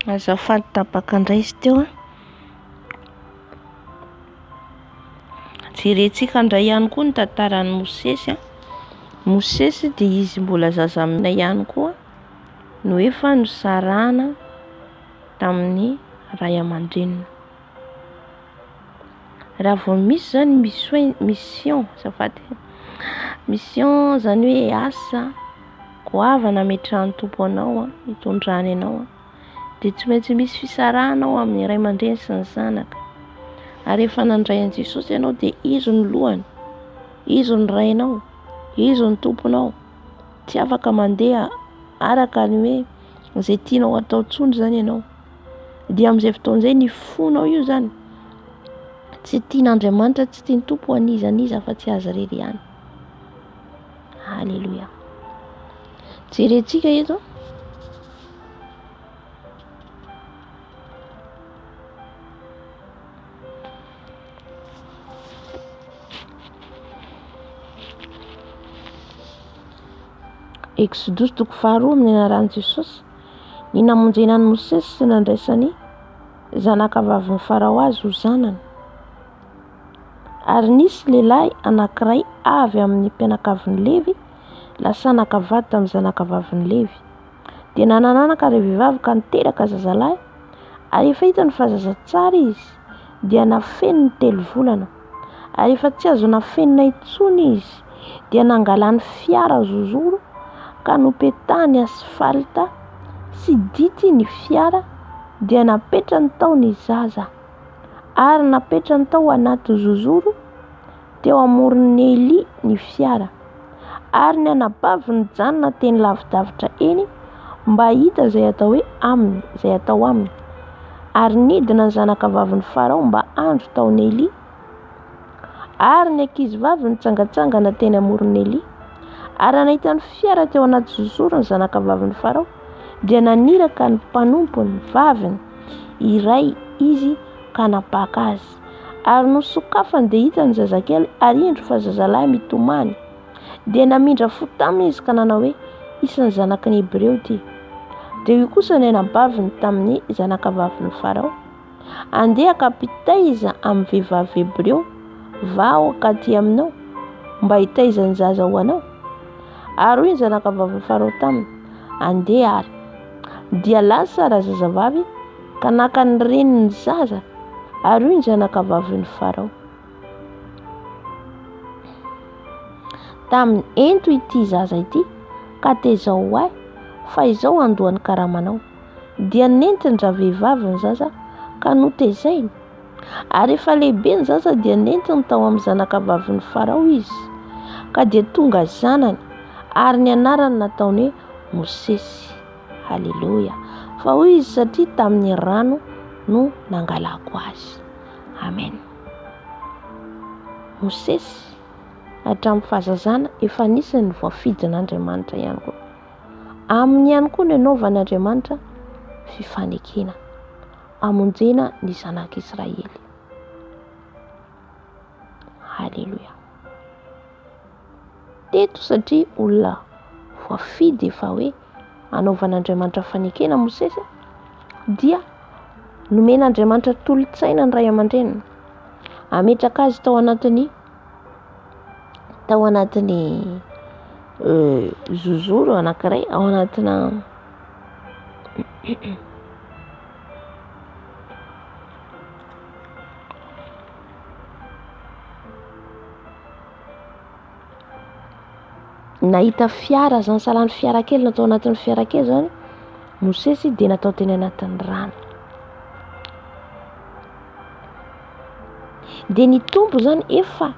Azafady tapaka indray izy teo a. Jerentsika indray ihany koa ny tantaran'ny Mosesy a. Mosesy dia izy mbola zaza amina ihany koa no efa nozarana tamin'ny ray aman-dreniny. Raha vao misy zany mission azafady, mission zany hoe asa goavana metrahan'ny tompo anao hitondrany anao dia tsy maintsy misy fisarahana ao amin'ny ray aman-dreny sy ny zanaka. Ary rehefa nandray an'i Jesosy ianao dia izy ny lohany, izy ny rainao, izy ny tomponao. Tsy afaka mandeha araka ny hoe izay tianao atao intsony zany ianao. Dia amin'izay fotoana izay ny fonao io zany tsy tian'Andriamanitra, tsy tian'ny tompo an'iza fa tsy azy irery ihany. Halleluja. Jerentsika eto Exodus 2:2 amin'ny anaran'i Jesosy. Ny namonjenan'ny Mosesy sy nandraisany zanakavavin'ny Farao azy ho zanany. Ary nisy lehilahy anankiray avy amin'ny mpianakavin'ny Levi, lasa nakavady tamin'ny zanakavavin'ny Levi. Dia nanananaka ry vehivavy ka niteraka zazalahy, ary efa hitany fa zaza tsara izy, dia nafeniny 3 volana. Ary efa tsy azo nafenina intsony izy, dia nangalany fiara zozoro ka nopetahany asfalta sy dity ny fiara, dia napetrany tao ny zaza, ary napetrany tao anaty zozoro teo amoron'ny Eli ny fiara. Ary ny anabavy nijanona teny lavidavitra eny mba hita izay atao aminy. Ary nidina ny zanakavavin'ny Farao mba andro taon'ny Eli. Ary ny ankizivavy nitsangatsangana teny amoron'ny Eli. Ary nahita ny fiara teo anaty zozoro ny zanakavavin'ny Farao, dia naniraka ny mpanompony vaviny iray izy ka napaka azy. Ary nosokafany dia hita ny zazakely ary indro fa zazalahy mitomany. Dia namindra fo taminy izy ka nanao hoe isan'ny zanaky ny Hebreo ity. Dia io kosa ny anabaviny tamin'ny zanakavavin'ny Farao. Andeha ka pitaiza amin'ny vehivavy Hebreo, vao akaty aminao mba hitaiza ny zaza ho anao. Ary hoy ny zanakavavin'ny Farao taminy, andeha ary. Dia lasa razazavavy ka naka ny reniny zaza. Ary hoy ny zanakavavin'ny Farao, tamin'ny ento ity zaza ity, ka tezao ahy fa izao andohan'ny karamanao. Dia nentiny vehivavy ny zaza ka notezainy. Ary efa lehibe ny zaza dia nentiny tao amin'ny zanakavavin'ny Farao izy, ka dia tonga zanany, ary ny anarany nataony Mosesy. Halleluja. Fa hoy izy satria tamin'ny rano no nangalako azy. Amen. Mosesy hatramin'ny fahazazana efa nisy ny voafidin'Andriamanitra ihany koa. Aminy ihany koa ny anaovan'Andriamanitra fifanekena amonjena ny zanak'Israely. Halleluja. Teto satria olona voafidy efa hoe anaovan'Andriamanitra fanekena Mosesy, dia nomen'Andriamanitra tolotsaina ny ray aman-dreniny, ametraka azy tao anatiny zozoro anankiray, ao anatina nahita fiara zany, salany fiara kely, natao anatin'ny fiara kely zany Mosesy, dia natao teny anatin'ny rano. Dia ny tompo zany efa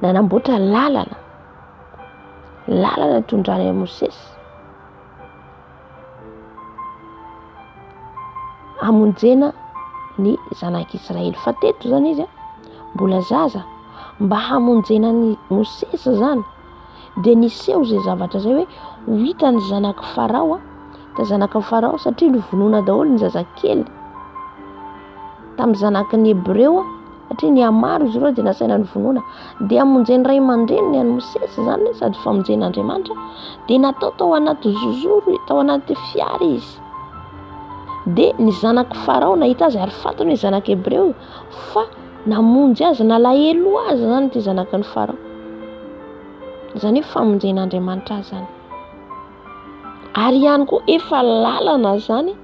nanamboatra lalana tondrany Mosesy amonjena ny zanak'Israely. Fa teto zany izy mbola zaza, mba hamonjena ny Mosesy zany, dia niseho zay zavatra zay hoe ho hitany zanaky Farao ta zanaky Farao, satria novonona daholo ny zazakely tamin'ny zanaky ny Hebreo satria ny amaro izy ireo dia nasaina ny vonoana dia amonjeny ray aman-dreny ny any Mosesy zany sady famonjen'Andriamanitra dia natao tao anaty zozoro tao anaty fiara izy dia ny zanaky Farao nahita azy ary fantany hoe zanaky Hebreo fa namonjy azy nalahelo azy zany ty zanaky ny Farao zany hoe famonjen'Andriamanitra azy zany ary ihany koa efa lalana zany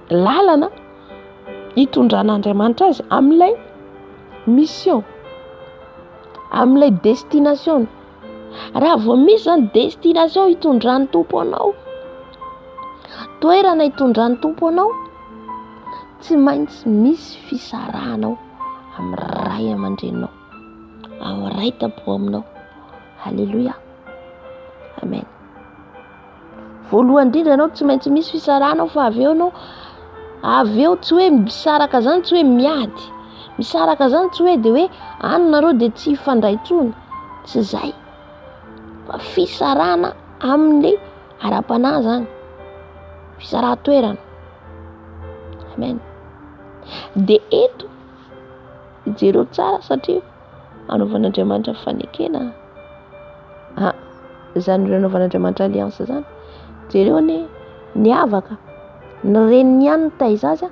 lalana hitondran'Andriamanitra azy amin'ilay mission amin'ilay destination raha vao misy zany destination hitondran'ny tompo anao toerana hitondran'ny tompo anao tsy maintsy misy fisarahanao amin'ny ray aman-dreninao amin'ny ray tampo aminao. Halleluja, amen. Voalohany indrindra anao tsy maintsy misy fisarahanao fa avy eo tsy hoe misaraka zany tsy hoe miady misaraka zany tsy hoe dia hoe anareo dia tsy hifandray intsony tsy zay fa fisarahana amin'ny ara-panahy zany fisarahan-toerana, amen. Dia eto jereo tsara satria anaovan'Andriamanitra fanekena zany ireo anaovan'Andriamanitra aliansa zany jereo ny havaka ny reniny ihany ny taiza azy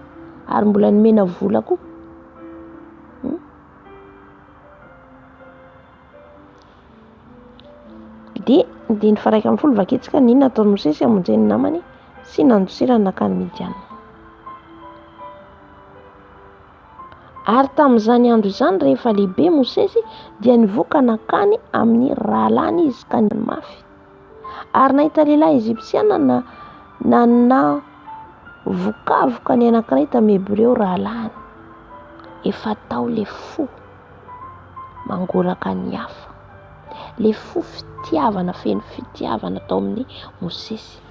ary mbola nomena vola koa dia ny faraika amin'ny folo vaketsika ninona ataon'ny Mosesy amonjeny namany sy nandosirany nakany Midiana. Ary tamin'izany andro izany rehefa lehibe Mosesy dia nivoaka nakany amin'ny rahalany izy ka ny mafy ary nahita lehilahy Ezipsiana na vokavoka ny anankiray tamin'ny Hebreo rahalany efa tao le fo mangoraka ny hafa le fo fitiavana feno fitiavana tao amin'ny Mosesy.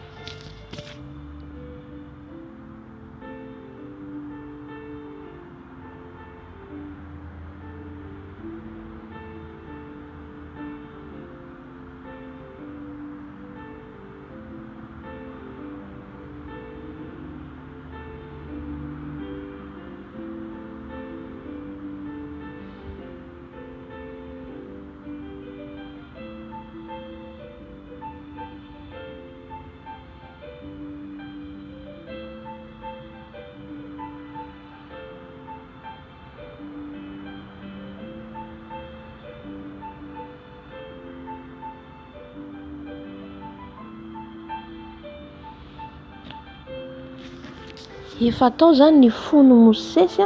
Efa tao zany ny fony Mosesy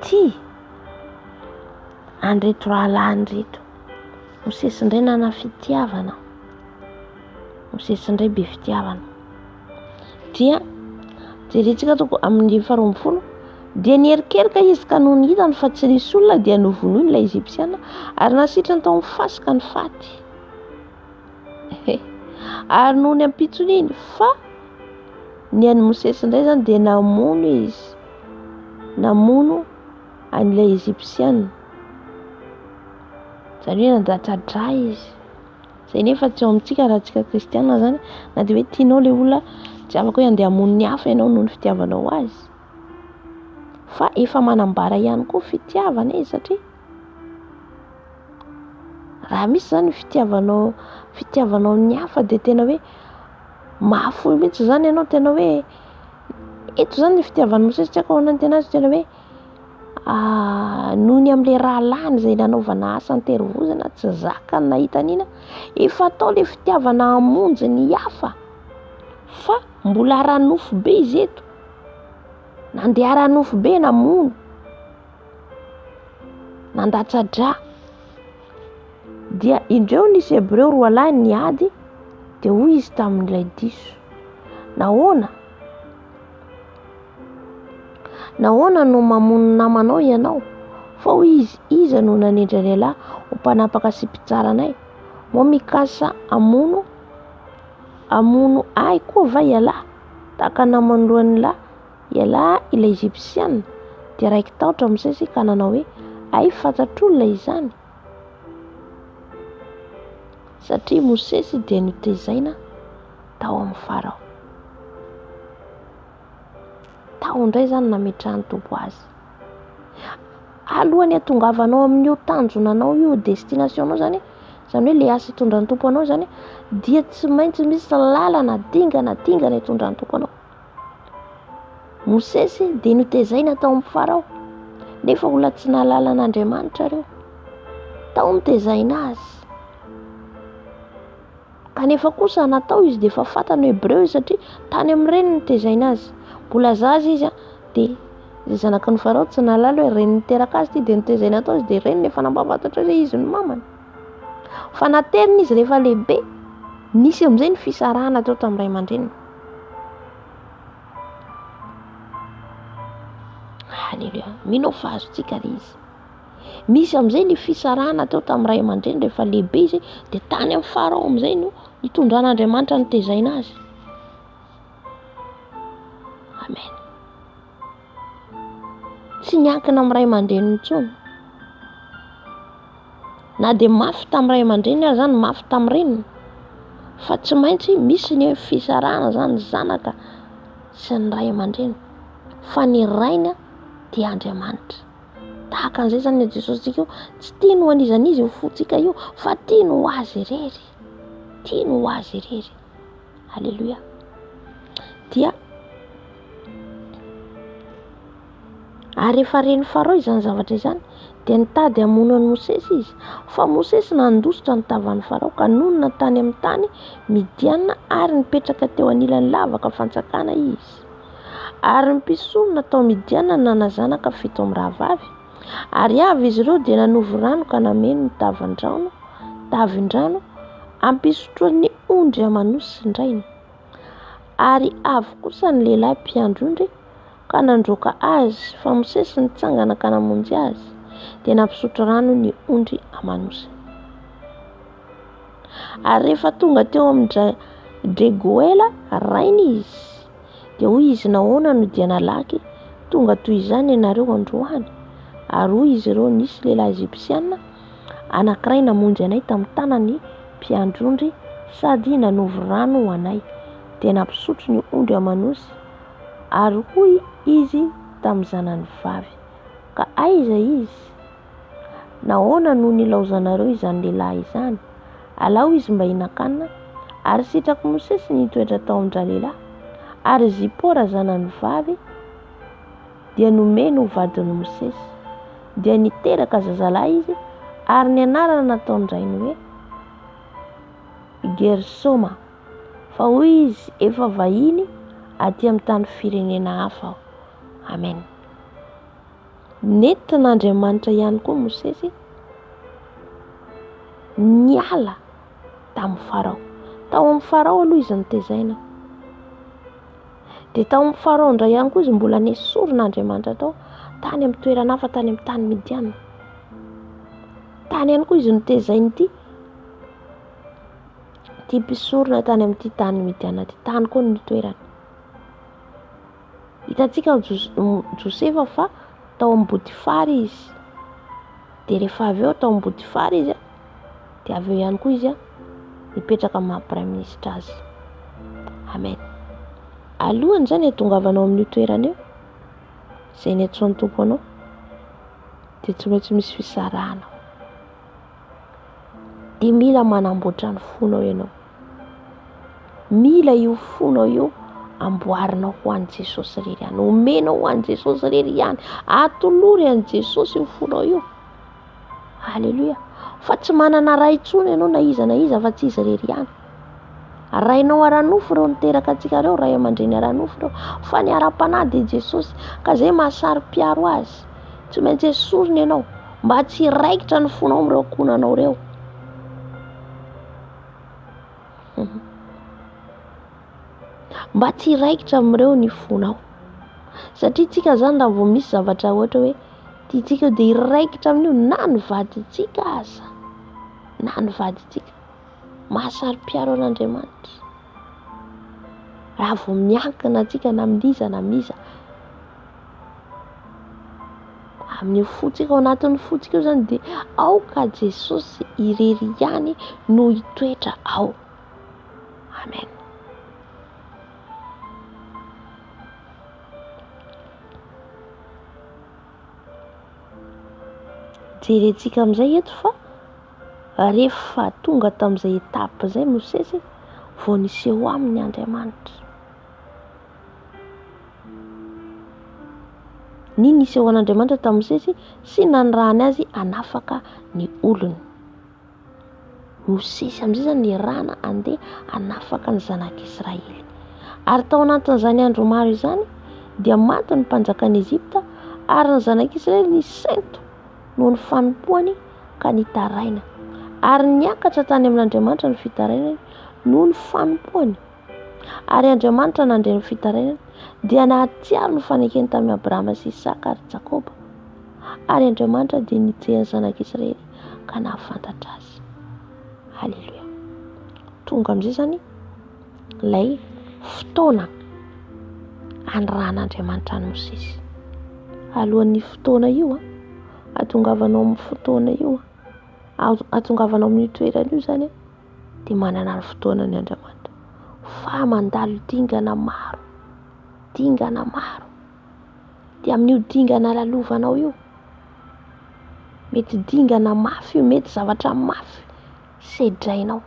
ty andreto rahalahy andreto. Mosesy indray nana fitiavana, Mosesy indray be fitiavana. Dia jerentsika toko amin'ny 12 dia niherikerika izy ka noho ny hitany fa tsy nisy olona dia novonoiny ilay Ezipsiana ary nasitrany tao amin'ny fasika ny faty ary noho ny ampitsoniny fa ny an'ny Mosesy indray zany dia namono izy namono an'ilay Ezipsiana zany hoe nandatradra izy zay nefa tsy ao amintsika raha tsika kristiana zany na dia hoe tianao ilay olona tsy afaka hoe andeha hamono ny hafa ianao noho ny fitiavanao azy fa efa manambara ihany koa fitiavana izy satria raha misy zany fitiavanao amin'ny hafa dia tena hoe mahafoy mihitsy zany ianao tena hoe eto zany ny fitiavan'ny Mosesy tsy ako anany tena azy tena hoe noho ny amin'ilay rahalany izay nanaovana asa an-terivozana tsy zaka ny nahita an'ina efa tao ilay fitiavana hamonjy ny hafa fa mbola ara-nofo be izy eto nandeha ara-nofo be namono nandatsadra dia indreo nisy Hebreo roa lahy niady dia hoy izy tamin'ilay diso nahoana no mamono namanao ianao fa hoy iza no nanendra lehilahy ho mpanapaka sy mpitsaranay moa mikasa amono ay koa va ialahy tahaka namanoloan'ny lahy ialahy ilay Ezipsiana dia raiky tahotra Mosesy ka nanao hoe ay fantatr'olona izany satria Mosesy dia notezaina tao amin'ny Farao tao indray zany nametrahan'ny tompo azy alohany atongavanao amin'io tanjonanao io destinationnao zany hoe le asa hitondran'ny tompo anao zany dia tsy maintsy misy lalana dingana hitondran'ny tompo anao. Mosesy dia notezaina tao amin'ny farao nefa olona tsy nahalala an'Andriamanitra reo, tao nitezaina azy kanefa kosa natao izy dia efa fantany Hebreo izy satria tany amin'ny reny nitezaina azy, mbola zaza izy dia zanaky ny farao tsy nahalala hoe reny niteraka azy ty dia nitezaina tao izy dia reny efa nampahafantatra hoe izy no mamany. Fa naterina izy rehefa lehibe, nisy amin'izay ny fisarahana tao tamin'ny ray aman-dreniny. Halleluja, mino fa azontsika ry izy. Misy amin'izay ny fisarahana tao tamin'ny ray aman-dreny rehefa lehibe izy dia tany amin'ny farao amin'izay no hitondran'Andriamanitra nitezaina azy. Amen. Tsy niankina amin'ny ray aman-dreny intsony. Na dia mafy tamin'ny ray aman-dreny ary zany mafy tamin'ny reniny, fa tsy maintsy misy ny fisarahana zany zanaka sy ny ray aman-dreny, fa ny raina dia Andriamanitra. Tahaka an'izay zany ny Jesosy tsika io tsy tia no anizanizy io fotsika io fa tia no ho azy irery, tia no ho azy irery. Halleluja. Dia ary rehefa reny farao izany zavatra izany dia nitady hamono an'i Mosesy izy, fa Mosesy nandositra ny tavan'ny farao ka nonona tany amin'ny tany Midiana ary nipetraka teo anilan'ny lavaka fantsakana izy. Ary ny mpisorona tao Midiana nanazanaka 7 rahavavy, ary avy izy ireo dia nanovy rano ka nameno ny tavin-drano ampisotroan'ny ondry amanosy sy ndrainy. Ary avy kosa ny lehilahy mpiandro ondry ka nandroaka azy, fa Mosesy nitsangana ka namonjy azy dia nampisotro rano ny ondry amanosy. Ary rehefa tonga teo amin'ny Dregoela rainy izy dia hoy izy nahoana no dia nalaky tonga toy izany ianareo androany? Ary hoy izy ireo nisy lehilahy Ezipsiana anankiray namonjy anay tamin'ny tanany mpiandro ondry sady nanovy rano ho anay dia nampisotro ny ondry amanosy. Ary hoy izy tamin'ny zanany vavy, ka aiza izy? Nahoana no nilaozanareo izany lehilahy izany? Alao izy mba hinan-kanina. Ary sitraky Mosesy nitoetra tao amin'ny lehilahy. Ary Zipora zanany vavy dia nomeny ho vadin'i Mosesy, dia niteraka zazalahy izy ary ny anarana nataon'izany hoe Gersoma, fa hoy izy efa vahiny aty amin'ny tany firenena hafa aho. Amen. Nentin'Andriamanitra ihany koa Mosesy niala tamin'ny farao. Tao amin'ny farao aloha izy nitezaina, dia tao amin'ny farao indray ihany koa izy mbola nesoron'Andriamanitra tao tany amin'ny toerana hafa, tany amin'ny tany Midiana. Tany ihany koa izy nitezainy ty mpisorona tany amin'ity tany Midiana ty, tany koa ny toerana. Hitantsika Josefa fa tao amin'ny Botifary izy, dia rehefa avy eo tao amin'ny Botifary izy dia avy eo ihany koa izy nipetraka amin'ny prime ministre azy. Amen. Alohany zany hatongavanao amin'ny toerana eo izay ny atsoan'ny tompo anao dia tsy maintsy misy fisarahana, dia mila manamboatra ny fonao ianao, mila io fonao io amboarinao ho an'i Jesosy irery ihany, omenao ho an'i Jesosy irery ihany, atolory an'i Jesosy io fonao io. Halleluja. Fa tsy manana ray intsony ianao na iza fa tsy izy irery ihany. Rainao ara-nofo ireo niteraka antsika ireo, ray aman-dreny ara-nofo ireo, fa ny ara-panahy dia Jesosy, ka izay mahasari-piaro azy. Tsy maintsy esorina ianao mba tsy hiraikitra ny fonao amin'ireo konanao ireo. Mba tsy hiraikitra amin'ireo ny fonao, satria tsika zany raha vao misy zavatra ohatra hoe tiantsika dia hiraikitra amin'io na ny vadintsika aza, na ny vadintsika, mahasari-piaro an'Andriamanitra. Raha vao miankina antsika na miza amin'ny fotsika, ao anatin'ny fotsika io zany dia ao ka Jesosy irery ihany no hitoetra ao. Amen. Jerentsika amin'izay eto fa rehefa tonga tamin'izay etape izay Mosesy vao niseho aminy Andriamanitra. Ny niseho an'Andriamanitra tamin'ny Mosesy sy nanirahany azy hanafaka ny olony. Mosesy amin'izay zany nirahana andeha hanafaka ny zanak'Israely. Ary tao anatin'izany andro maro izany dia maty ny mpanjakan'i Ezipta ary ny zanak'Israely nisento noho ny fanompoany ka nitaraina. Ary niakatra tany amin'Andriamanitra ny fitarainany noho ny fanompoany. Ary Andriamanitra nandray ny fitarainany dia nahatsiaro ny fanekeny tamin'ny Abrahama sy Isaka ary Jakoba. Ary Andriamanitra dia nijery ny zanak'Israely ka nahafantatra azy. Halleluja. Tonga amin'izay zany ilay fotoana anirahan'Andriamanitra ny Mosesy. Alohan'ny fotoana io ahatongavanao amin'ny fotoana io ahatongavanao amin'ny toerana io zany dia manana ny fotoana ny Andriamanitra. Fa mandalo dingana maro dia amin'io dingana lalovanao io mety dingana mafy io, mety zavatra mafy sedrainao,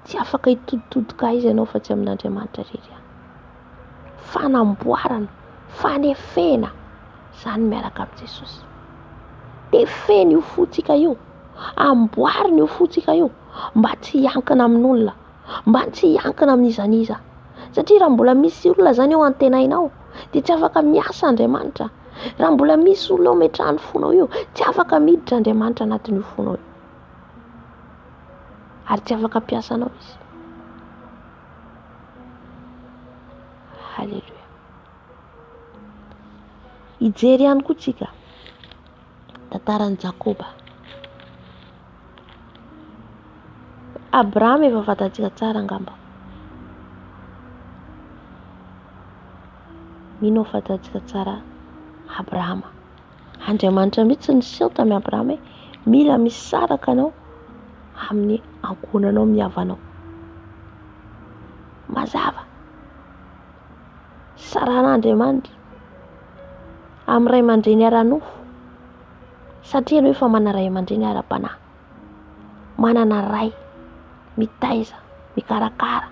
tsy afaka hitoditodoka izy ianao fa tsy amin'Andriamanitra irery. Fanamboarana, fanefena zany miaraka amin'ny Jesosy. Tefeny io fotsika io, amboarina io fotsika io mba tsy hiankina amin'olona, mba tsy hiankina amin'izaniza. Satria raha mbola misy olona zany eo antenainao dia tsy afaka miasa Andriamanitra. Raha mbola misy olona eo metrahany fonao io, tsy afaka miditra Andriamanitra anatin'io fonao io. Ary tsy afaka piasanao izy. Halleluja. Ijery ihany koa tsika tantaran'i Jakoba. Abrahama efa fantatsika tsara angamba. Mino fantatsika tsara Abrahama. Andriamanitra mihitsy niseho tamin'ny Abrahama hoe mila misaraka anao amin'ny ankonanao mihavanao. Mazava. Saran'Andriamanitra amin'ny ray aman-dreny ara-nofo. Satria anao efa manana ray aman-dreny ara-panahy. Manana ray mitaiza, mikarakara.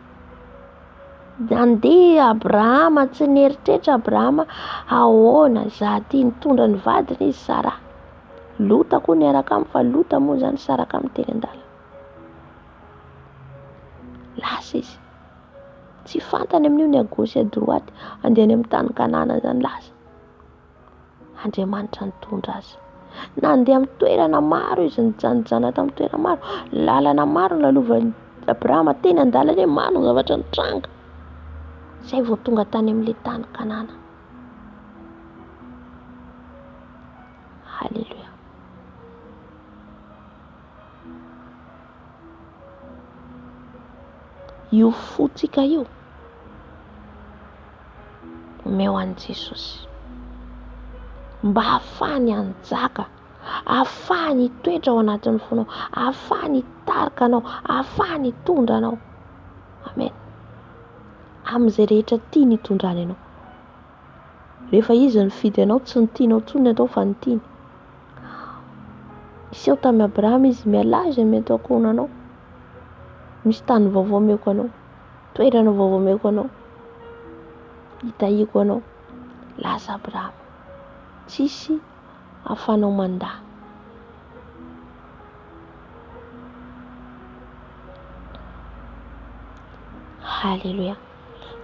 Nandeha Abrahama, tsy nieritreritra Abrahama ahoana zaty nitondra ny vadiny izy Sara. Lota koa niaraka aminy fa Lota moa zany saraka amin'ny teny an-dala. Lasa izy. Tsy fantany amin'io ny à gauche à droite andehany amin'ny tany Kanana zany lasa. Andriamanitra nitondra azy. Nandeha amin'ny toerana maro izy, nijanojana tamin'ny toerana maro, lalana maro lalovan'i Abrahama teny an-dalana hoe maro ny zavatra nitranga. Zay vao tonga tany amin'ilay tany Kanana. Halleluja. Io fotsika io omeo an'i Jesosy mba ahafahany hanjaka, ahafahany hitoetra ao anatin'ny fonao, ahafahany hitarika anao, ahafahany hitondra anao. Amen. Amin'izay rehetra tiany hitondrany anao. Rehefa izy nifidy anao tsy nitianao intsony atao fa nitiany. Iseho tamin'ny Abrahama izy mialaza mety ankonanao. Misy tany vaovao omeko anao, toerana vaovao omeko anao, hitahiko anao. Laza Abrahama tsisy ahafahanao mandahy. Halleluja.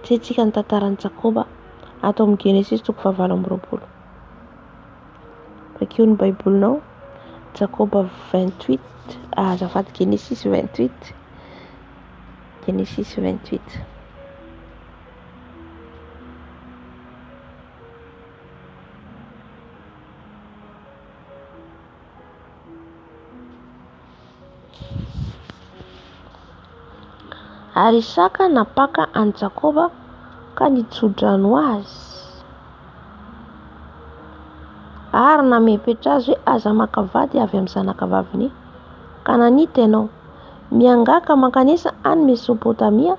Tsika ny tantaran'i Jakoba ato amin'ny Genesis 7:20. Bakeo ny Baibolinao Jakoba 28, azafady Genesis 28. Genesis 28. Ary Isaka napaka an'i Jakoba ka nijodrano azy. Ary namepetra azy hoe aza maka vady avy amin'ny zanakavaviny. Ka nanita ianao miangaka mankanesa any Mesopotamia,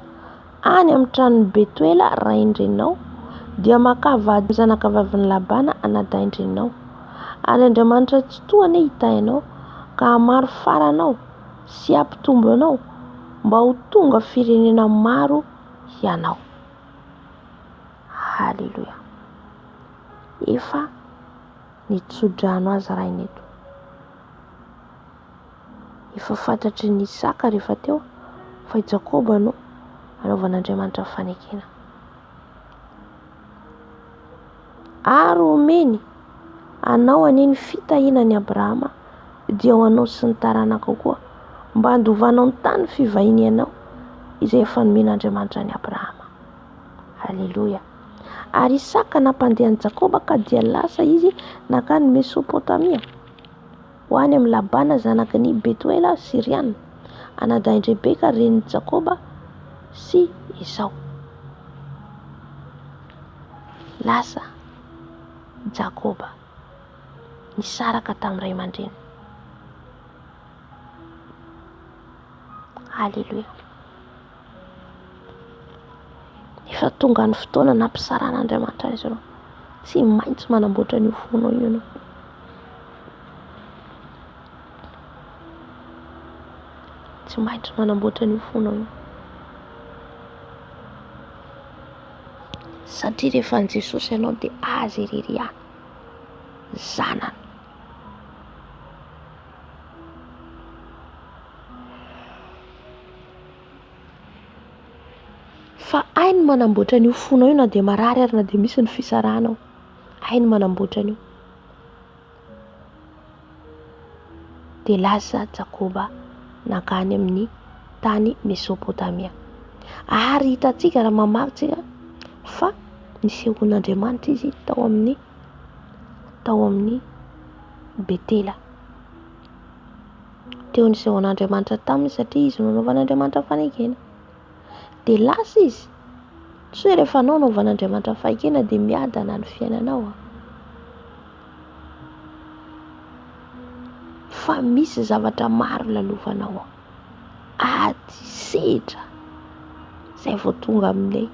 any amin'ny tranon'i Betuela rain-dreninao, dia maka vady zanakavaviny Labana anadain-dreninao. Ary Andriamanitra tsy tohany hitainao ka hamaro faranao sy hampitombo anao mba ho tonga firenena maro ianao. Halleluja. Efa nitsodrano azy rainy eto. Efa fantatry ny Isaka rehefa teo fa i Jakoba no anaovan'Andriamanitra fanekena. Ary omeny anao aneny fitahinan'i Abrahama dia ho anao sy ny taranaka koa mba handovanao ny tany fivahinianao izay efa nomen'Andriamanitra ny Abrahama. Halleluja. Ary Isaka nampandeha an'i Jakoba ka dia lasa izy nakany Mesopotamia ho any amin'ny Labana zanaky ny Betuela Siriana anadahin'i Rebeka renin'i Jakoba sy Esau. Lasa Jakoba nisaraka tamin'ny ray aman-dreny. Halleluja. Efa tonga ny fotoana nampisaran'Andriamanitra azy ianao. Tsy maintsy manamboatra ny fonao ianao. Tsy maintsy manamboatra ny fonao io. Satria rehefa ny Jesosy ianao dia azy irery ihany. Zanany. Fa ainy manamboatra ny fonao io na dia marary ary na dia misy ny fisaranao. Ainy manamboatra an'io. Dia lasa Jakoba nakany amin'ny tany Mesopotamia. Ary hitantsika raha mamaky fa nisehon'Andriamanitra izy tao amin'ny Betela. Teo nisehon'Andriamanitra taminy satria izy nanaovan'Andriamanitra fanekena. Dia lasa izy tsy hoe rehefa anao naovan'Andriamanitra fanekena dia miadana ny fiainanao. Fa misy zavatra maro lalovanao ady sedra izay vao tonga amin'ilay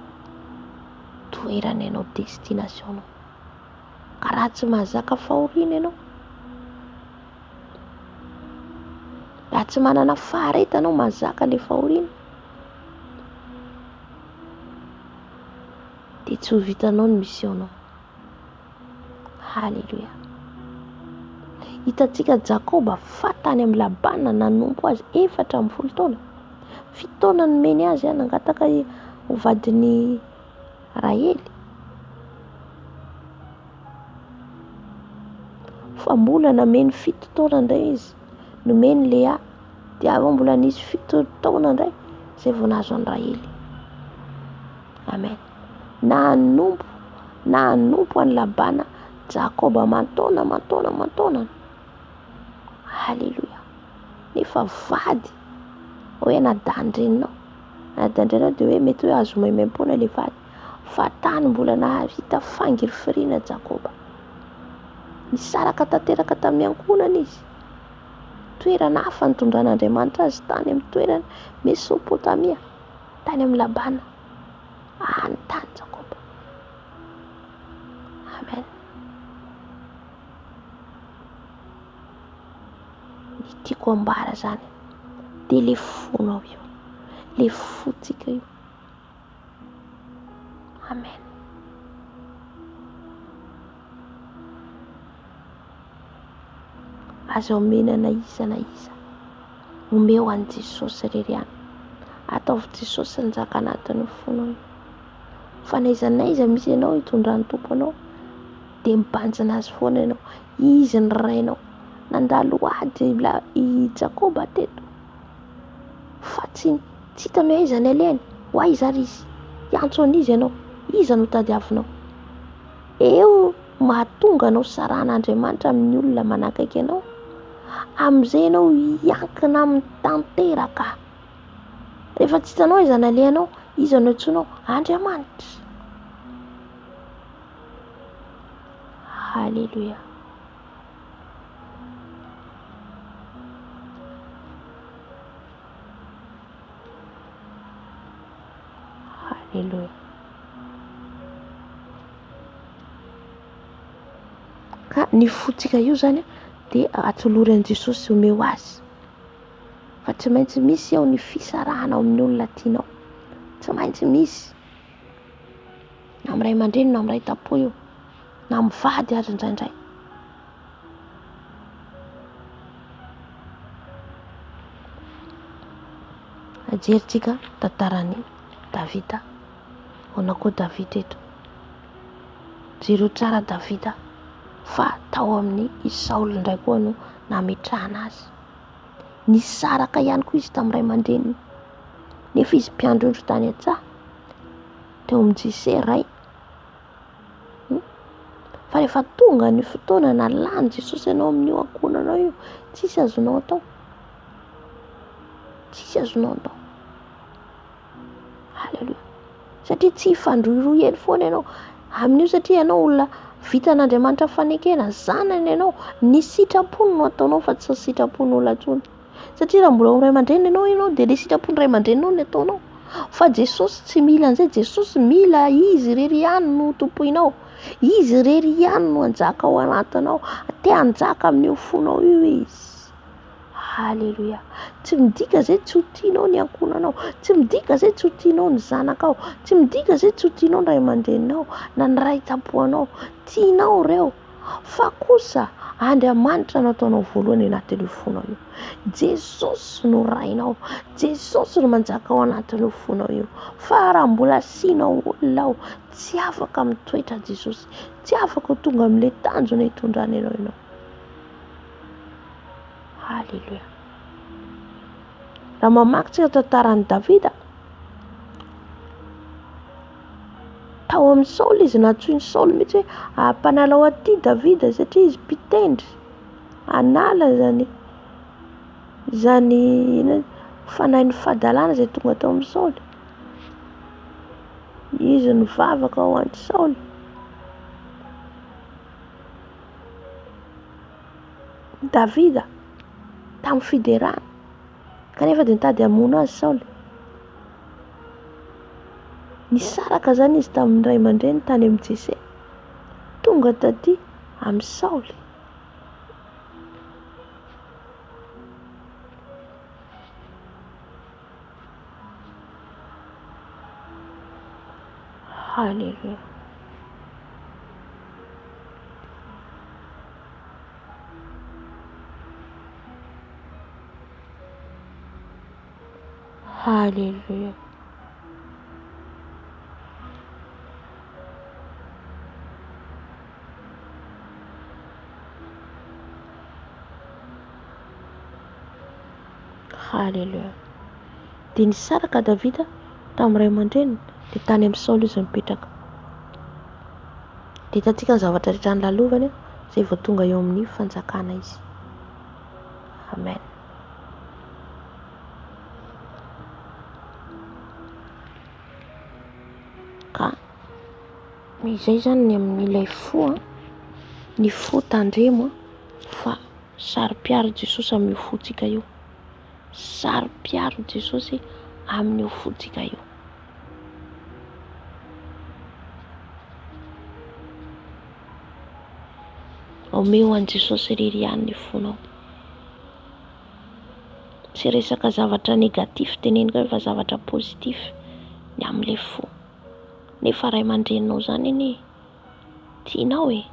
toerana ianao, destination. Ka raha tsy mahazaka fahoriana ianao, raha tsy manana fahareta ianao mahazaka ilay fahoriana, dia tsy ho vitanao ny misionao. Halleluja. Hitantsika Jakoba fatany amin'ny Labana nanompo azy 4 taona. 7 taona nomeny azy nangataka ho vadiny Rahely. Fa mbola nameny 7 taona indray izy nomeny Lea. Dia avy mbola nisy 7 taona indray izay vao nahazo an'i Rahely. Amen. Nanompo an'i Labana Jakoba mantaona. Halleluja. Nefa vady hoe nadandrenao dia hoe mety hoe azo maimaim-poana ilay vady. Fa tany mbola nahavita fangirifiriana Jakoba. Nisaraka tanteraka tamin'ny ankonana izy. Toerana hafa nitondran'Andriamanitra azy tany amin'ny toerana Mesopotamia, tany amin'ny Labana. Any tany Jakoba. Amen. Ny tiako ambara zany dia le fonao io, le fotsika io. Amen. Azo omena na iza omeo an'i Jesosy irery ihany. Ataovy Jesosy nizaka anatin'ny fonao io. Fa n'aiza misy ianao hitondran'ny tompo anao dia mibanjina azy foana ianao. Izy ny rainao. Nandalo ady i Jakoba teto. Fa tsy hitany hoe aiza ny aleny. Ho aiza ary izy. Hiantso an'izy ianao. Iza no tadiavinao. Eo mahatonga anao saran'Andriamanitra amin'ny olona manakaiky ianao. Amin'izay ianao hiankina amin'ny tanteraka. Rehefa tsy hitanao aiza ny alehanao, iza no antsoinao Andriamanitra. Halleluja. Halleluja. Ka ny fotsika io zany dia atoloran'i Jesosy omeo azy fa tsy maintsy misy ao ny fisarahana ao amin'ny olona tianao, tsy maintsy misy na amiray aman-dreny na amiray tampo io na mivady azy indraindray. Ajerisika tantarany Davida. Ahoana koa Davida eto? Jero tsara Davida fa tao amin'ny Saoly indray koa no nametrahana azy. Nisaraka ihany koa izy tamin'ny ray aman-dreniny nefa izy mpiandro indro tany an-tsaha teo amin'ny Jese ray. Fa rehefa tonga ny fotoana na lany Jesosy ianao amin'io ankonanao io, tsisy azonao atao, tsisy azonao atao. Halleluja. Satria tsy hifandrohirohy ely foana ianao amin'io, satria ianao olona vitan'Andriamanitra fanekena, zanany ianao, ny sitrapony no ataonao fa tsy sitrapony olona intsony. Satria raha mbola ray aman-dreny ianao dia ilay sitrapony ray aman-dreninao no ataonao. Fa Jesosy tsy mila an'izay. Jesosy mila izy irery ihany no tompoinao, izy irery ihany no anjaka ao anatinao, te hanjaka amin'io fonao io izy. Halleluja. Tsy midika izay tsy ho tianao ny ankonanao, tsy midika izay tsy ho tianao ny zanakao, tsy midika izay tsy ho tianao ny ray aman-dreninao na ny ray tampoanao, tianao ireo, fa kosa Andriamanitra no ataonao voalohany anatin'io fonao io. Jesosy no rainao, Jesosy no manjaka ao anatin'io fonao io. Fa raha mbola asianao olona ao, tsy afaka mitoetra Jesosy, tsy afaka tonga amin'ilay tanjona hitondrana ianao. Halleluja. Raha mamaky tsika tantaran'i Davida, tao amin'ny Saoly izy natsoiny Saoly mihitsy hoe mpanalao aty Davida, satria izy mpitendry anala zany fanahin'ny fahadalàna izay tonga tao amin'ny Saoly. Izy ny vavaka ho an'i Saoly. Davida tamin'ny fiderana kanefa dia nitady hamono azy Saoly. Nisaraka zany izy tamin'ny ray aman-dreny tany amin'ny Jese, tonga taty amin'ny Saoly. Halleluja. Halleluja. Halleluja. Dia nisaraka Davida tamin'ny ray aman-dreniny dia tany amin'ny Saoly izy mipetraka. Dia hitantsika ny zavatra rehetra nolalovany izay vao tonga eo amin'ny fanjakana izy. Amen. Ka izay zany ny amin'ilay fo, ny fo tandremo fa saro-piaro Jesosy amin'io fotsika io. Saro-piaro Jesosy amin'io fotsika io. Omeo an Jesosy irery ihany ny fonao. Tsy resaka zavatra negatif teneniko fa zavatra positif ny amin'ilay fo. Nefa ray aman-dreninao zany anie tianao ray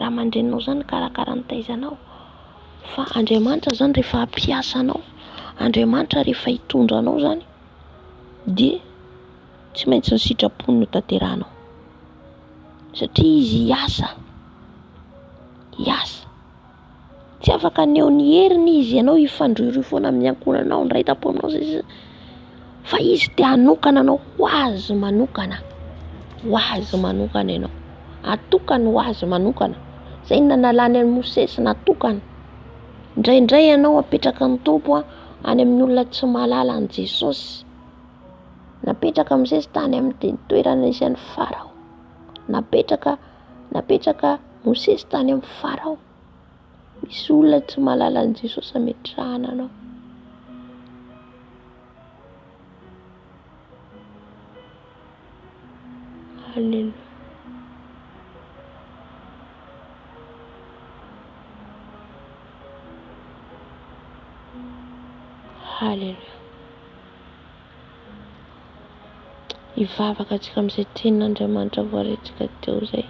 aman-dreninao zany karakara ny taizanao. Fa Andriamanitra zany rehefa hampiasanao, Andriamanitra rehefa hitondranao zany dia tsy maintsy ny sitrapony no tanterahanao. Satria izy hiasa. Tsy afaka aneo ny heriny izy ianao hifandrohirohy foana amin'ny ankonanao ny ray tamponao fa izy te hanokana anao ho azy manokana. Ho azy manokana ianao. Atokany ho azy manokana. Izay nanalany an'i Mosesy natokana. Indraindray ianao apetraka ny tompo any amin'ny olona tsy mahalala an'i Jesosy. Napetraka Mosesy tany amin'ny toerana nisy an'i Farao. Napetraka Mosesy tany amin'ny Farao. Misy olona tsy mahalala an'i Jesosy ametrahana anao. Halleluja. Haleluya. Hivavaka antsika amin'izay tenin'Andriamanitra voaretrika teo zay.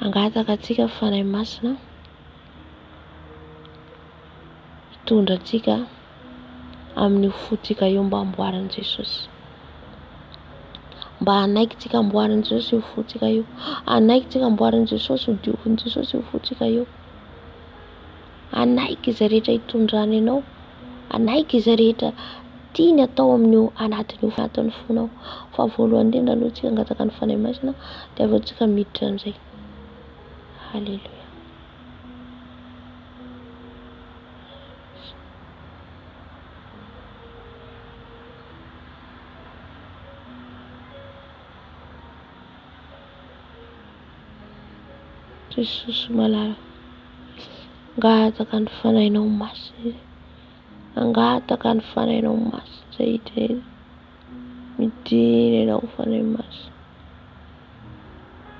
Angataka antsika fanahy masina hitondra antsika amin'ny fotsika eo mba amboarin'i Jesosy. Mba hanaiky tsika amboarin'i Jesosy io fotsika io. Hanaiky tsika amboarin'i Jesosy ho diovin'i Jesosy io fotsika io. Hanaiky izay rehetra hitondrany ianao. Hanaiky izay rehetra tiany atao amin'io anatin'io anatin'ny fonao. Fa voalohany indrindra aloha tsika angataka ny fanahy masina dia avy eo tsika miditra amin'izay. Haleluya. Jesosy malala, angataka ny fanahinao masina, angataka ny fanahinao masina izay hita eny. Midina ianao fanahy masina,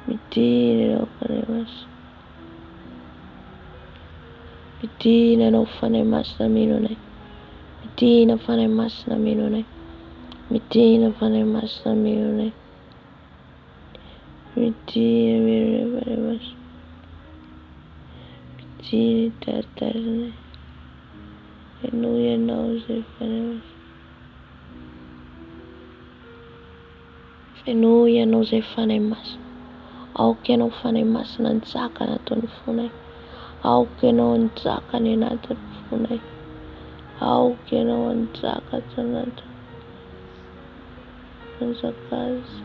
midina ianao fanahy masina, midina ianao fanahy masina mino anay, midina fanahy masina mino anay, midina fanahy masina mino anay, midina mino anay fanahy masina. Midina taritarina ianao ianao izay fanahy masina. Fenoy ianao izay fanahy masina. Aoka ianao fanahy masina nitsaka anatin'ny fonay. Aoka ianao nitsaka ny anatin'ny fonay. Aoka ianao nitsaka anatin'ny manjakazy.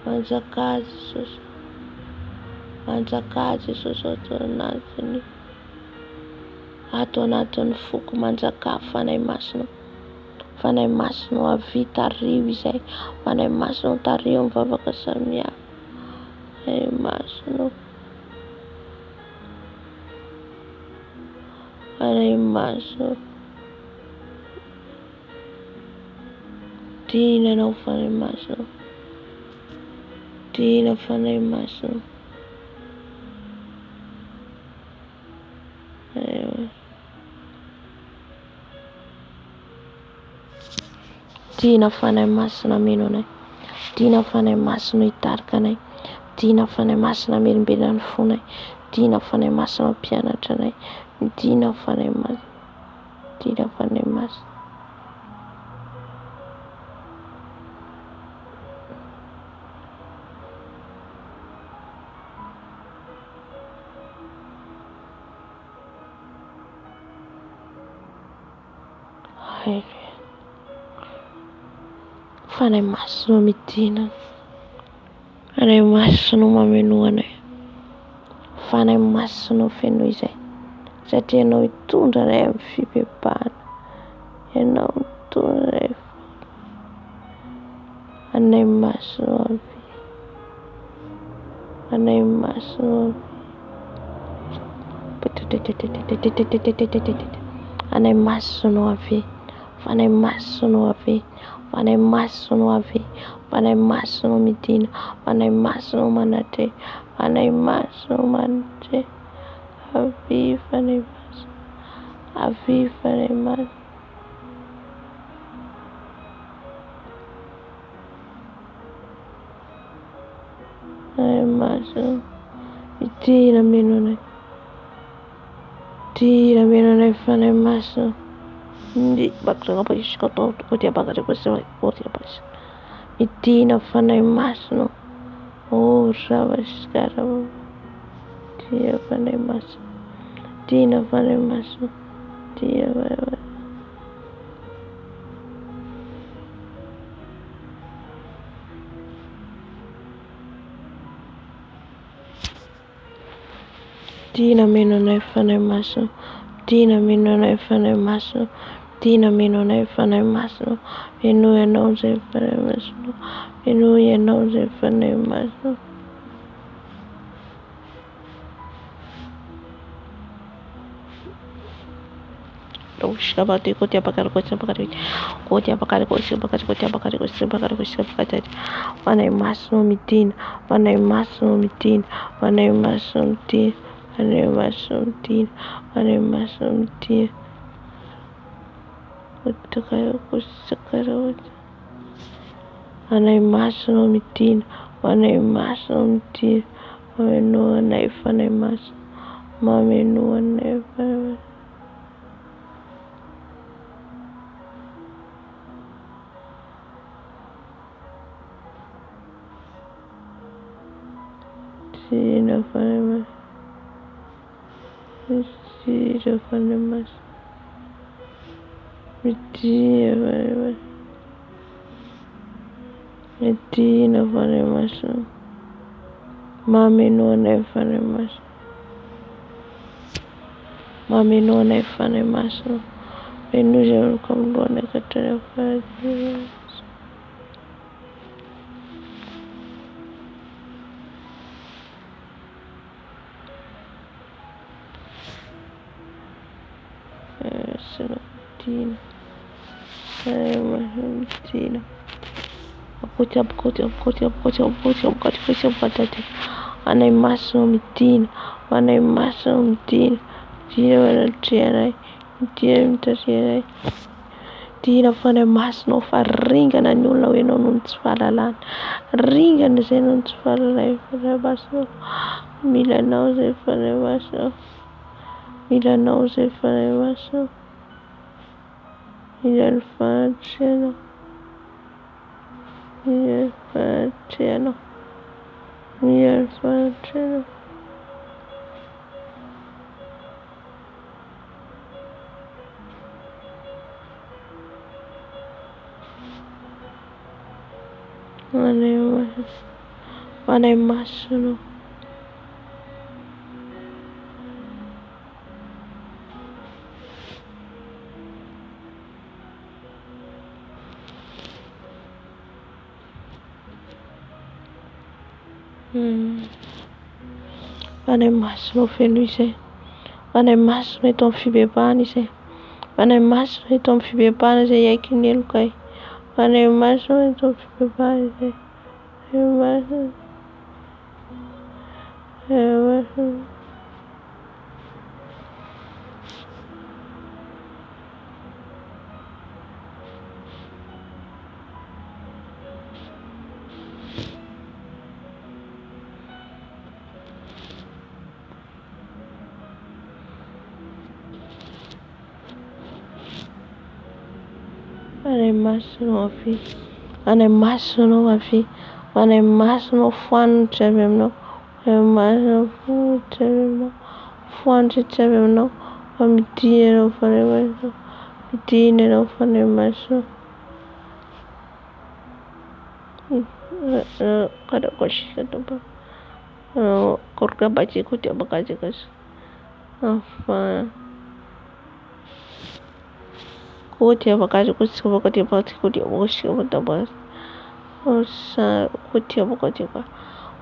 Manjakazy Jesosy. Manjakazy Jesosy ato anatin'ny foko manjaka fanahy masina. Fanahy masina avy tario izay. Fanahy masina tario mivavaka samihafa. Fanahy masina. Fanahy masina. Dina ianao fanahy masina. Dina fanahy masina. Dina fanahy masina mino anay. Dina fanahy masina hitarika anay. Dina fanahy masina melombelona ny fonay. Dina fanahy masina mpianatra anay. Dina fanahy masina. Dina fanahy masina. Fanahy masina midina. Fanahy masina mameno anay. Fanahy masina feno izay. Satria ianao hitondra anay amin'ny fibebahana. Ianao mitondra anay. Fanahy masina avy. Fanahy masina avy. Fanahy masina avy. Fanahy masina avy. Fanahy masina avy. Fanahy masina midina. Fanahy masina manatre. Fanahy masina manatre. Avy fanahy masina. Avy fanahy masina. Fanahy masina. Midina mino anay. Midina mino anay fanahy masina. Hindi baksa apa isi kau dia bakar bersama dia baksa. Midina fanahy masina. Oh rawa sekarang. Dia fanahy masina. Dina fanahy masina. Dia fanahy. Dina mino anay fanahy masina. Dina mino anay fanahy masina. Dina mino anay fanahy masina. Mino ianao izay fanahy masina. Mino ianao izay fanahy masina. Shabati Kotia Bakarakosa Bakari, Kotia Bakarakosa Bakarakotia Bakarakosa Bakarakosa Bakatati, one a maso mitin, one a maso mitin, one a maso mitin, one a maso mitin, one a maso mitin. What the Kayakos one a maso mitin, one a maso mitin, one no one a fan a mass, Mammy no one ever. Tina Fanamas, Tina Fanamas, Tina Fanamas, Tina Fanamas, Mammy no one Fanamas, Mammy no one Fanamas, Venusia come to one Catara. Tina, Tina. Put up, and I must teen, when I must teen, Tina, Tina van a mass no for ring and a new law in on Swalaland, ring and the Zenon's for life for the basso, Mila knows it for the basso, Mila knows it for the basso, Mila Facheno. Mia Facheno. One I must know. One I must know Felice. One I must know ton Fibebahana. One I must know ton Fibebahana Yakinilkai. One I must know ton Fibebahana. And I must know of it. And I must know of it. And I must know fun to him no. I must know fun to him no. Fun to him no. I'm dear of an emerson. Dean of an emerson. Kada koshi kata ba. Korka baci kuti abakaji kas. Apa? Kuti abakaji kusi abakati abakati kuti abakoshi abakati. Osa kuti abakati ba.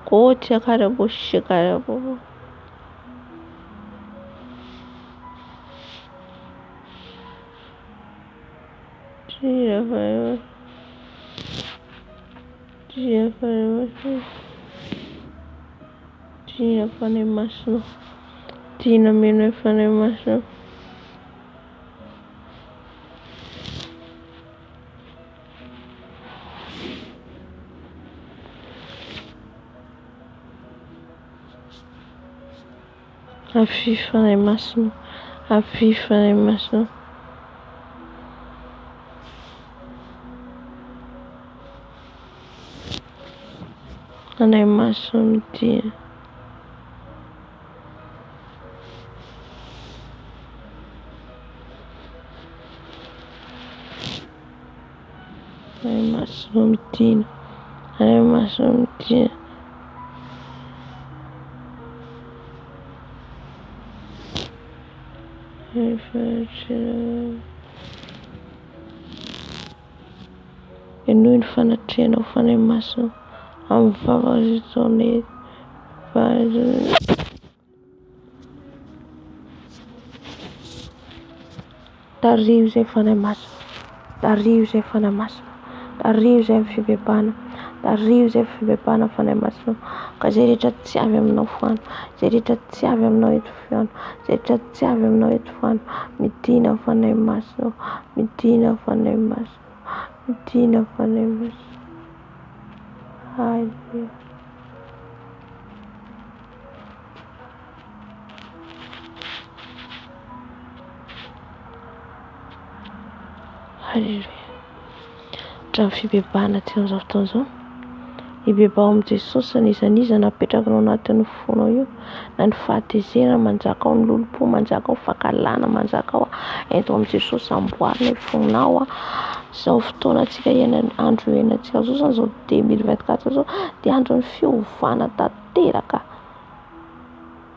Kuti akara boshi kara bo. Tina Fanamas. Tina Fanamas. Tina Fanamas. Tina Mina Fanamas. Afi Fanamas. Afi Fanamas. And I must dear. I must dear. I must dear. And no infinity of an muscle. I'm Vavaka on it. Tario izay fanahy masina, tario izay fanahy masina, tario izay fibebahana, tario izay fibebahana fanahy masina. Ka izay rehetra tsy avy aminao foana, izay rehetra tsy avy aminao eto foana, izay rehetra tsy avy aminao eto foana, midina fanahy masina, midina fanahy masina, midina fanahy masina. Halleluja. Halleluja. Hatramin'ny fibebahana ty amin'izao fotoana izao, hibebaho amin'i Jesosy nizaniza napetrakanao anatin'ny fonao io, na ny fahatezerana manjaka ao, ny lolo-po manjaka ao, fahakalana manjaka ao. Ento amin'i Jesosy amboarina ny fonao izao fotoana antsika andro iainantsika zao zany, zao 2024 zao dia andron'ny fiovana tanteraka.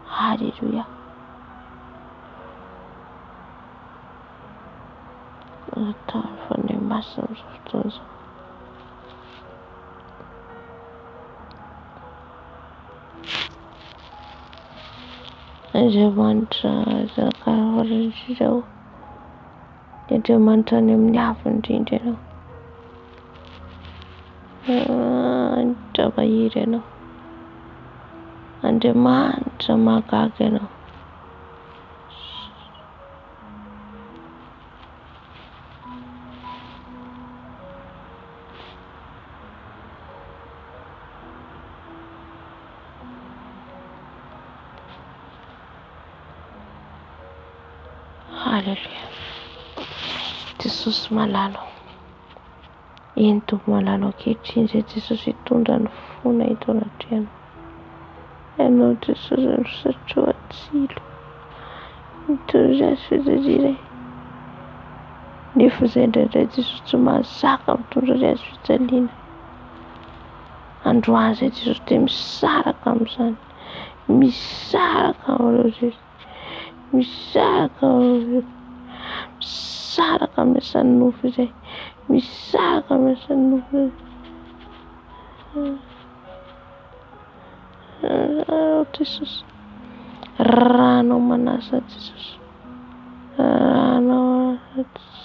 Halleluja. Atao fanahy masina amin'izao fotoana izao. Andriamanitra zakarinao, Andriamanitra any amin'ny avy indrindra ianao, Andriamanitra mahery ianao, Andriamanitra mahagaga ianao. Halleluja. Jesosy malalo, eny Tompoko malalo ankehitriny izay Jesosy hitondra ny fona eto anatrianao. Ianao Jesosy ny satroa tsilo, mitondra azy fitadiray. Nefa izay indraindray Jesosy tsy mahazaka mitondra azy fijaliana. Androany izay Jesosy dia misaraka amin'izany, misaraka amin'ireo Jesosy, misaraka amin'ireo, misaraka amin'ny asan'ny nofo izay, misaraka amin'ny asan'ny nofo izay. Jesosy, rahanao manasa Jesosy, rahanao manasa Jesosy.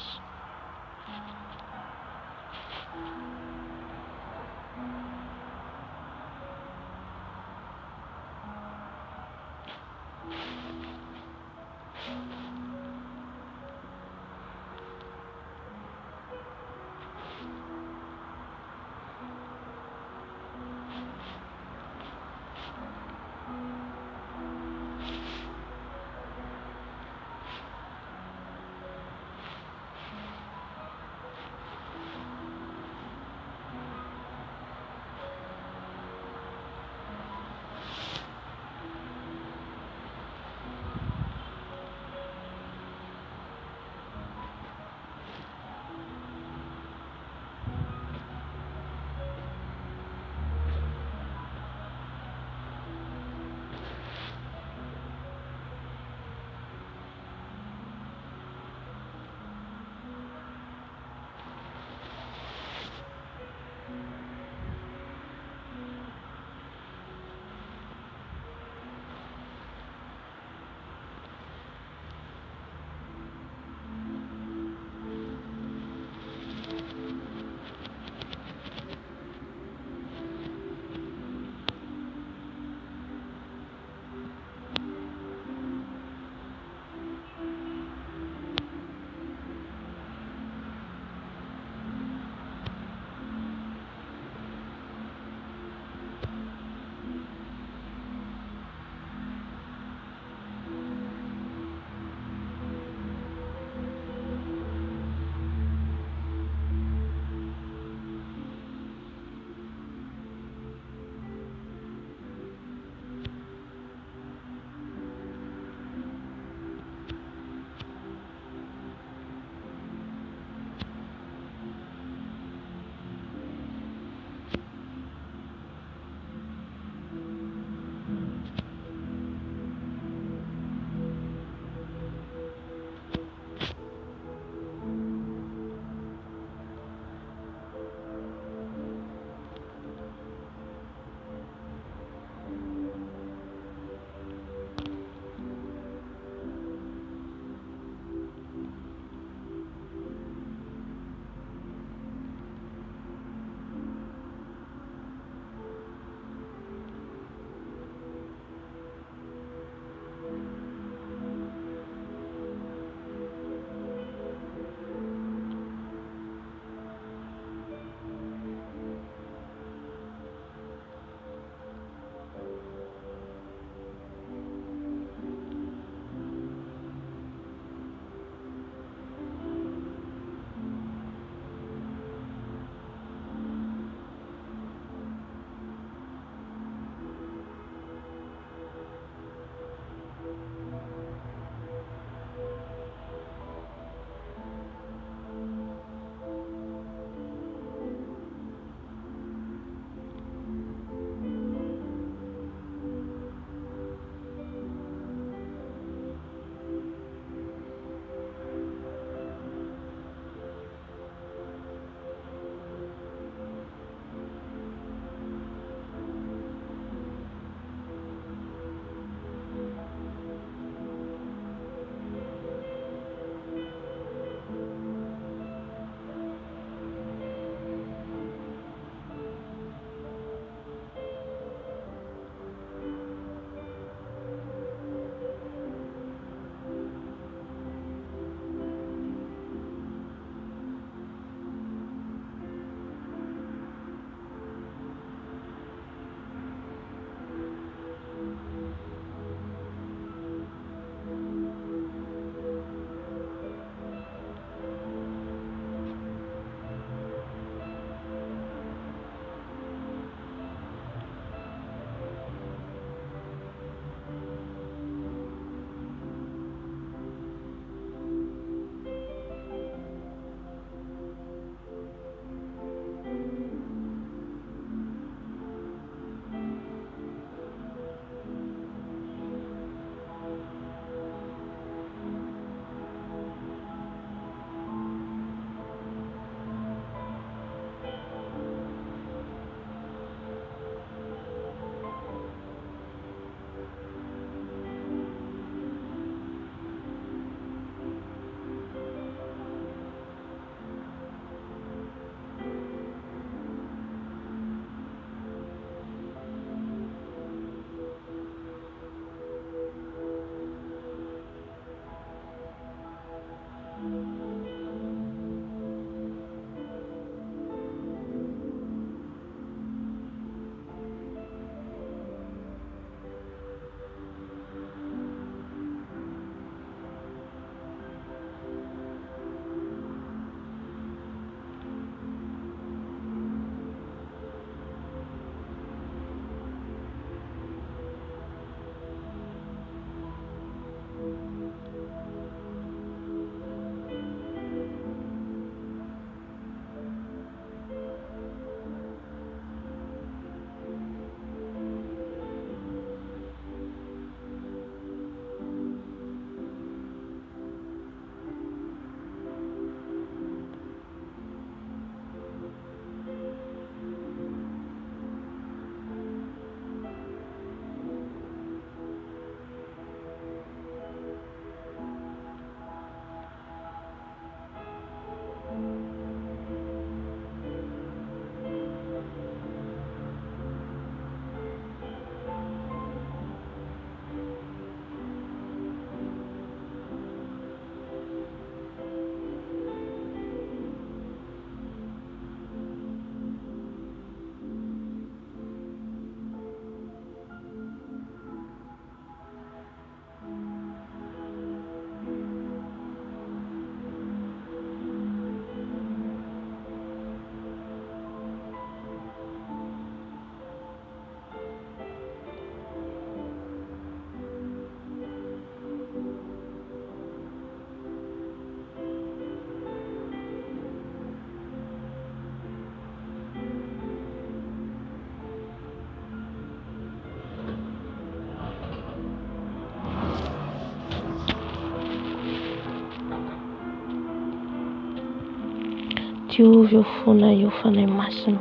diovy eo fona eo fanahy masina,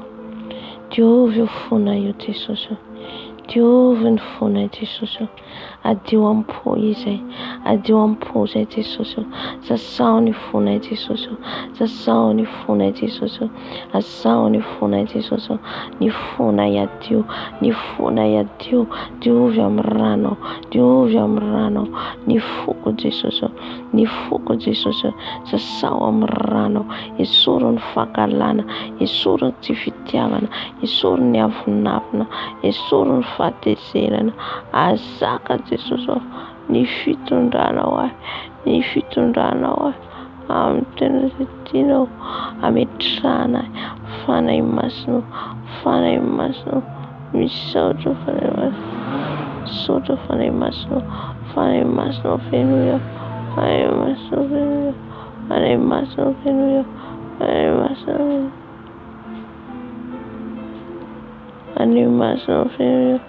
diovy eo fona eo Jesosy, diovy ny fonay Jesosy, adio am-po izay, adio am-po izay Jesosy, sasao ny fonay Jesosy, sasao ny fonay Jesosy, asao ny fonay Jesosy, ny fonay adio, ny fonay adio, diovy amin'ny rano, diovy amin'ny rano, ny foko Jesosy, ny foko Jesosy, sasao amin'ny rano, esoro ny fahakalana, esoro ny tsy fitiavana, esoro ny avinavina, esoro ny fahatezerana, azaka Jesosy, ny fitondranao ahy, ny fitondranao ahy amin'ny tena tianao, ametrahana fanahy masina, fanahy masina, misaotra fanahy masina, misaotra fanahy masina, fanahy masina feno eo, fanahy masina feno eo, fanahy masina feno eo, fanahy masina feno eo, fanahy masina feno eo,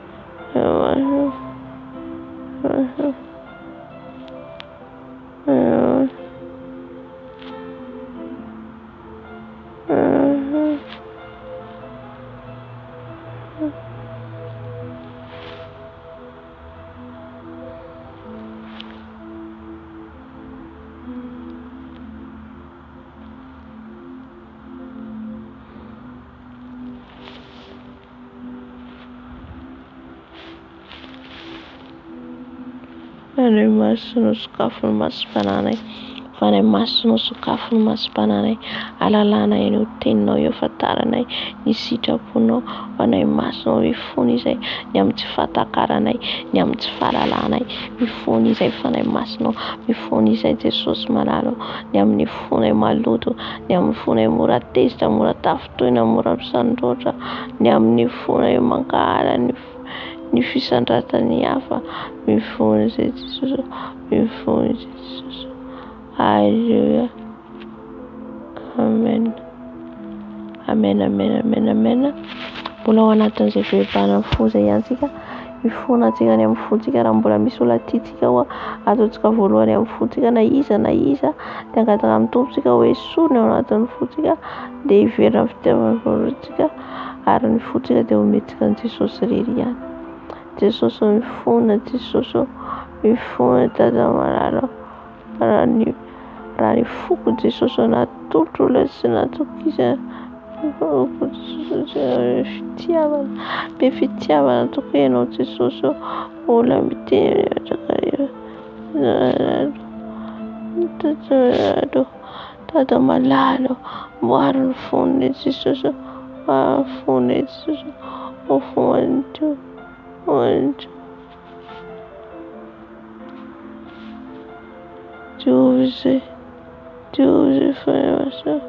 fanahy masina sokafo ny masom-pananay, fanahy masina sokafo ny masom-pananay, alalana eny ho teninao eo fantaranay ny sitraponao, fanahy masina mifony izay ny amin'ny tsy fahatakanay, ny amin'ny tsy fahalalànay, mifony izay fanahy masina, mifony izay Jesosy malalo, ny amin'ny fonay maloto, ny amin'ny fonay mora tezitra, mora tafitoina, mora misandroatra, ny amin'ny fonay mankahara ny fisandratany hafa, mifony izay Jesosy, mifony izay Jesosy. Alleluia. Amen. Amen, amen, amen, amen. Mbola ao anatin'izay fibebahana fo izay ihany tsika, mifona antsika ny amin'ny fontsika raha mbola misy olona tiantsika ho ataontsika voalohany amin'ny fontsika na iza dia angataka amin'ny tompontsika hoe sorony ao anatin'ny fontsika dia hiverina fitiavana voalohantsika ary ny fontsika dia hometsika ny Jesosy irery ihany. Jesosy mifona, Jesosy mifona dada malalo, raha ny foko Jesosy natolotra olona sy natokisa fitiavana, be fitiavana tokoa ianao Jesosy, olona miteny dada malalo, mboary ny fonony Jesosy, fonony Jesosy, fonony Jesosy. Diovy fanahy masina.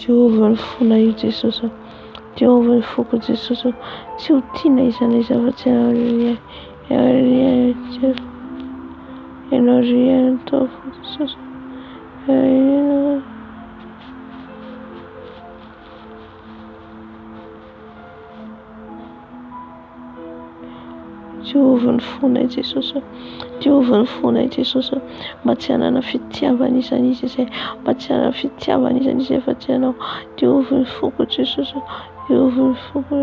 Diovy ny fona io Jesosy, diovy ny foko Jesosy, tsy ho tiana iza na iza fa tsy ianao riana tao fo Jesosy. Diovy ny fonay Jesosy, diovy ny fonay Jesosy, mba tsy hanana fitiavana izany izy izay, mba tsy hanana fitiavana izany izy efa tsy hanao. Diovy ny foko Jesosy, diovy ny foko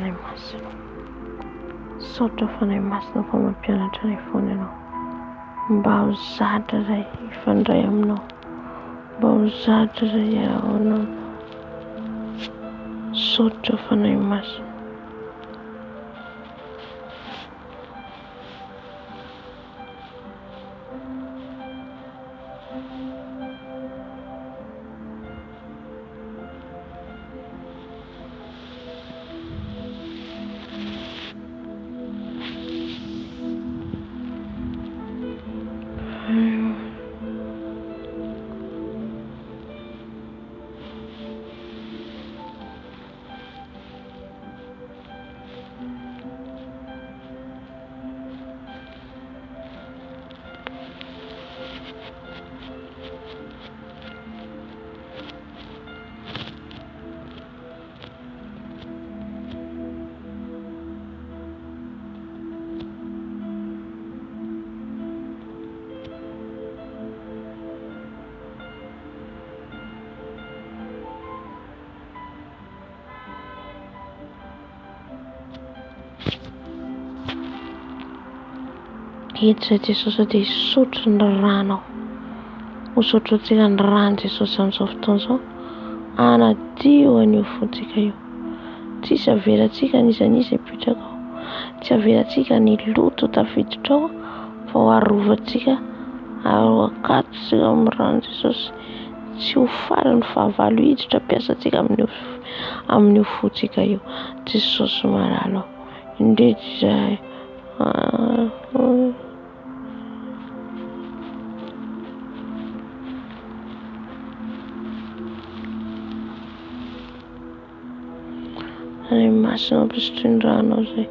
fanahy masina. Saotra fanahy masina mpamampianatra ny foana ianao. Mba ho zatra izay ifandray aminao. Mba ho zatra izay ahoanao. Saotra fanahy masina. Eto izay Jesosy dia hisotro ny rano. Hosotro antsika ny rano Jesosy amin'izao fotoana izao. Anadio an'io fontsika io. Tsisy averantsika n'isan'iza hipetraka ao. Tsy averantsika ny loto tafiditra ao, fa ho arovantsika ary ho akatotsika amin'ny rano Jesosy. Tsy ho farany fahavalo hiditra ampiasantsika amin'io fontsika io. Jesosy maralo. Indreto izay. Any masina mampisotro ny rano izay.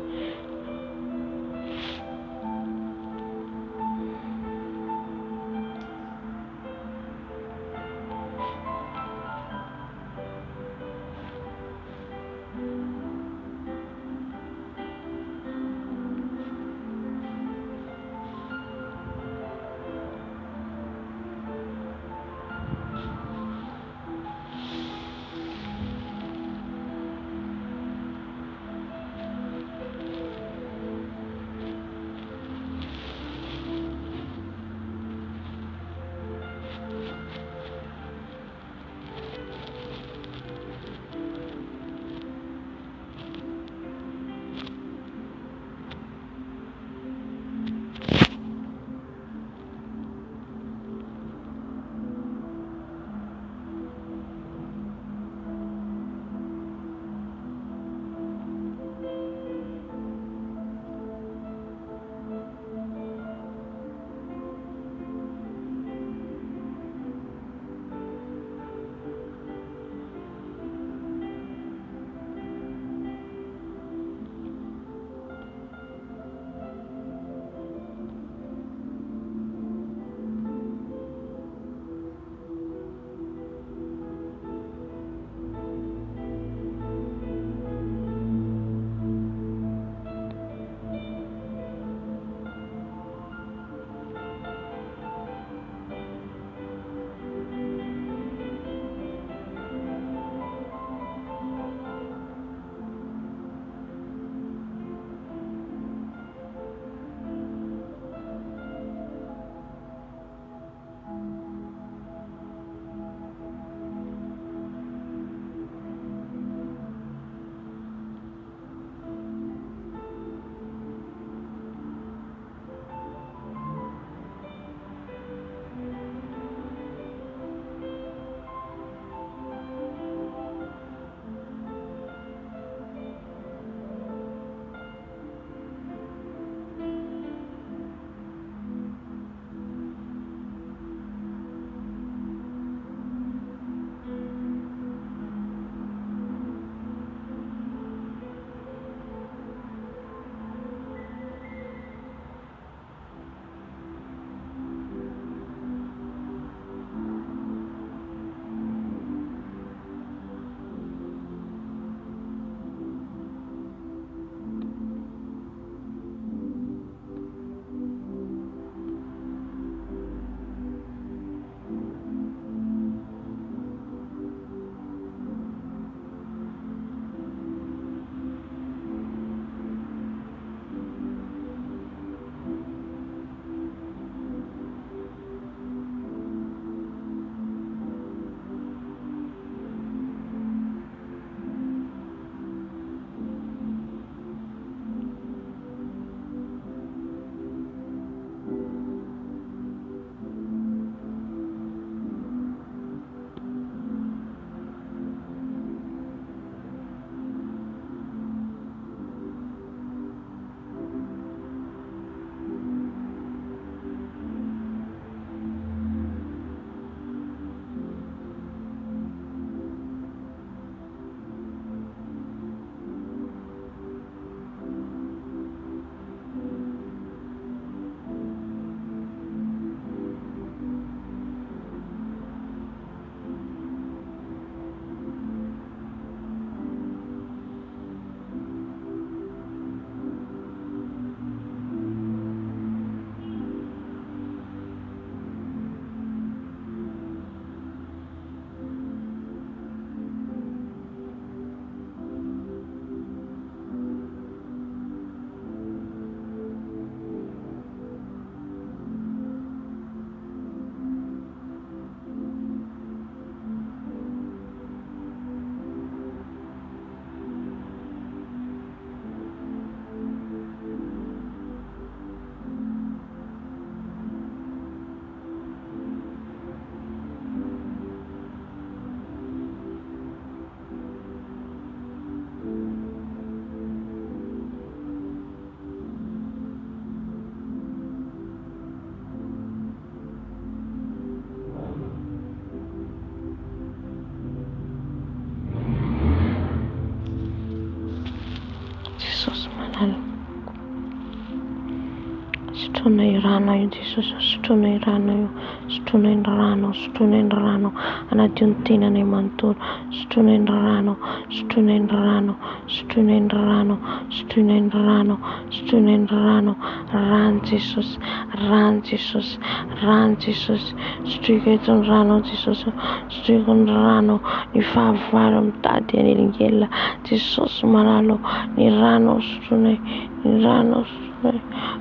Sotroinay rano io Jesosy, sotroinay rano io, sotroinay rano anaty ny tenanay manontolo, sotroinay rano, sotroinay rano, sotroinay rano, sotroinay rano, sotroinay rano, rano Jesosy, rano Jesosy, rano Jesosy, sotroiko eto ny rano Jesosy, sotroiko ny rano, ny fahavalo mitady an'elingelina Jesosy malalo, ny rano sotroinay, ny rano sotroinay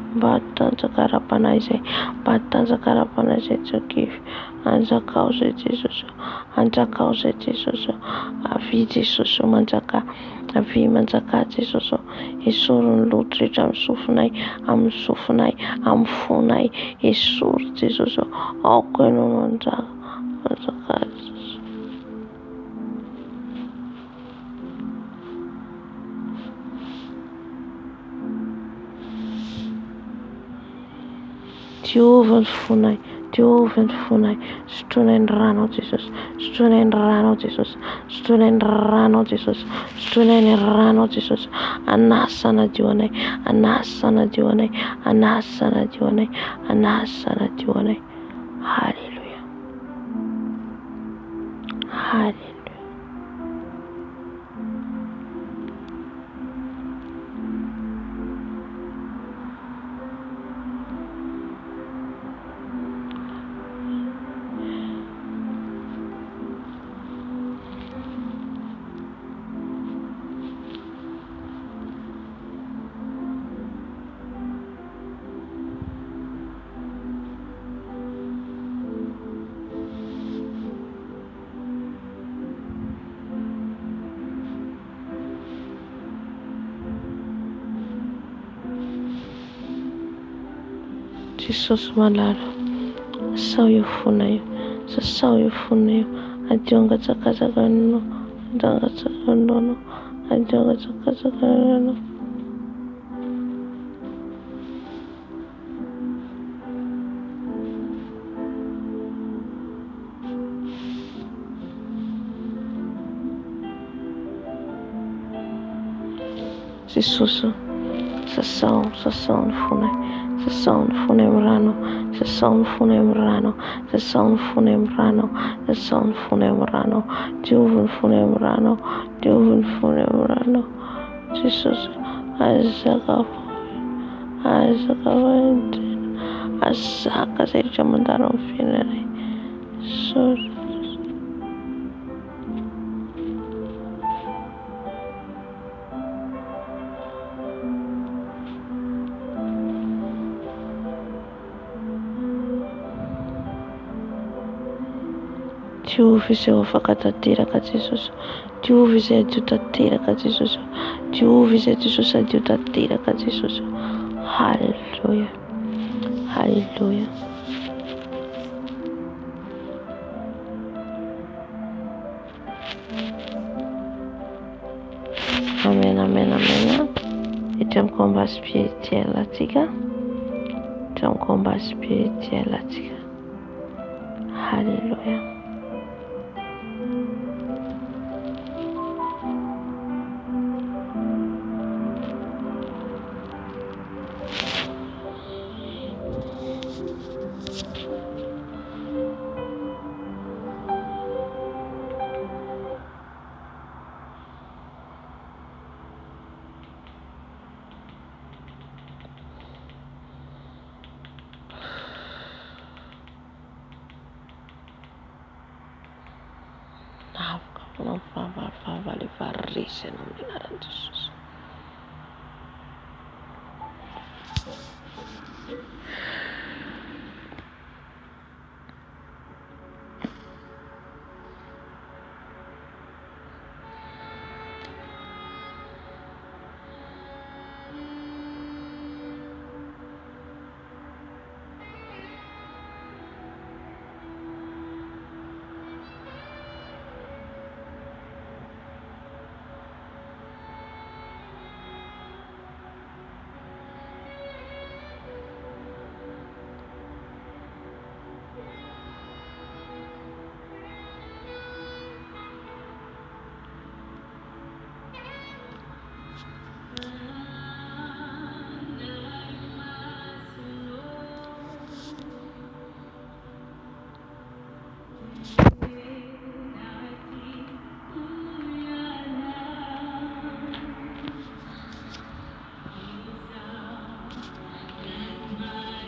mba tanjaka ara-panahy izay, mba tanjaka ara-panahy izay tsakify, anjakao izay Jesosy, anjakao izay Jesosy, avy Jesosy manjaka, avy manjaka Jesosy, esory ny loto rehetra amin'ny sofinay, amin'ny sofinay, amin'ny fonay, esory Jesosy, aoko ianao manjaka, manjaka Jesosy. Diovy ny fonay, diovy ny fonay, sotroinay ny rano Jesosy, sotroinay ny rano Jesosy, sotroinay ny rano Jesosy, sotroinay ny rano Jesosy, anasa sanadio anay, anasa sanadio anay, anasa sanadio anay, anasa sanadio anay. Halleluja, halleluja. Jesosy malalo, sao io fonay io, sao io fonay io, adio angatsakatsaka anao, adio angatsaka anao, adio angatsakatsaka anao. Jesosy, sasao ny fonay, sasao ny fonay amin'ny rano, sasao ny fonay amin'ny rano, sasao ny fonay amin'ny rano, sasao ny fonay amin'ny rano, diovy ny fonay amin'ny rano, diovy ny fonay amin'ny rano. Jesosy, azaka azaka izay rehetra mandalo amin'ny fiainanay. Jesosy. Diovy izay afaka tanteraka Jesosy, diovy izay adio tanteraka Jesosy, diovy izay Jesosy adio tanteraka Jesosy. Halleluja, halleluja. Amen, amen, amen. Etỳ amin'ny combat spirituel atsika, etỳ amin'ny combat spirituel atsika. Halleluja. Vavaka varisy amin'ny anaran'i Jesosy.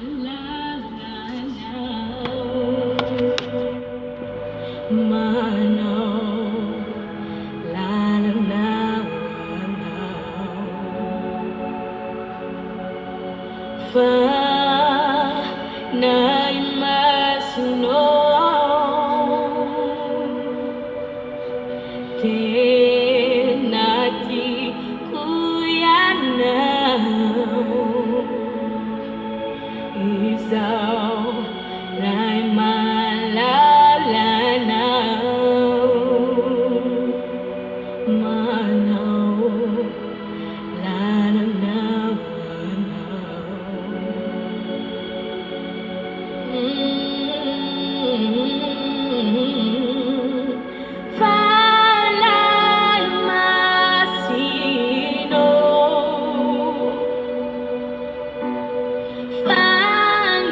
Thank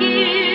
you.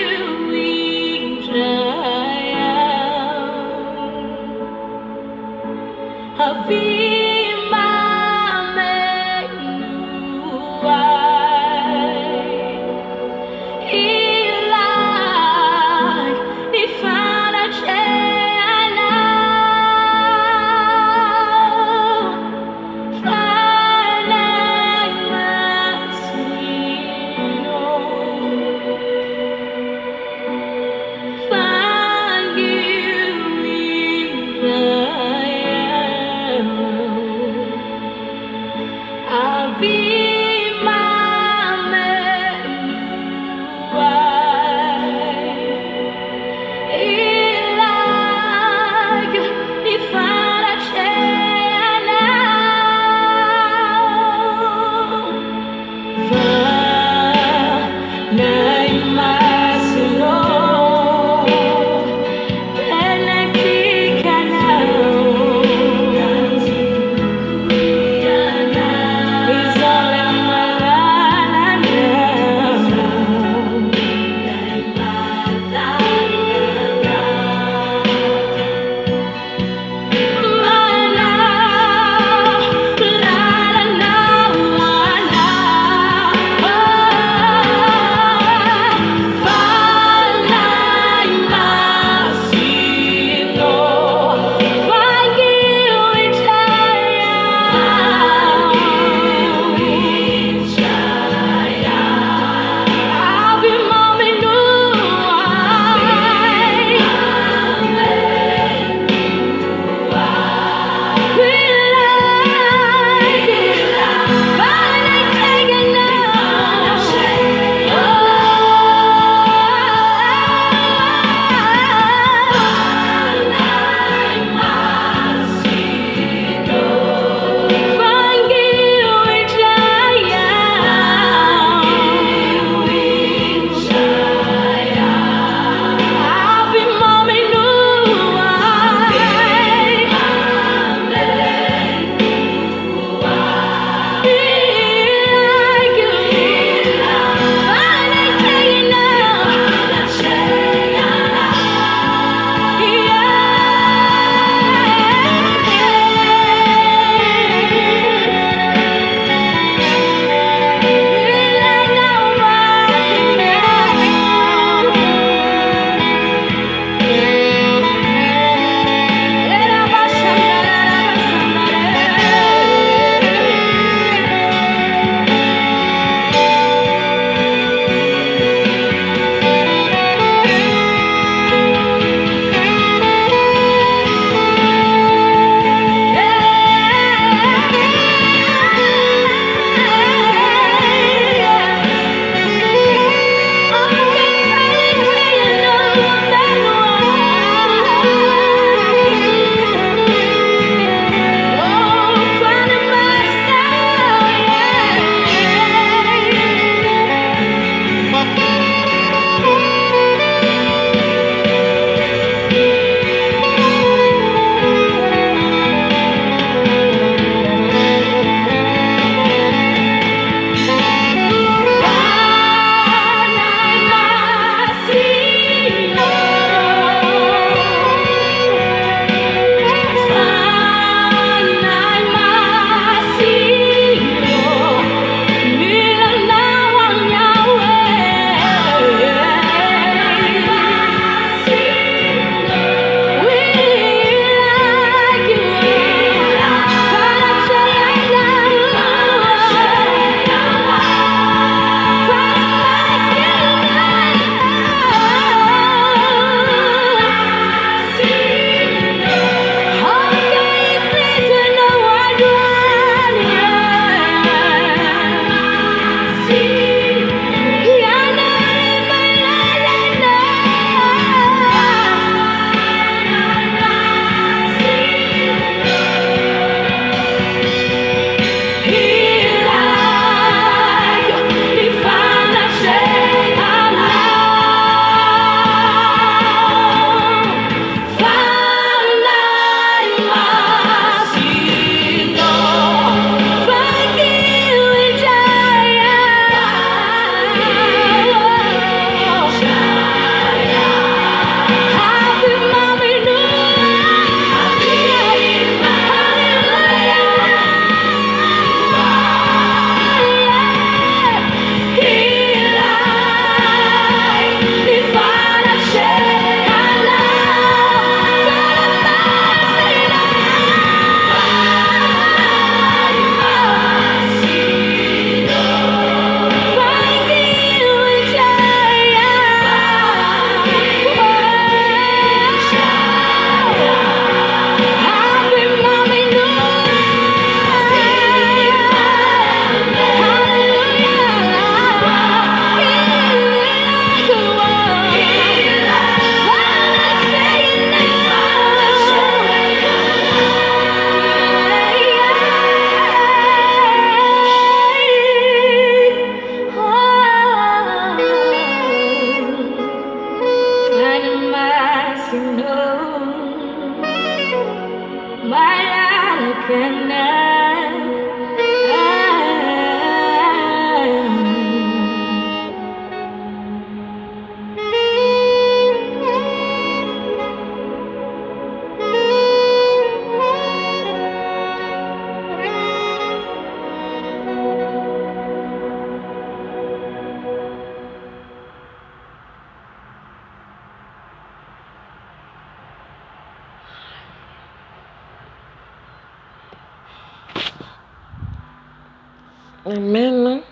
Amen.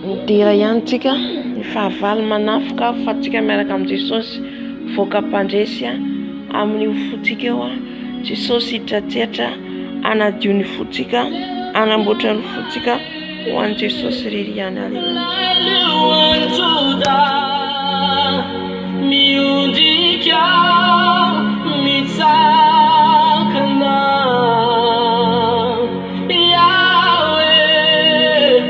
Midira ihany tsika ny fahavalo manafoka fa tsika miaraka amin'ny Jesosy voaka mpandresy amin'ny fotsika eo Jesosy hitratrehatra anadio ny fotsika anamboatra ny fotsika ho an'i Jesosy irery ihany. Miundika mitsakana Yahweh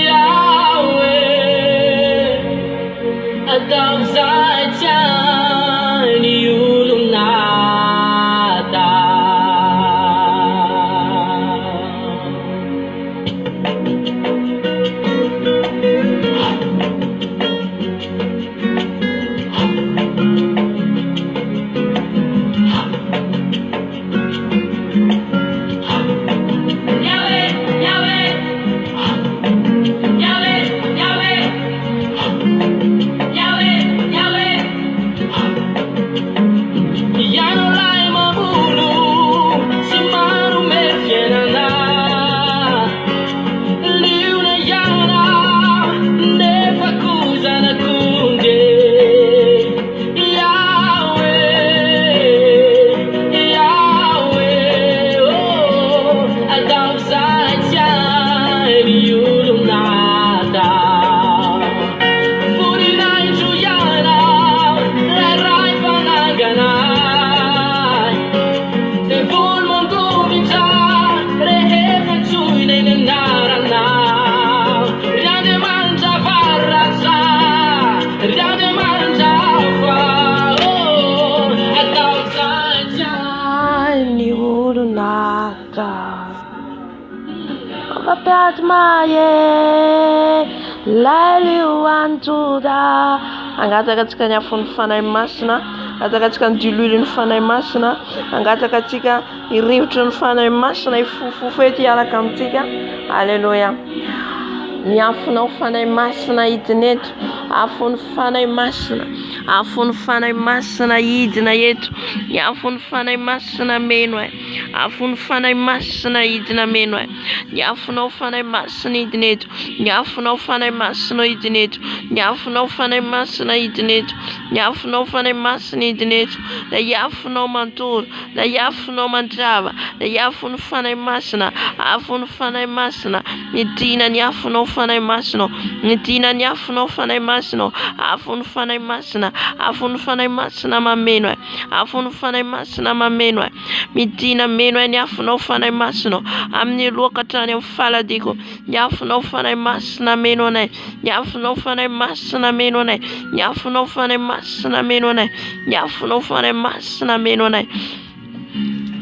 Yahweh atao zaitany olonada angataka ny afony fanahy masina, angataka ny dilily ny fanahy masina, angataka tsika irivotry ny fanahy masina ifofofo eto hiaraka amintsika. Alleluia. Ny afonao fanahy masina hidina eto, afony fanahy masina, afony fanahy masina hidina eto, ny afony fanahy masina meno afony fanahy masina hidina meno ny afonao fanahy masina hidina eto, ny afonao fanahy masina hidina eto, ny afonao fanahy masina hidina eto, ny afonao fanahy masina hidina eto, ny afonao mantoro, ny afonao mandrava, ny afony fanahy masina, afony fanahy masina, midina ny afonao fanahy masina, midina ny afonao fanahy masina, afony fanahy masina, afony fanahy masina mameno, afony fanahy masina mameno, midina meno ny afonao fanahy masina, amin'ny lokatrany amin'ny faladiko, ny afonao fanahy masina meno anay, ny afonao fanahy masina meno anay, ny afonao fanahy masina meno anay, ny afonao fanahy masina meno anay.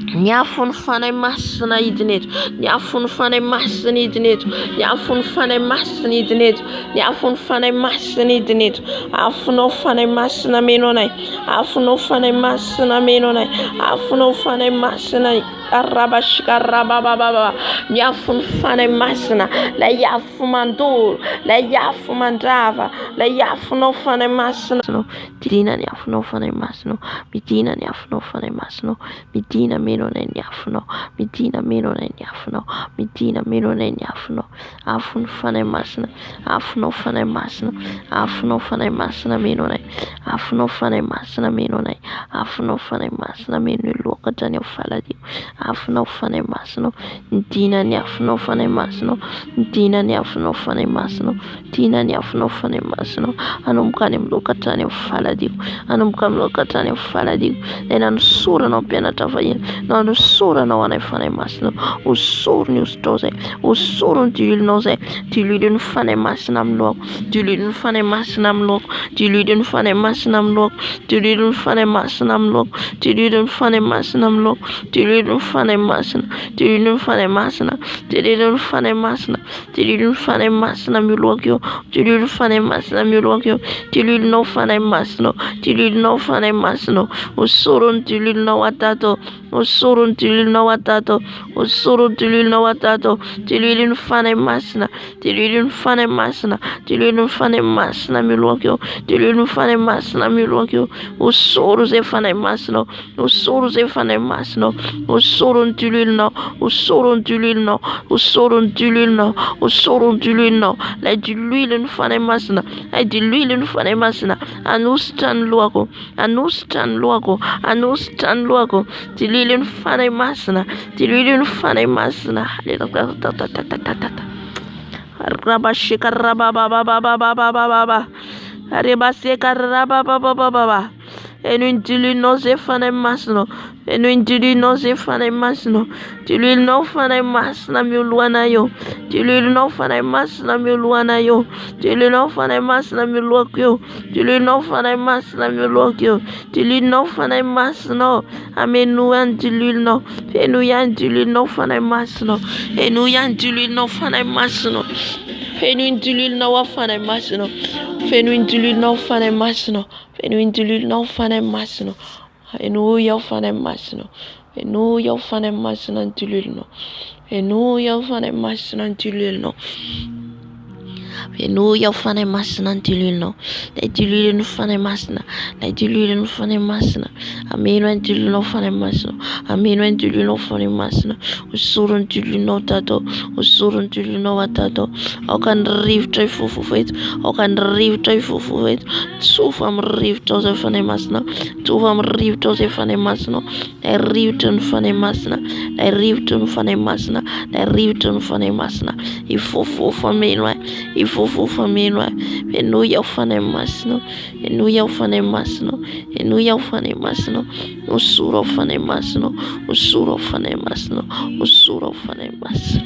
Ny afony fanahy masina hidina eto, ny afony fanahy masina hidina eto, ny afony fanahy masina hidina eto, ny afony fanahy masina hidina eto, afonao fanahy masina meno anay, afonao fanahy masina meno anay, afonao fanahy masina arabashkarabababa, ny afony fanahy masina, lay afo mandoro, lay afo mandrava, lay afonao fanahy masina, midina ny afonao fanahy masina, midina ny afonao fanahy masina, midina meno anay ny afonao, midina meno anay ny afonao, midina meno anay ny afonao, afony fanahy masina, afonao fanahy masina, afonao fanahy masina meno anay, afonao fanahy masina meno anay, afonao fanahy masina meno ny lokatra ny faladi, afonao fanahy masina, midina ny afonao fanahy masina, midina ny afonao fanahy masina, midina ny afonao fanahy masina, anomboka any amin'ny lokatra ny faladi, anomboka amin'ny lokatra ny faladi, nanosoranao mpianatra vahiny, nanosoranao anay fanahy masina, osorony ositao zay, osorony dilinao zay, dililiny fanahy masina amin'ny loko, dililiny fanahy masina amin'ny loko, dililiny fanahy masina amin'ny loko, dililiny fanahy masina amin'ny loko, dililiny fanahy masina amin'ny loko, dililiny fanahy masina, dililiny fanahy masina, dililiny fanahy masina, dililiny fanahy masina miloko io, dililiny fanahy masina miloko io, dililinao fanahy masina, dililinao fanahy masina, osorony dililinao atato, osorony dililinao atato, osorony dililinao atato, dililiny fanahy masina, dililiny fanahy masina, dililiny fanahy masina miloko io, dililiny fanahy masina miloko io, osoro zay fanahy masina, osoro zay fanahy masina, osoro usoron dililno, usoron dililno, usoron dililno, usoron dililno. Let dililin fane masna, let dililin fane masna. Anustan luago, anustan luago, anustan luago. Dililin fane masna, dililin fane masna. Rabashika rababababababababa. Rebaseka rabababababa. Enundili no se fane masno, enundili no se fane masno, dilil no fane masna miuluana yo, dilil no fane masna miuluana yo, dilil no fane masna miuluakyo, dilil no fane masna miuluakyo, dilil no fane masno, amenuan dilil no, enuyan dilil no fane masno, enuyan dilil no fane masno. Fenuin dilil no wafane masno, fenuin dilil no fane masno, fenuin dilil no fane masno, enu ya fane masno, enu ya fane masno dilil no, enu ya fane masno dilil no. Enu ya fane masna dilil no, la dilil no fane masna, la dilil no fane masna, amen when dilil no fane masna, amen when dilil no fane masna, usurun dilil no tato, usurun dilil no watato, o kan rive try fufuet, o kan rive try fufuet, sufam rive toze fane masna, sufam rive toze fane masna, la rive ton fane masna, la rive ton fane masna, la rive ton fane masna, ifufu famenwa, ifufu famenwa, enu ya fane masno, enu ya fane masno, enu ya fane masno, usuro fane masno, usuro fane masno, usuro fane masno.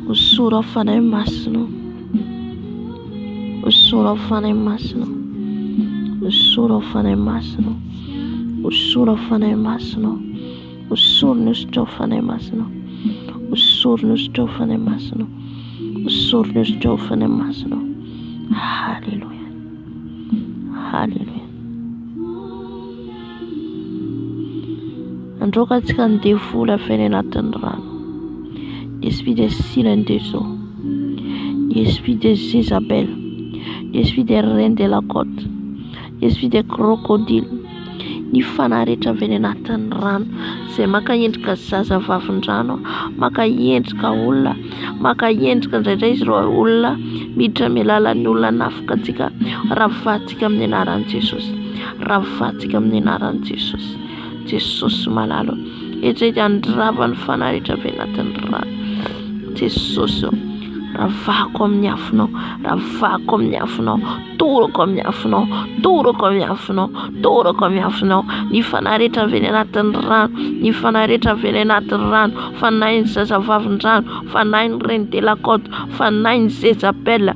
Usuro fane masno, usuro fane masno, usuro fane masno, usuro fane masno, usurnus to fane masno, usurnus to fane masno, usurnus to fane masno. Hallelujah, hallelujah. Andro katika ndefu la fene na tendrano, l'esprit des silents des eaux, l'esprit des Isabelles, l'esprit des reines de la côte, l'esprit des crocodiles, ni fanareta venenatan rano, se makaendrika zaza vavindrano, makaendrika olona, makaendrika indraindray izy ireo olona miditra amin'ny alalan'ny olona nafokatsika, ravatsika amin'ny anaran'i Jesosy, ravatsika amin'ny anaran'i Jesosy, Jesosy malalo, etsy andravany fanareta venenatan rano, Jesosy ravako amin'ny afinao, ravako amin'ny afinao, toroko amin'ny afinao, toroko amin'ny afinao, toroko amin'ny afinao, ny fanarehetra venenatin'ny rano, ny fanarehetra venenatin'ny rano, fanahy ny zazavavindrano, fanahy ny reine de la côte, fanahy ny Jezabel,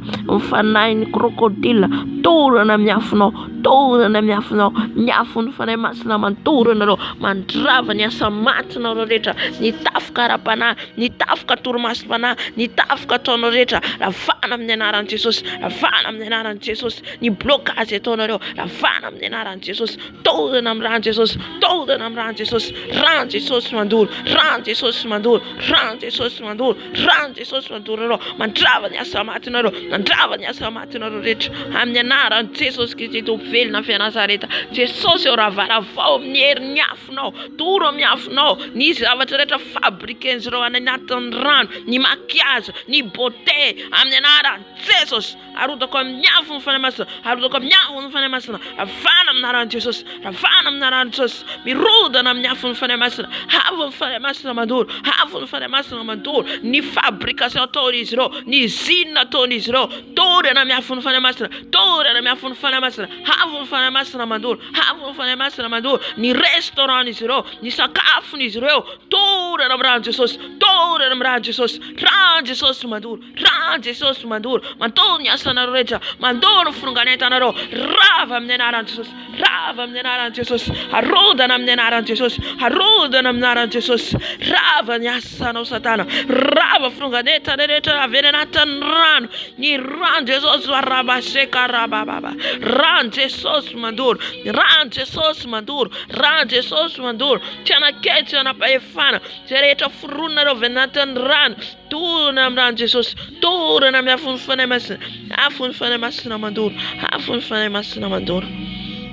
fanahy ny crocodile, torana amin'ny afinao, torana amin'ny afinao, ny afony fanahy masina mantorana reo, mandrava ny asa matina reo rehetra, ny tafoka ara-panahy, ny tafoka toromasom-panahy, ny tafoka ataonao rehetra, ravana amin'ny anaran'i Jesosy, ravana amin'ny anaran'i Jesosy, ny blocage ataonareo, ravana amin'ny anaran'i Jesosy, torana amin'ny ran'i Jesosy, torana amin'ny ran'i Jesosy, ran'i Jesosy mandoro, ran'i Jesosy mandoro, ran'i Jesosy mandoro, ran'i Jesosy mandoro reo, mandrava ny asa matinareo, mandrava ny asa matinareo rehetra, amin'ny anaran'i Jesosy Kristy to velona fia Nazareta, Jesosy eo ravaravao amin'ny herin'ny afinao, toro amin'ny afinao, ny zavatra rehetra fabriken'izareo any anatin'ny rano, ny maquillage, ny beauté, amin'ny anaran'i Jesosy, arodako amin'ny afo ny fanahy masina, arodako amin'ny afo ny fanahy masina, ravana amin'ny anaran'i Jesosy, ravana amin'ny anaran'i Jesosy, mirodana amin'ny afo ny fanahy masina, afo ny fanahy masina mandoro, afo ny fanahy masina mandoro, ny fabrication ataon'izy ireo, ny usine ataon'izy ireo, torana amin'ny afo ny fanahy masina, torana amin'ny afo ny fanahy masina, afo ny fanahy masina mandoro, afo ny fanahy masina mandoro, ny restaurant-izy ireo, ny sakafon'izy ireo, torana amin'ny ran'i Jesosy, torana amin'ny ran'i Jesosy, ran'i Jesosy mandoro, ran'i Jesosy mandoro, mandoro ny asanareo rehetra, mandoro ny fironganentanareo, rava amin'ny anaran'i Jesosy, rava amin'ny anaran'i Jesosy, harodana amin'ny anaran'i Jesosy, harodana amin'ny anaran'i Jesosy. Rava ny asanao Satana, rava fironganetana rehetra avy any anatin'ny rano, ny rano Jesosy arabaseka rabababa, rano Jesosy mandoro, rano Jesosy mandoro, rano Jesosy mandoro, tsy anaketsy anapahefana, zay rehetra foronareo avy anatin'ny rano, torana amin'ny rano Jesosy, torana amin'ny afony fanay masina, afony fanay masina mandoro, afony fanay masina mandoro.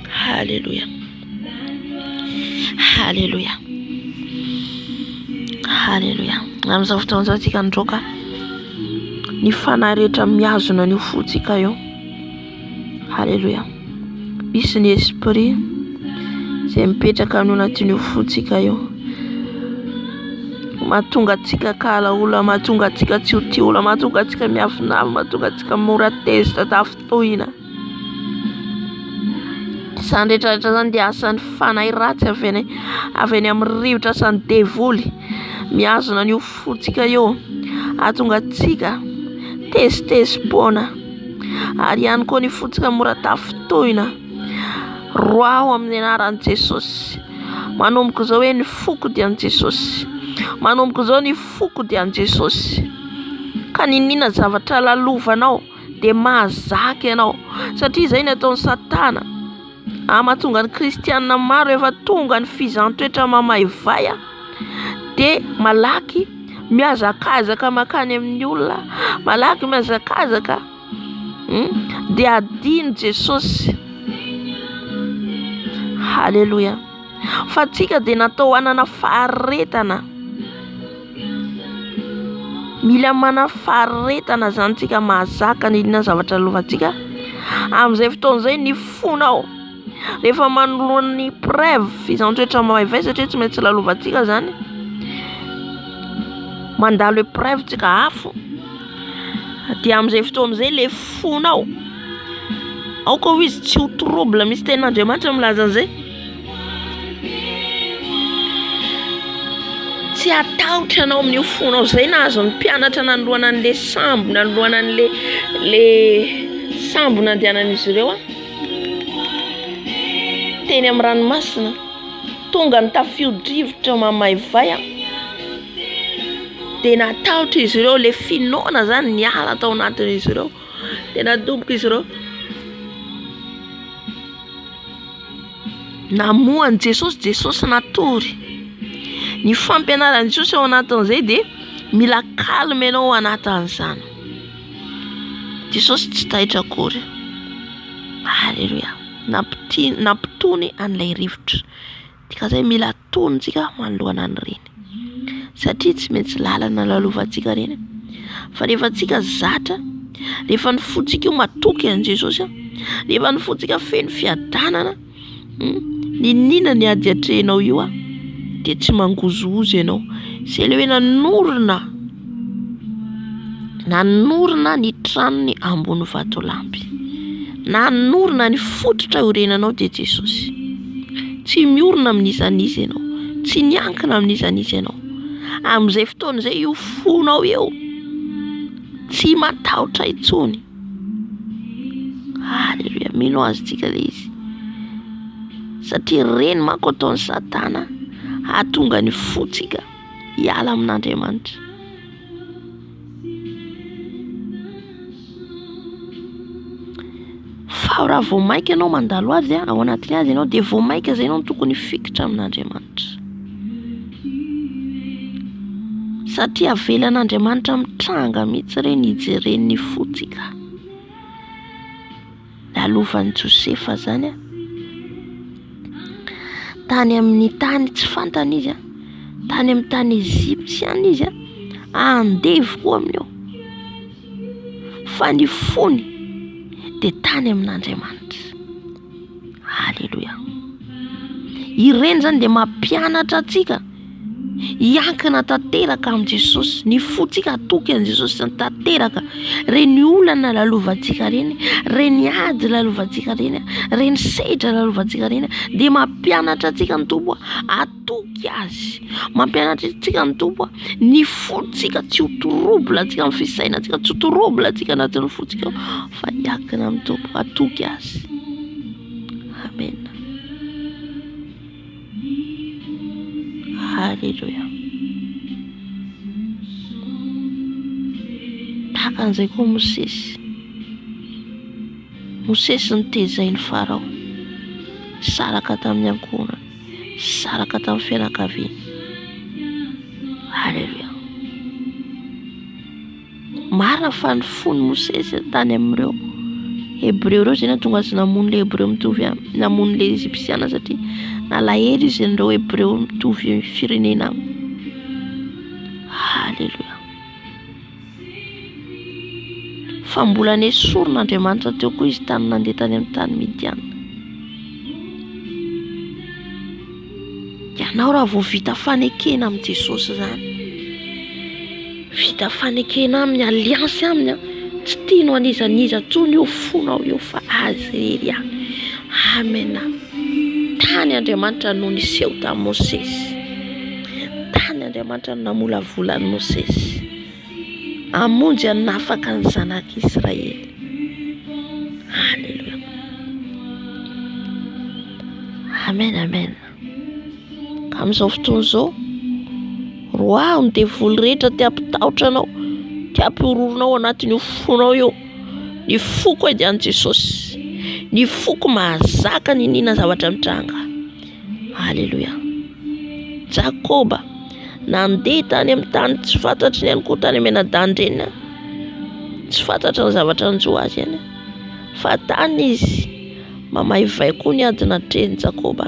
Halleluja, halleluja, halleluja. Amin'izao fotoana izao tsika androka ny fanahy rehetra miazona ny fotsika eo. Halleluja. Misy ny esprit izay mipetraka ao anatin'io fotsika eo, mahatonga antsika kalaola, mahatonga antsika tsy ho tia olona, mahatonga antsika miavinavy, mahatonga antsika mora tezitra tafitohina. Izany rehetrarehetra zany dia asan'ny fanahy ratsy avy any amin'ny rivotra asan'ny devoly miazona an'io fotsika eo, ahatonga antsika tezitezi-poana, ary ihany koa ny fotsika mora tafitohina. Roao amin'ny anaran'i Jesosy. Manomboka izao hoe ny foko dia an'i Jesosy, manomboka izao ny foko dia an'i Jesosy. Ka ninina zavatra lalovanao dia mahazaka ianao, satria izay ny ataon'ny Satana. Mahatonga ny kristianina maro efa tonga ny fizantoetra mamaivaya dia malaky miazakazaka makany amin'ny olona, malaky miazakazaka dia adino Jesosy. Halleluja. Fa tsika dia natao hanana faharetana, mila mana faharetana zany tsika mahazaka ny inona zavatra lovantsika. Amin'izay fotoana izay ny fonao rehefa manoloana ny preuve fizantoetra mamaivay, satria tsy maintsy lalovantsika zany, mandalo preuve tsika afo. Dia amin'izay fotoana izay le fonao ao koa izy tsy ho trouble. Misy tenin'Andriamanitra milaza an'izay, tsy atahotra anao amin'io fonao izay, nahazo ny mpianatra nanoloana an'le sambo, nanoloana an'le sambo nandehanan'izy ireo teny amin'ny ranomasina, tonga ny tafio-drivotra mamaivay dia natahotra izy ireo. Le finoana zany niala tao anatin'izy ireo, dia nadomboka izy ireo namohan'i Jesosy. Jesosy natory. Ny fampianaran'i Jesosy ao anatin'izay dia mila kalma ianao anatin'izany. Jesosy tsy taitra akory. Halleluja. Nampitony an'ilay rivotra. Dika zay mila tonitsika manoloana an'ireny, satria tsy maintsy lalana lalovantsika reny. Fa rehefa tsika zatra, rehefa ny fotsika io matoky an'i Jesosy, rehefa ny fotsika feno fiadanana, ninina ny adiatrenao io dia tsy mangozozo ianao. Izay ilay hoe nanorina ny tranony ambony vatolampy, nanorina ny fototra iorenanao dia Jesosy. Tsy miorina amin'izanizy ianao, tsy niankina amin'izanizy ianao. Amin'izay fotoana izay io fonao eo tsy matahotra intsony. Halleluja. Mino azy tsika le izy, satria reny manko ataon'ny Satana ahatonga ny fotsika hiala amin'Andriamanitra. Fa raha vao maika ianao mandalo azy ao anatin'ny azy ianao, dia vao maika izay ianao no tokony fikitra amin'Andriamanitra, satria avelan'Andriamanitra mitranga mihitsy reny hijereny ny fotsika. Lalovan'i Josefa zany tany amin'ny tany tsy fantany izy, tany amin'ny tany Eziptiana izy andevy koa amin'io, fa ny fony dia tany amin'Andriamanitra. Halleluja. Ireny zany dia mampianatra antsika hiankina tanteraka amin'i Jesosy. Ny fotsika atoky an'i Jesosy ny tanteraka. Reny olana lalovantsika reny, reny ady lalovantsika reny, reny sedra lalovantsika reny, dia mampianatra antsika ny tompo atoky azy, mampianatra antsika ny tompo ny fotsika tsy ho trouble antsika amin'ny fisainantsika, tsy ho trouble antsika anatin'ny fotsika, fa hiankina amin'ny tompo atoky azy. Amen. Haleluya. Tahaka an'izay koa Mosesy nitezay ny Farao, saraka tamin'ny ankohonany, saraka tamin'ny fianakaviany. Haleluya. Marina fa ny fony Mosesy tany amin'ireo Hebreo reo zay tonga azy namono le Hebreo mitovy namono le Egyptiana satria nalahelo izy ireo Hebreo mitovy firenena. Haleluya. Fa mbola nesoron'Andriamanitra teo koa izy tany nandeha tany amin'ny tany Midiana. Ianao raha vao vita fanekena amin'ny Jesosy zany, vita fanekena amin'ny aliansy aminy, tsy tianao anizaniza tsony io fonao io fa azy rery ihany. Amen. Tany Andriamanitra no niseho tamin'i Mosesy, tany Andriamanitra no namolavolan'i Mosesy amonjy hanafaka ny zanak'Israely. Haleluya. Amen. Ka amin'izao fotoana izao, roa ny devoly rehetra tia ampitahotra anao, tia ampihororonao anatin'io fonao io, ny foko edy an Jesosy, ny foko mahazaka ny nina zavatra mitranga. Haleluya. Jakoba nandeha tany amin'ny tany tsy fantatry ny ihany koa tany Menadany reny, tsy fantatra ny zavatra njo azy any, fa tany izy mamaivay koa ny adina treny Jakoba.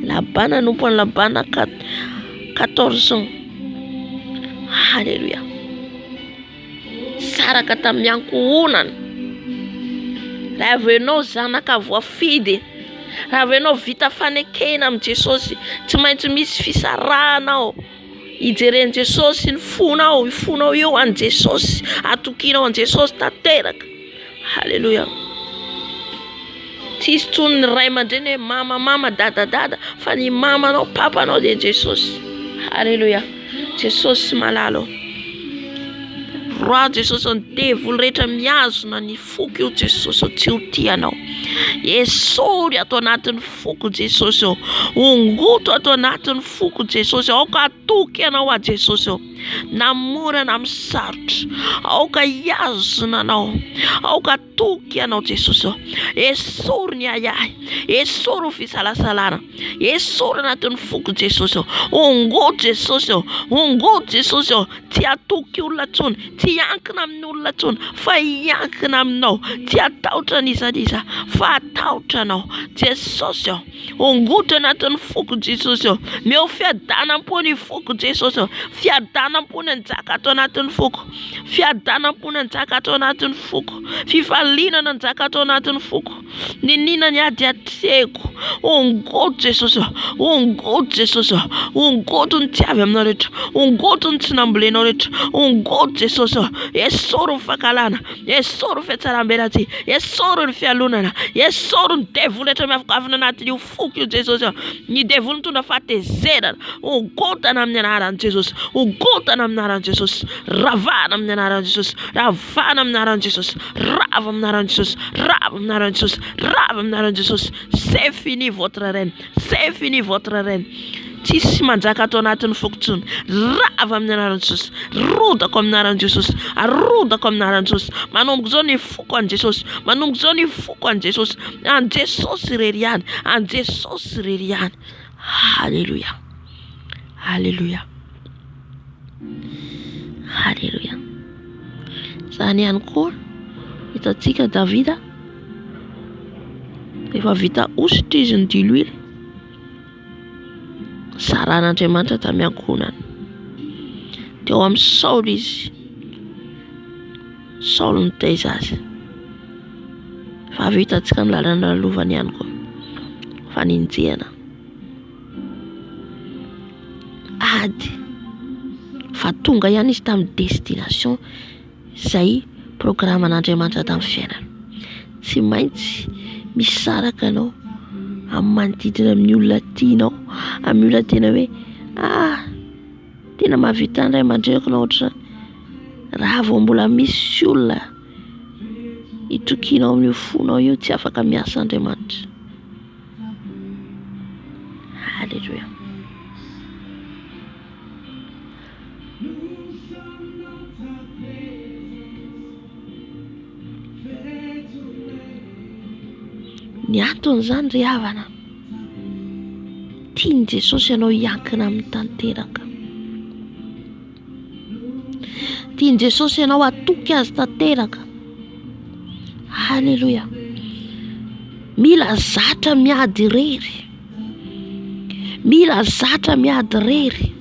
Labana nompo ny Labana 14 ans. Haleluya. Saraka tamin'ny ankohonany. Raha venao zanaka voafidy, raha venao vita fanekena amin'ny Jesosy, tsy maintsy misy fisarahanao ijereny Jesosy ny fonao, ny fonao io an Jesosy, atokinao an Jesosy tanteraka. Haleluya. Tsisy tsony ny ray aman-dreny mama, dada, fa ny mamanao, papanao dia Jesosy. Haleluya. Jesosy malalo. Roa Jesosy ny devoly rehetra miazona ny foko io Jesosy tsy ho tianao. Esory ato anatin'ny foko Jesosy io. Ongoto ato anatin'ny foko Jesosy io. Aoka atoky anao a Jesosy io. Namorana amin'ny sarotra. Aoka iazona anao. Aoka atoky anao Jesosy io. Esory ny ayay. Esory fisalasalana. Esory anatin'ny foko Jesosy io. Ongoto Jesosy io. Ongoto Jesosy io. Tsy atoky olona tsony, tsy iankina amin'ny olona tsony, fa iankina aminao. Tsy atahotra nizaniza, fa atahotra anao Jesosy io. Ongoto anatin'ny foko Jesosy io. Meo fiadanam-pony foko Jesosy io. Fiadanam-pony njaka ato anatin'ny foko. Fiadanam-pony njaka ato anatin'ny foko. Fifalinana njaka ato anatin'ny foko. Ninina ny ady atreko. Ongoto Jesosy io. Ongoto Jesosy io. Ongoto ny tiavy aminao rehetra. Ongoto ny tsy nambolenao rehetra. Ongoto Jesosy io. Esoro ny fakalana. Esoro fiatsaram-belatsy. Esoro ny fialonana. Esoro ny devoly rehetra miavakavina anatin'io foko io Jesosy io. Ny devoly mitondra fahatezerana. Ongotana amin'ny anaran'i Jesosy. Ongotana amin'ny anaran'i Jesosy. Ravana amin'ny anaran'i Jesosy. Ravana amin'ny anaran'i Jesosy. Rava amin'ny anaran'i Jesosy. Rava amin'ny anaran'i Jesosy. Rava amin'ny anaran'i Jesosy. C'est fini votre règne. C'est fini votre règne. Tsisy manjaka ato anatin'ny foko tsony. Rava amin'ny anaran'i Jesosy. Rodako amin'ny anaran'i Jesosy. Arodako amin'ny anaran'i Jesosy. Manomboka izao ny foko an Jesosy. Manomboka izao ny foko an Jesosy. An Jesosy rery ihany. An Jesosy rery ihany. Haleluya. Haleluya. Haleluya. Zany ihany koa hitantsika Davida efa vita ositra izy ny diloilo. Saran'Andriamanitra tamin'ny ankohonany. Teo amin'ny Saoly izy. Saoly nitaiza azy. Fa vitantsika ny lalana lalovany ihany koa. Fa ninjehana. Ady. Fa tonga ihany izy tamin'ny destination izay programan'Andriamanitra tamin'ny fiainana. Tsy maintsy misaraka anao amin'ny manodidina amin'ny olona tianao, amin'ny olona tena hoe tena mahavita ny ray aman-dreniko na ohatra raha vao mbola misy olona itokianao amin'ny fonao io tsy afaka miasa Andriamanitra. Haleluya. Ny antony zany ry havana, tiany Jesosy ianao hiankina amin'ny tanteraka. Tiany Jesosy ianao atoky azy tanteraka. Halleluja. Mila zatra miady irery. Mila zatra miady irery.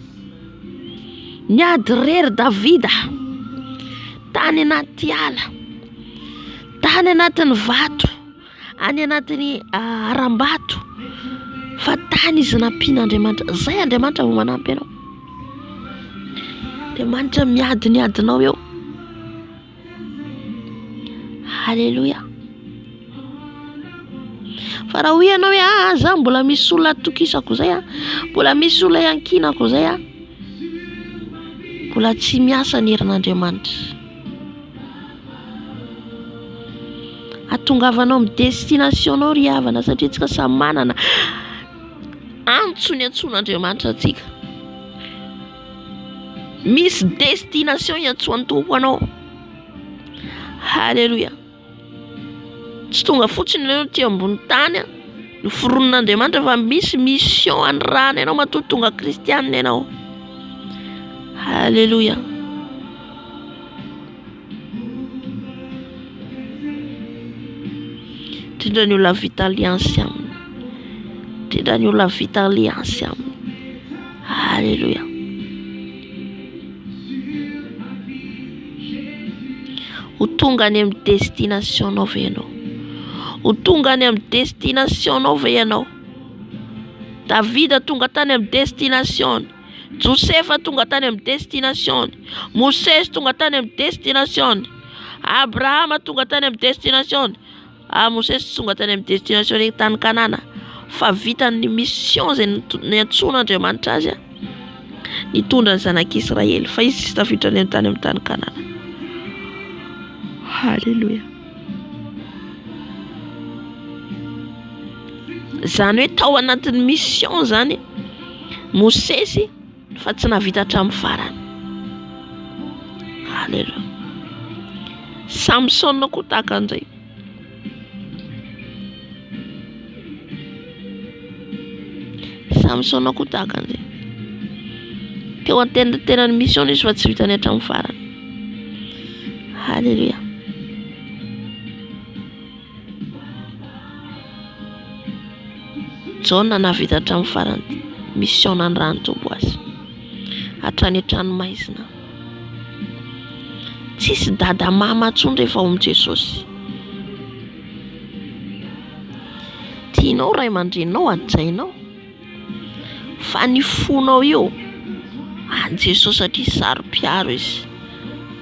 Miady irery Davida. Tany anaty ala. Tany anatin'ny vato. Any anatin'ny aram-bato. Fa tany izy nampian'Andriamanitra. Zay Andriamanitra vao manampy ianao. Andriamanitra miady ny adinao eo. Halleluja. Fa raha hoe ianao hoe za mbola misy olona atokisako zay mbola misy olona iankinako zay mbola tsy miasa ny herin'Andriamanitra. Atongavanao amin'ny destination-nao ry havana, satria tsika samy manana antsony antson'Andriamanitra tsika. Misy destination iantsoan'ny tompo anao. Halleluja. Tsy tonga fotsiny ianao ty ambony tany no foronon'Andriamanitra, fa misy mission an'rahany ianao matoa tonga kristianina ianao. Halleluja. Tindra ny olona vita alliance aminy. Tindra ny olona vita alliance aminy. Halleluja. Ho tonga any amin'ny destination-nao ve ianao? Ho tonga any amin'ny destination-nao ve ianao? Davida tonga tany amin'ny destination. Josefa tonga tany amin'ny destination. Moses tonga tany amin'ny destination. Abrahama tonga tany amin'ny destination. Moses tonga tany amin'ny destination ny tany Kanana. Fa vitan'ny mission zay niantson'Andriamanitra azy nitondra ny zanak'Israely. Fa izy tsy tafiditra any tany amin'ny tany Kanana. Halleluja. Zany hoe tao anatin'ny mission zany Mosesy, fa tsy navita hatramin'ny farany. Halleluja. Samson koa tahaka an'izay. Samson koa tahaka an'izay. Teo an-tenan'ny mission izy fa tsy vitany hatramin'ny farany. Halleluja. Jona navita hatramin'ny farany mission nandrany tombo azy. Hatrany an-tranomaizina. Tsisy dada mama intsony rehefa ao amin'i Jesosy. Tianao ray aman-drenao ajainao. Fa ny fonao io Jesosy satria saro-piaro izy.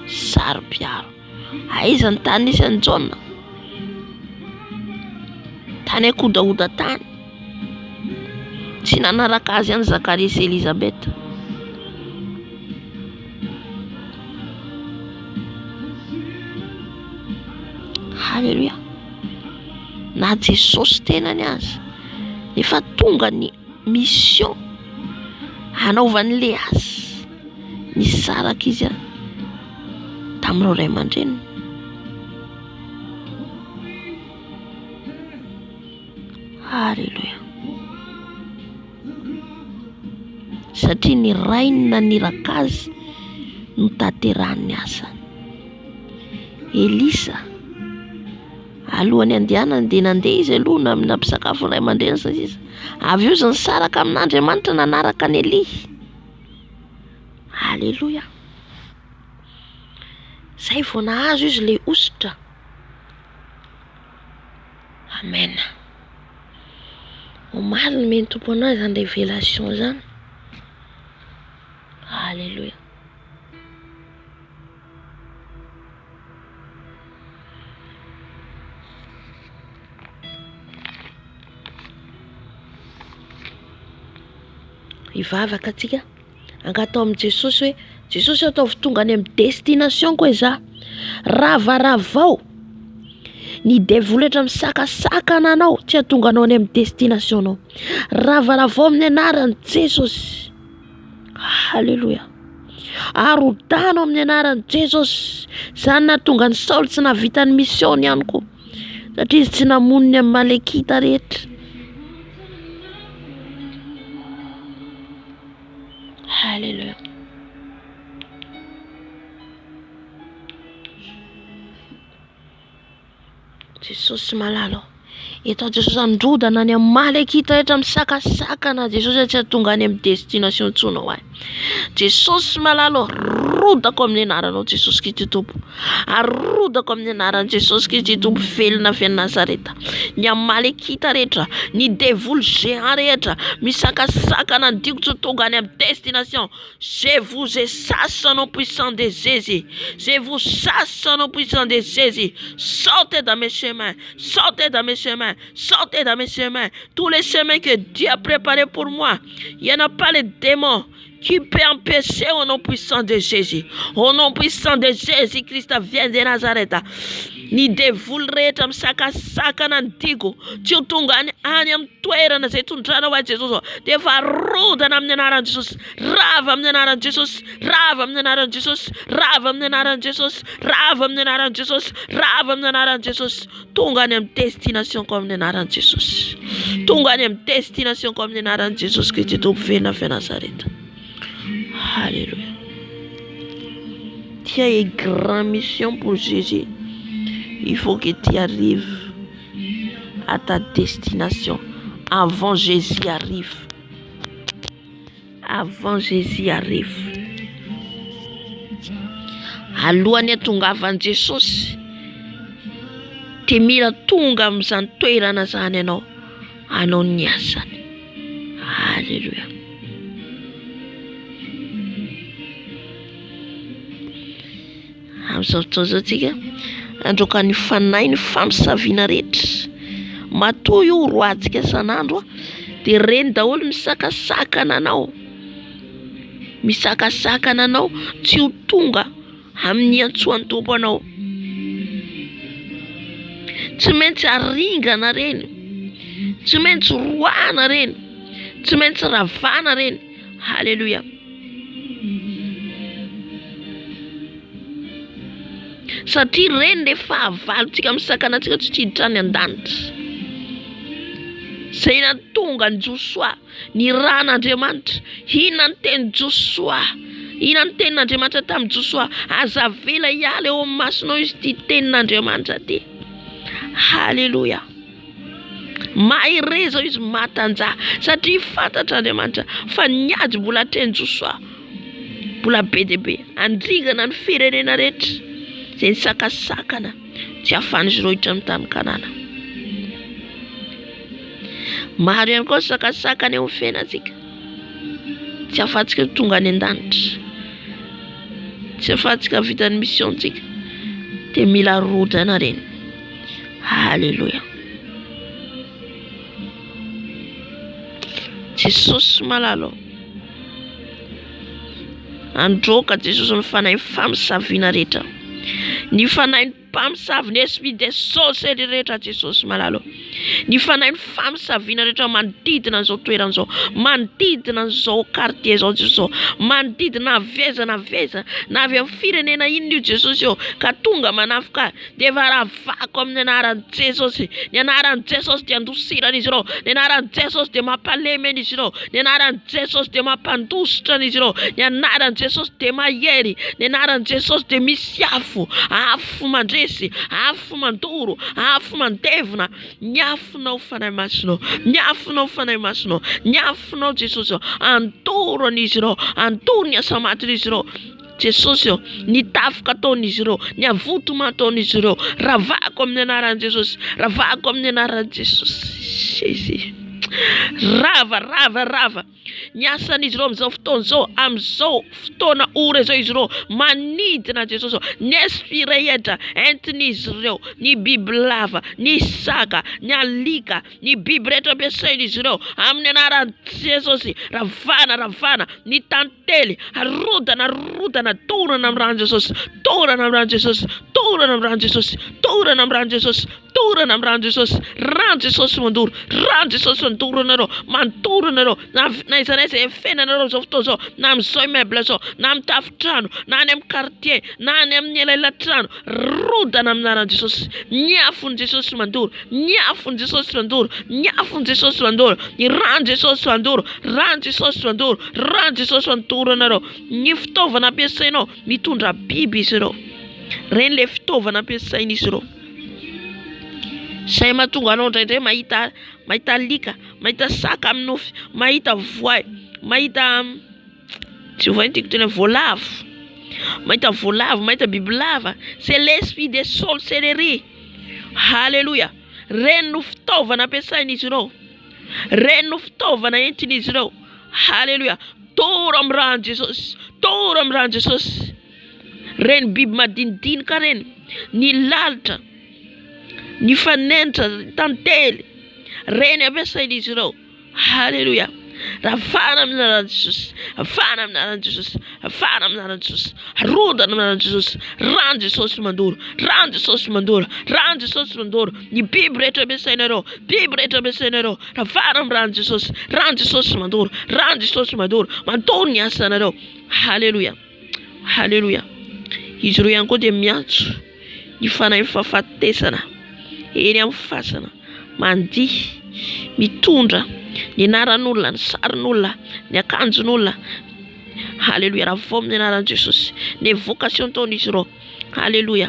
Saro-piaro. Aiza ny tany nisy an'i Jona? Tany akodaoda tany. Tsy nanaraka azy any Zakaria sy Elizabeth. Halleluja. Na Jesosy tenany azy. Efa tonga ny mission hanaovan'le azy. Ny saraka izy tamin'ireo ray aman-dreniny. Halleluja. Satria ny rainy naniraka azy no tanterahany asany. Elisa alohan'ny andehanany dia nandeha izy aloha nampisakafo ray aman-dreny sy izy. Avy eo izy nisaraka amin'Andriamanitra nanaraka ny Eli. Halleluja. Zay vao nahazo izy le ositra. Amen. Omaly ny meny tompo anazy zany révélation zany. Halleluja. Ivavaka atsika angatao amin'i Jesosy hoe Jesosy ataovy tonga any amin'ny destination koa iza. Ravarava ny devolatra misakasakana anao tsy hahatonga anao any amin'ny destination anao. Ravarava amin'ny anaran'i Jesosy. Halleluja. Arodano amin'ny anaran'i Jesosy. Zany nahatonga ny Saoly tsy nahavita ny mission ihany koa. satria izy tsy namoniny amin'ny malekita rehetra. Halleluja. Jesosy malalo. Eto Jesosy androdana any amin'ny malekita rehetra misakasakana Jesosy tsy tonga any amin'ny destination intsony ho ahy. Jesosy malalo rodako amin'ny anaranao Jesosy Kristy Tompo. Arodako amin'ny anaran'i Jesosy Kristy Tompo velona avy Nazareta. Ny amin'ny malekita rehetra, ny dévolu géant rehetra misakasakana andiko tsy tonga any amin'ny destination. Je vous chasse au nom puissant de Jésus. Je vous chasse au nom puissant de Jésus. Sortez dans mes chemins. Sortez dans mes chemins. Sortez dans mes chemins. Tous les chemins que Dieu a préparés pour moi. Il n'y en a pas les démons qui peut empêcher au nom puissant de Jésus. Au nom puissant de Jésus Christ vient de Nazareth. Ni dévolu rehetra misakasakana antigo tsy ho tonga any amin'ny toerana izay tondrana ho azy Jesosy dia efa rodana amin'ny anaran'i Jesosy. Rava amin'ny anaran'i Jesosy. Rava amin'ny anaran'i Jesosy. Rava amin'ny anaran'i Jesosy. Rava amin'ny anaran'i Jesosy. Rava amin'ny anaran'i Jesosy. Tonga any amin'ny destination ko amin'ny anaran'i Jesosy. Tonga any amin'ny destination ko amin'ny anaran'i Jesosy Kristy Tompo velona avy Nazareta. Alléluia. Tu as une grande mission pour Jésus. Il faut que tu arrives à ta destination avant Jésus arrive. Avant Jésus arrive. Alohany hatongavan'i Jesosy dia mila tonga amin'izany toerana zany anao ny asany. Alléluia. Amin'izao fotoana izao tsika androka ny fanahy ny fampisaviana rehetra. Matoa io roantsika san'andro dia reny daholo misakasakana anao. Misakasakana anao tsy ho tonga amin'ny antsoan'ny Tompo anao. Tsy maintsy aringana reny. Tsy maintsy roana reny. Tsy maintsy ravana reny. Halleluja. Satria reny le fahavalontsika misakanatsika tsy hiditra any an-danitra. Izay nahatonga ny Josoa ny ran'Andriamanitra. Inona ny teny Josoa? Inona ny tenin'Andriamanitra tamin'ny Josoa? Azavela hiala eo amin'ny masonao izy ty tenin'Andriamanitra ty. Halleluja. Mahare zao izy matanjaha satria fantatra Andriamanitra fa niady mbola teny Josoa. Mbola be dia be andringana ny firenena rehetra. Izay nisakasakana tsy ahafahan'izy ireo hiditra amin'ny tany Kanana. Maro ihany koa sakasakana eo amin'ny fiainantsika. Tsy ahafahantsika tonga any an-danitra. Tsy ahafahantsika vita ny missiontsika. Dia mila rodana reny. Halleluja. Jesosy malalo. Androka Jesosy ny fanahy fampisaviana rehetra. Ny fanahy mpamosavy ny esprit de sorcellerie rehetra Jesosy malalo. Ny fanahy ny fampisaviana rehetra manodidina an'izao toerana izao. Manodidina an'izao quartier izao Jesosy. Manodidina aveza na aveza na avy amin'ny firenena inona io Jesosy io ka tonga manafika dia efa ravako amin'ny anaran'i Jesosy. Ny anaran'i Jesosy dia andosirana izy ireo. Ny anaran'i Jesosy dia mampalemena izy ireo. Ny anaran'i Jesosy dia mampandositra izy ireo. Ny anaran'i Jesosy dia mahery. Ny anaran'i Jesosy dia misy afo. Afo mandresy, afo mandoro, afo mandevona. Niafinao fanahy masonao. Niafinao fanahy masonao. Niafinao Jesosy. Andoro an'izy ireo. Andoro ny asa matin'izy ireo. Jesosy ny tafika ataon'izy ireo. Ny avotoma ataon'izy ireo. Ravako amin'ny anaran'i Jesosy. Ravako amin'ny anaran'i Jesosy. Jésus. Rava. Ny asan'izy ireo amin'izao fotoana izao, amin'izao fotoana ora izao izy ireo manidina Jesosy. Ny esprit rehetra entin'izy ireo, ny biby lava, ny saka, ny alika, ny biby rehetra ampiasain'izy ireo amin'ny anaran'i Jesosy. Ravana, ny tantely, arodana, torana amin'ny ran'i Jesosy. Torana amin'ny ran'i Jesosy. Torana amin'ny ran'i Jesosy. Torana amin'ny ran'i Jesosy. Torana amin'ny ran'i Jesosy. Ran'i Jesosy mandoro. Ran'i Jesosy mandoro anareo. Mandoro anareo. Na iza na izay fenanareo zao fotoana zao na amin'izao meuble zao na amin'ny tafitrano na any amin'ny quartier na any amin'ny elailatrano rodana amin'ny anaran'i Jesosy miafon'i Jesosy mandoro miafon'i Jesosy mandoro miafon'i Jesosy mandoro ny ran Jesosy mandoro ran Jesosy mandoro ran Jesosy mandoro anareo ny fitaovana ampiasainao mitondra biby izy ireo reny le fitaovana ampiasain'izy ireo say mahatonga anao indraindray mahita alika mahita saka amin'ny nofy mahita voay mahita tsy voay tiako tena voalavo mahita bibilava c'est l'esprit des sorcelleries halleluja reny no fitaovana ampiasain'izy ireo reny no fitaovana entin'izy ireo halleluja toro amin'ny rahan'i Jesosy reny biby madinidinika reny ny lalitra ny fanenitra tantely reny ampiasain'izy ireo halleluja rafana amin'ny anaran'i Jesosy afana amin'ny anaran'i Jesosy afana amin'ny anaran'i Jesosy arodana amin'ny anaran'i Jesosy ran Jesosy mandoro ran Jesosy mandoro ran Jesosy mandoro ny biby rehetra ampiasainareo rafana amin'ny ran Jesosy mandoro ran Jesosy mandoro mandoro ny asanareo halleluja izy ireo ihany koa dia miantso ny fanahy fahafatesana eny amin'ny fasana mandihy mitondra ny anaran'olona ny sarin'olona ny akanjon'olona halleluja raha vao amin'ny anaran'i Jesosy ny vocation taon'izy ireo halleluja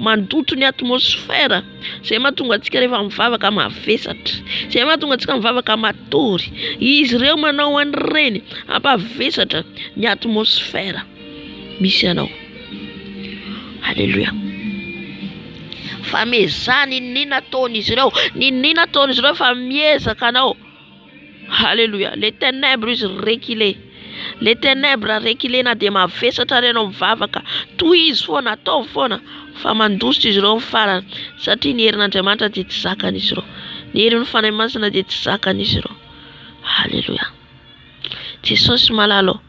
mandoto ny atmosfera izay mahatonga antsika rehefa mivavaka mavesatra izay mahatonga antsika mivavaka matory izy ireo manao an'ireny ampavesatra ny atmosfera misy anao halleluja fa mezany nina taon'izy ireo fa miezaka anao halleluja les ténèbres reculé na dia mavesatra renao mivavaka tohizo foana atao foana fa mandositra izy ireo farany satria ny herin'Andriamanitra dia tsy zakan'izy ireo ny herin'ny fanahy masina dia tsy zakan'izy ireo halleluja Jesosy malalo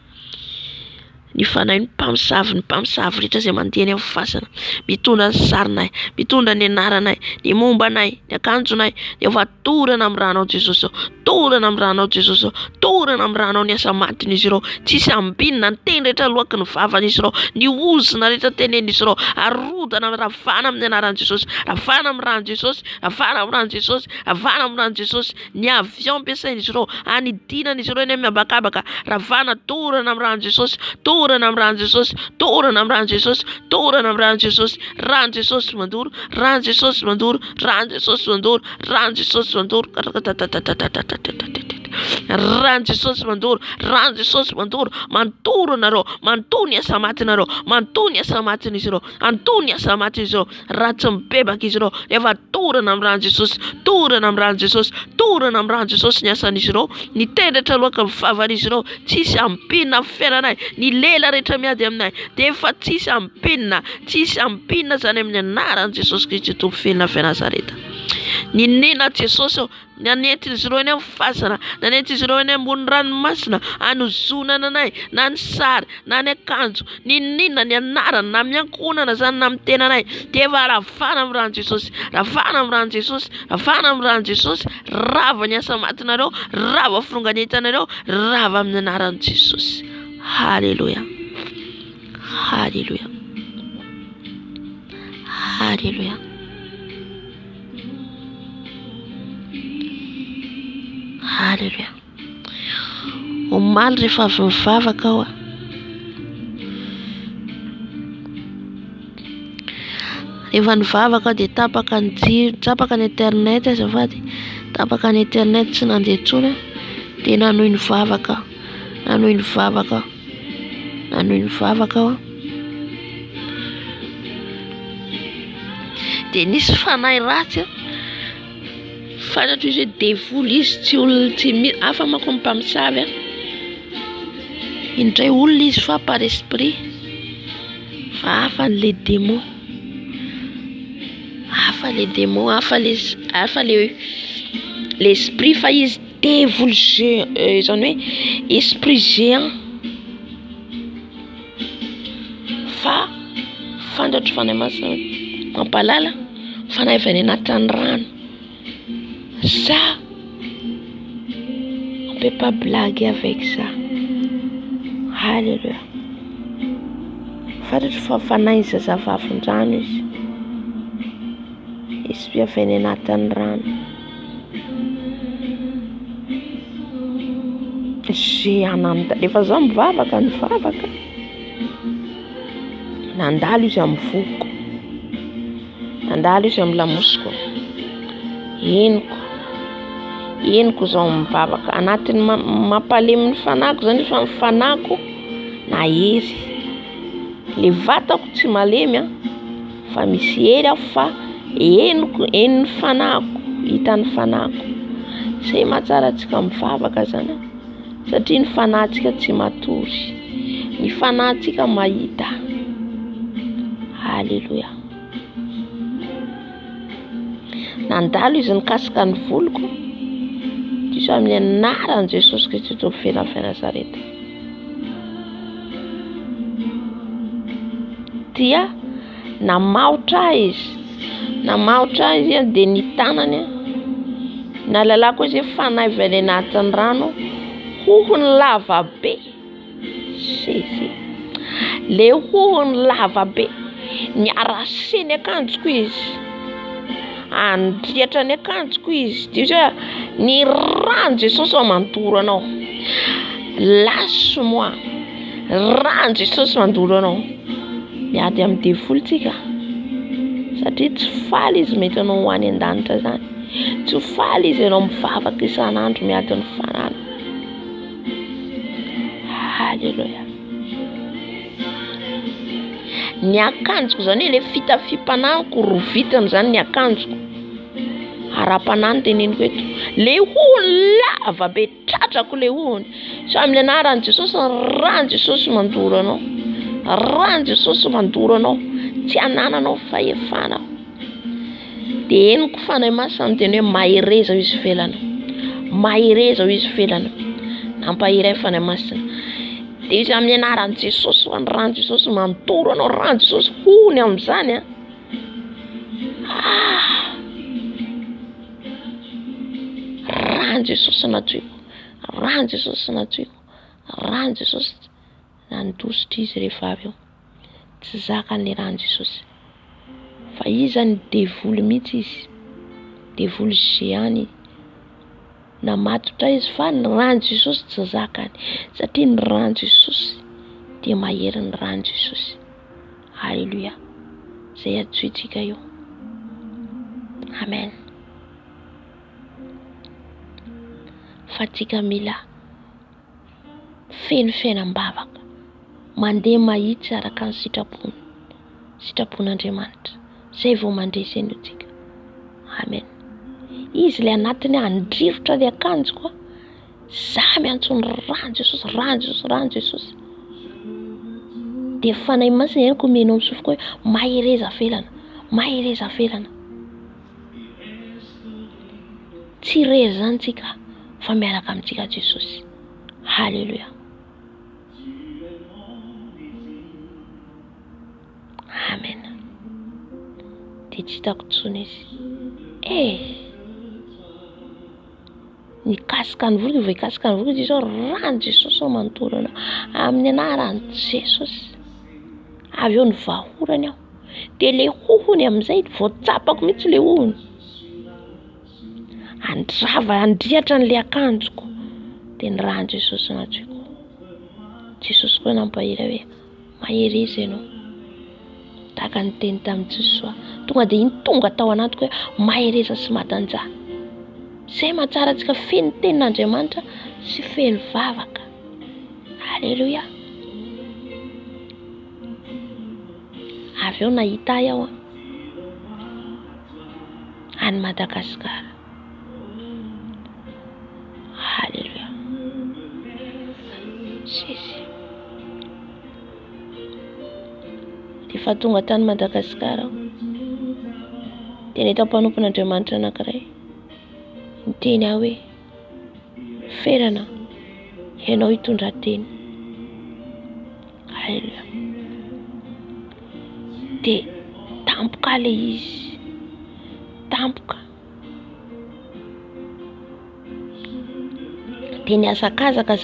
ny fanahy ny mpamosavy rehetra izay mandeha any amin'ny fasana mitondra ny sarinay mitondra ny anaranay ny mombanay ny akanjonay dia efa torana amin'ny ranao Jesosy torana amin'ny ranao Jesosy torana amin'ny ranao ny asa matin'izy ireo tsisy ambinina ny teny rehetra loaky ny vavan'izy ireo ny ozona rehetra tenen'izy ireo arodana ravana amin'ny anaran'i Jesosy ravana amin'ny ran'i Jesosy ravana amin'ny ran'i Jesosy ravana amin'ny ran'i Jesosy ny avion ampiasain'izy ireo anidinan'izy ireo eny amin'ny habakabaka ravana torana amin'ny ran'i Jesosy torana amin'ny ran'i Jesosy torana amin'ny ran'i Jesosy torana amin'ny ran'i Jesosy ran Jesosy mandoro ran Jesosy mandoro ran Jesosy mandoro ran Jesosy mandoro ran Jesosy mandoro ran Jesosy mandoro mantoro anareo mantony asa matinareo mantony asa matin'izy ireo antony asa matin'izy ireo raha tsy mibebaka izy ireo efa torana amin'ny ran'i Jesosy torana amin'ny ran'i Jesosy torana amin'ny ran'i Jesosy ny asan'izy ireo ny tendratra loaka mivavan'izy ireo tsisy ampinina amin'ny fiainanay ny lela rehetra miady aminay dia efa tsisy ampinina zany amin'ny anaran'i Jesosy Kristy tompo filina Nazareta ny nena Jesosy nanentin'izy ireo eny amin'ny fasana nanentin'izy ireo eny ambony ranomasina hanozonana anay na ny sary na ny akanjo ny nina ny anarana na miankonana zany na mitenanay dia efa ravana amin'ny ran'i Jesosy ravana amin'ny ran'i Jesosy ravana amin'ny ran'i Jesosy rava ny asa matinareo rava fironganetanareo rava amin'ny anaran'i Jesosy halleluja halleluja halleluja halleluja omaly rehefa avy mivavaka aho rehefa nivavaka dia tapaka ny jiro tapaka ny internet azafady tapaka ny internet tsy nandeha intsony dia nanohy ny vavaka aho dia nisy fanahy ratsy fantatro izy hoe devoly izy tsy olona tsy hafa manko ny mpamosavy indray olona izy fa par esprit fa hafa le démon hafa l'esprit fa izy devoly zany hoe esprit géant fa fantatro fanahy masina mampalala fanahy avy any anatin'ny rano za peux pas blaguer avec ça. Alléluia. Fantatro fa fanahy zazavavin-drano izy. Izy be avy any anatin'ny rano. Zay ananda rehefa zaho mivavaka nivavaka. Nandalo izy amin'ny voko. Nandalo izy amin'ny lamosiko. Henoko zao mivavaka anatin'ny mampalemy ny fanako zany fa ny fanako na hery. Le vatako tsy malemy fa misy hery aho fa henony fanako, hitan'ny fanako. Zay mahatsara antsika mivavaka zany satria ny fanahintsika tsy matory. Ny fanahintsika mahita. Alléluia. Nandalo izy nikasika ny voloko. Diso amin'ny anaran'i Jesosy Kristy eto amin'ny Nazareta. Dia namaotra izy dia ny tanany nalalako izy fanahy avy any anatin'ny rano hohony lava be. Le hohony lava be niaraseny akanjoko izy, andriatra ny akanjoko izy. Dia ny rano Jesosy mandoro anao. Lasse-moi, rano Jesosy mandoro anao. Miady amin'ny devolontsika satria tsy faly izy mety anao ho any an-danitra zany. Tsy faly izy anao mivavaka isan'andro miady ny fanana. Alléluia. Ny akanjoko zany le fitafim-panahiko rovitany zany ny akanjoko. Ara-panahy teneniko eto. Le hohony lava be tratrako le hohony. So amin'ny anaran'i Jesosy rano Jesosy mandoro anao. Rano Jesosy mandoro anao. Tsy anananao fahefana. Dia henoko fanahy masina teny hoe mahereza ho izy felana. Mahereza ho izy felana. Nampahiray fanahy masina. Dia izy amin'ny anaran'i Jesosy ho rano Jesosy mandoro anao. Rano Jesosy hohony amin'izany Rano Jesosy natoiko. Rano Jesosy natoiko. Rano Jesosy nandositra izy rehefa avy eo. Tsy zakan'le rano Jesosy. Fa izy zany devoly mihitsy izy. Devoly géant. Namatotra izy fa ny rano Jesosy tsy zakany. Satria ny rano Jesosy dia mahery ny rano Jesosy. Alléluia. Zay atsoitsika eo. Amen. Fa tsika mila feno fiainam-bavaka. Mandeha mahitsy araka ny sitrapon'Andriamanitra. Zay vao mandreseny tsika. Amen. Izy le anatiny andrivotra le akanjoko. Za miantsony rano Jesosy, rano Jesosy, rano Jesosy. Dia fanahy masina henoko menao misofoko hoe mahereza felana, mahereza felana. Tsy rery zany tsika fa miaraka amintsika Jesosy. Alléluia. Amen. Dia tsy hitako tsony izy. Nikasika ny voloko, voakasika ny voloko izy rano Jesosy mandoro anao. Amin'ny anaran'i Jesosy. Avy eo ny vahorany aho. Dia le hohony amin'izay voatsapako mihitsy le hohony. Andriatra n'le akanjoko. Dia ny rano Jesosy natoiko. Jesosy koa nampahiray hoe mahereza ianao. Tahaka ny teny tamin'i Jesosy. Tonga dia iny tonga tao anatiko hoe mahereza sy matanjah. Zay mahatsara antsika feno tenin'Andriamanitra sy feno vavaka. Alléluia. Avy eo nahita aho any Madagasikara. Alléluia. Jésus. Rehefa tonga tany Madagasikara dia nahita mpanompon'Andriamanitra anankiray. Niteny aho hoe ferana ianao hitondra teny. Alléluia. Dia tampoka le izy. Tampoka. dia niazakazaka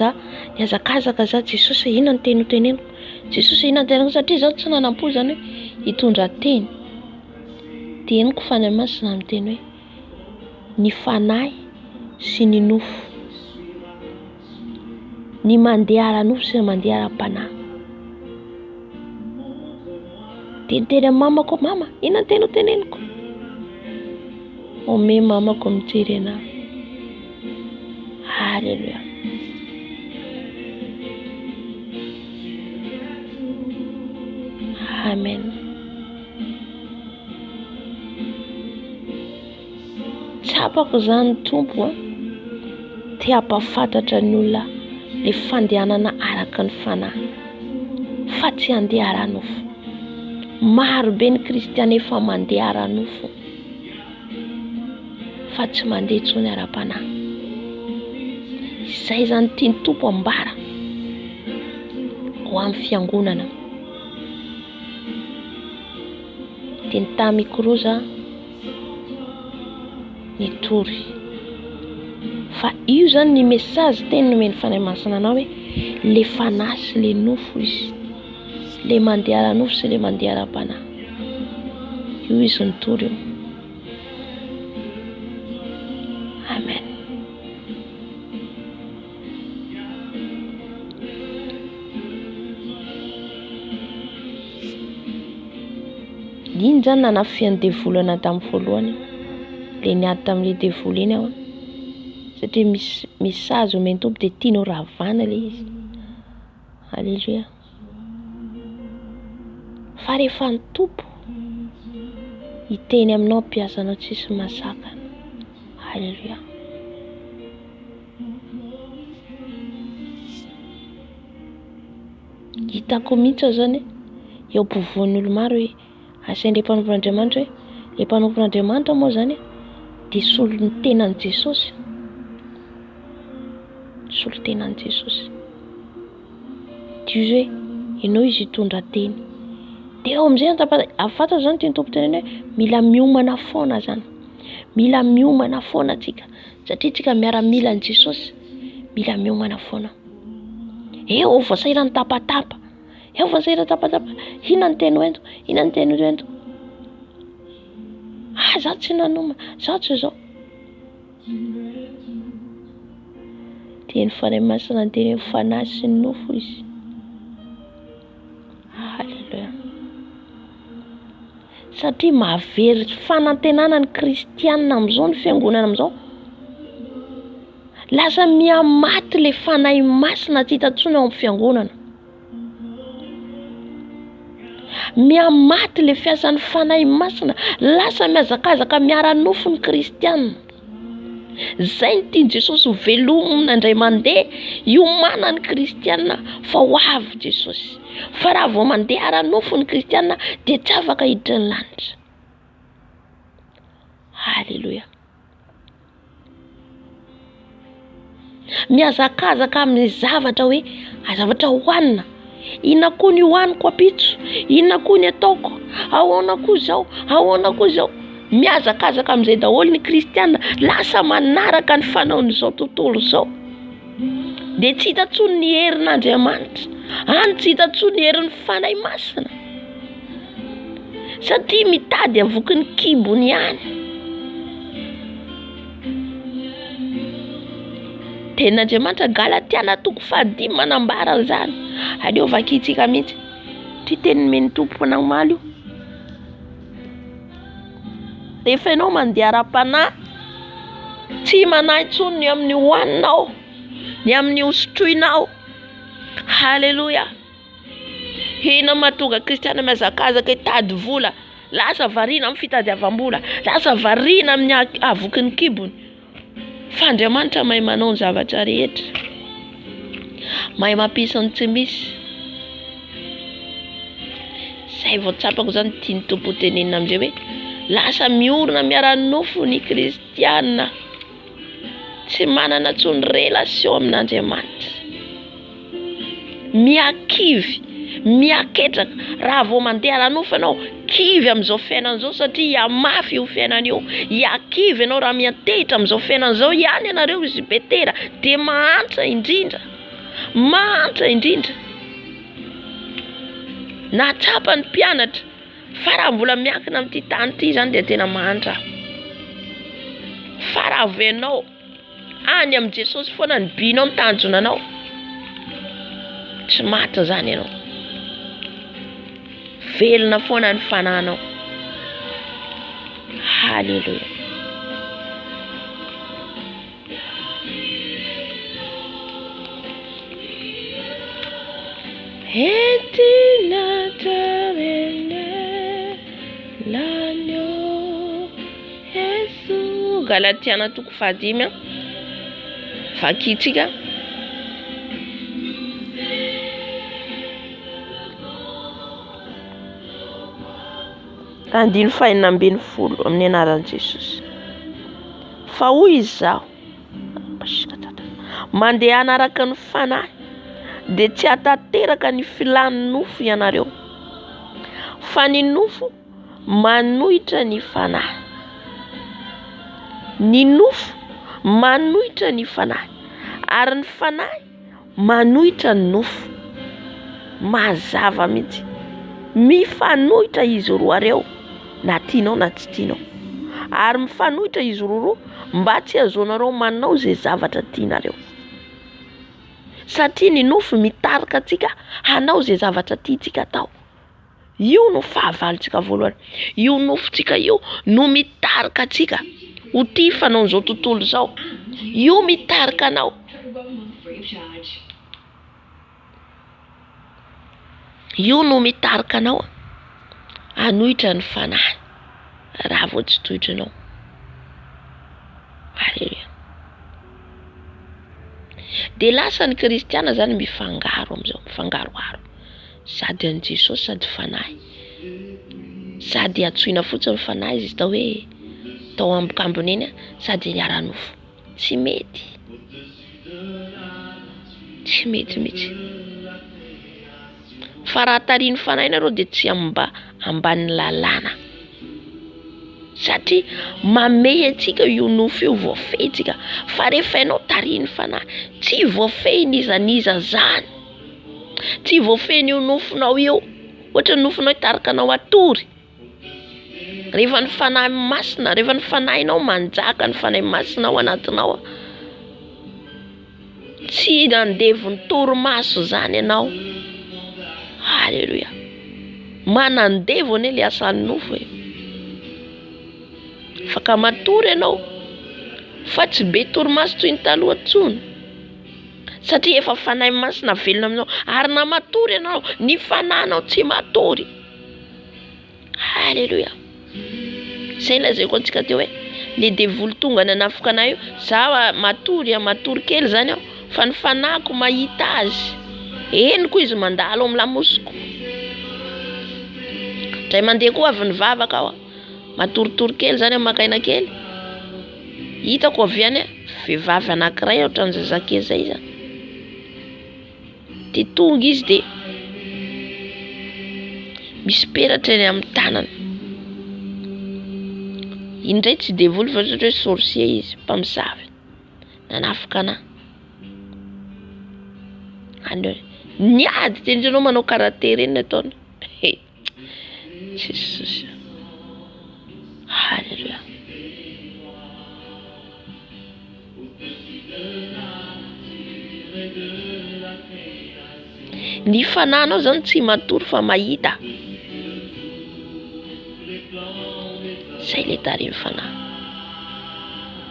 za Jesosy inona ny teny hoteneniko, Jesosy inona ny teneniko, satria zaho tsy nanam-po zany hoe hitondra teny. Dia henoko fanahy-masina amin'ny teny hoe ny fanahy sy ny nofo, ny mandeha ara-nofo sy ny mandeha ara-panahy. Dia niteny amin'ny mamako, mama inona ny teny hoteneniko? Ome mamako mijery anahy. Halleluja. Amen. Tsapako zany Tompo te hampafantatra ny olona le fandehanana araka ny fanahy, fa tsy handeha ara-nofo. Maro be ny kristiana efa mandeha ara-nofo fa tsy mandeha intsony ara-panahy. Izay zany tiany Tompo ambara ho amin'ny fiangonana. Dia nitaha micro za nitory. Fa io zany ny message teny nomeny fanahy masina anao hoe le fanahy sy le nofo izy, le mandeha ara-nofo sy le mandeha ara-panahy. Io izy nitory io. Amen. Iny zany nanafian'ny devolana tamin'ny voalohany, le niady tamin'ile devoly iny aho, satria misy message omeny Tompo dia tianao ravana le izy. Halleluja. Fa rehefa ny Tompo hiteny aminao, mpiasanao tsisy masakana. Halleluja. Hitako mihitsy aho zany eo ampovoan'ny olo maro hoe asain'ilay mpanompon'Andriamanitra hoe ilay mpanompon'Andriamanitra moa zany dia solo ny tenan'i Jesosy. Solo tenan'i Jesosy. Dia hoe ianao izy hitondra teny. Dia eo amin'izay afantatra zany tiany Tompo teneny hoe mila miomana foana zany. Mila miomana foana tsika, satria tsika miara-mila an'i Jesosy, mila miomana foana. Eo voasairany tapatapa. Eo voasairany tapatapa. Inona ny teny hoento? Inona ny teny hoento? Zaho tsy nanoma, zaho tsy zao. Dia ny fanahy masina ny teny fanahy sy ny nofo izy. Halleluja. Satria mahavery fanantenana ny kristianina amin'izao, ny fiangonana amin'izao. Lasa miamaty le fanahy masina tsy hitantsony ao amin'ny fiangonana. Miamaty le fiasan'ny fanahy masina, lasa miazakazaka miara-nofo ny kristianina. Zay ny tiany Jesosy ho velomina indray mandeha hiomana ny kristianina fa ho avy Jesosy. Fa raha vao mandeha ara-nofo ny kristianina dia tsy afaka hiditra ny lanitra. Halleluja. Miazakazaka amin'ny zavatra hoe zavatra hohanina. Inona koa ny hohaniko apitso? Inona koa ny ataoko? Ahoana koa zao? Ahoana koa zao? Miazakazaka amin'izay daholo ny kristianina, lasa manaraka ny fanaon'izao tontolo izao. Dia tsy hitantsony ny herin'Andriamanitra, tsy hitantsony ny herin'ny fanahy masina. Satria mitady avoky ny kibony ihany. Tenin'Andriamanitra Galatiana 5 manambara izany. Aleo vakitsika mihitsy. Ty teny nomeny Tompo namaly io. Rehefa ianao mandeha ara-panahy, tsy manahy intsony ny amin'ny hohaninao, ny amin'ny hosotroinao. Halleluja. Ina mahatonga kristiana miazakazaka hitady vola, lasa variana amin'ny fitadiavam-bola, lasa variana amin'ny avoky ny kibony. Fa Andriamanitra mahay manao ny zavatra rehetra, mahay mampisy ny tsy misy. Zay vao tsapako zany tiany Tompo tenenina amin'izay hoe lasa miorina miara-nofo ny kristiana, tsy manana intsony relation amin'Andriamanitra. Miakivy, miaketraka raha vao mandeha ranofo ianao kivy amin'izao fiainan'izao satria hiamafy io fiainana io, hiakivy ianao raha miantehitra amin'izao fiainan'izao ihany ianareo izy betera dia mahantra indrindra na tsapa ny mpianatra fa raha mbola miankina amin'ity tany ity zany dia tena mahantra. Fa raha venao any amin'i Jesosy foana ny binao mitanjona anao, tsy matra zany ianao, velona foana ny fananao. Halleluja. Entina terrene l'agneau Gesù. Galatiana toko 5 vakitsika. Andino 5:40 amin'ny anaran'i Jesosy. Fa hoy izy zaho mandeha anaraka ny fanahy dia tsy hatateraka ny filany nofo ianareo, fa ny nofo manohitra ny fanahy. Ny nofo manohitra ny fanahy ary ny fanahy manohitra ny nofo. Mazava mihitsy, mifanohitra izy roa reo na tianao na tsy tianao, ary mifanohitra izy roa mba tsy ahazoanareo manao zay zavatra tianareo. Satria ny nofo mitarika antsika hanao zay zavatra tiantsika atao. Io no fahavalontsika voalohany. Io nofontsika io no mitarika antsika ho tia fanao an'izao tontolo izao. Io mitarika anao. Io no mitarika anao hanohitra ny fanahy raha vao tsy tohitra anao. Halleluja. Dia lasa ny kristiana zany mifangaro amin'izao, mifangaroharo. Sady an' Jesosy sady fanahy. Sady atsoina fotsiny fanahy izy tao hoe tao ambokambony eny sady hiara-nofo. Tsy mety. Tsy mety mihitsy. Fa raha tariny fanahy ianareo dia tsy ambanin'ny lalàna. Satria mamehy antsika io nofo io voafehitsika. Fa rehefa ianao tariny fanahy, tsy voafehiny izaniza zany. Tsy voafehiny io nofonao io. Ohatra ny nofonao hitarikanao atory. Rehefa ny fanahy masina, rehefa ny fanahinao manjaka, ny fanahy masina ao anatinao, tsy nandevy ny torimaso zany ianao. Halleluja. Manandevo ane le asan'ny nofo e. Faka matory ianao fa tsy be torimaso toy ny taloha intsony. Satria efa fanahy masina velona aminao, ary na matory ianao, ny fanahinao tsy matory. Halleluja. Zay lazaiko antsika teo hoe le devoly tonga nanafiky anahy io, za matory kely zany aho, fa ny fanahiko mahita azy. Henoko izy mandalo amin'ny lamosiko. Dray mandeha koa avy ny vavaka aho, matoritory kely zany makaina kely. Hitako avy any vehivavy anankiray ohatran'ny zazakely zay zany. Dia tonga izy dia misy peratra eny amin'ny tanany. Indray tsy devoly fa ohatra hoe sorcier izy, mpamosavy. Nanafika anahy. Niady tendrenao manao karatery eny ataony. Jesus. Halleluja. Ny fanahinao zany tsy matory fa mahita. Zay le tariny fanahy.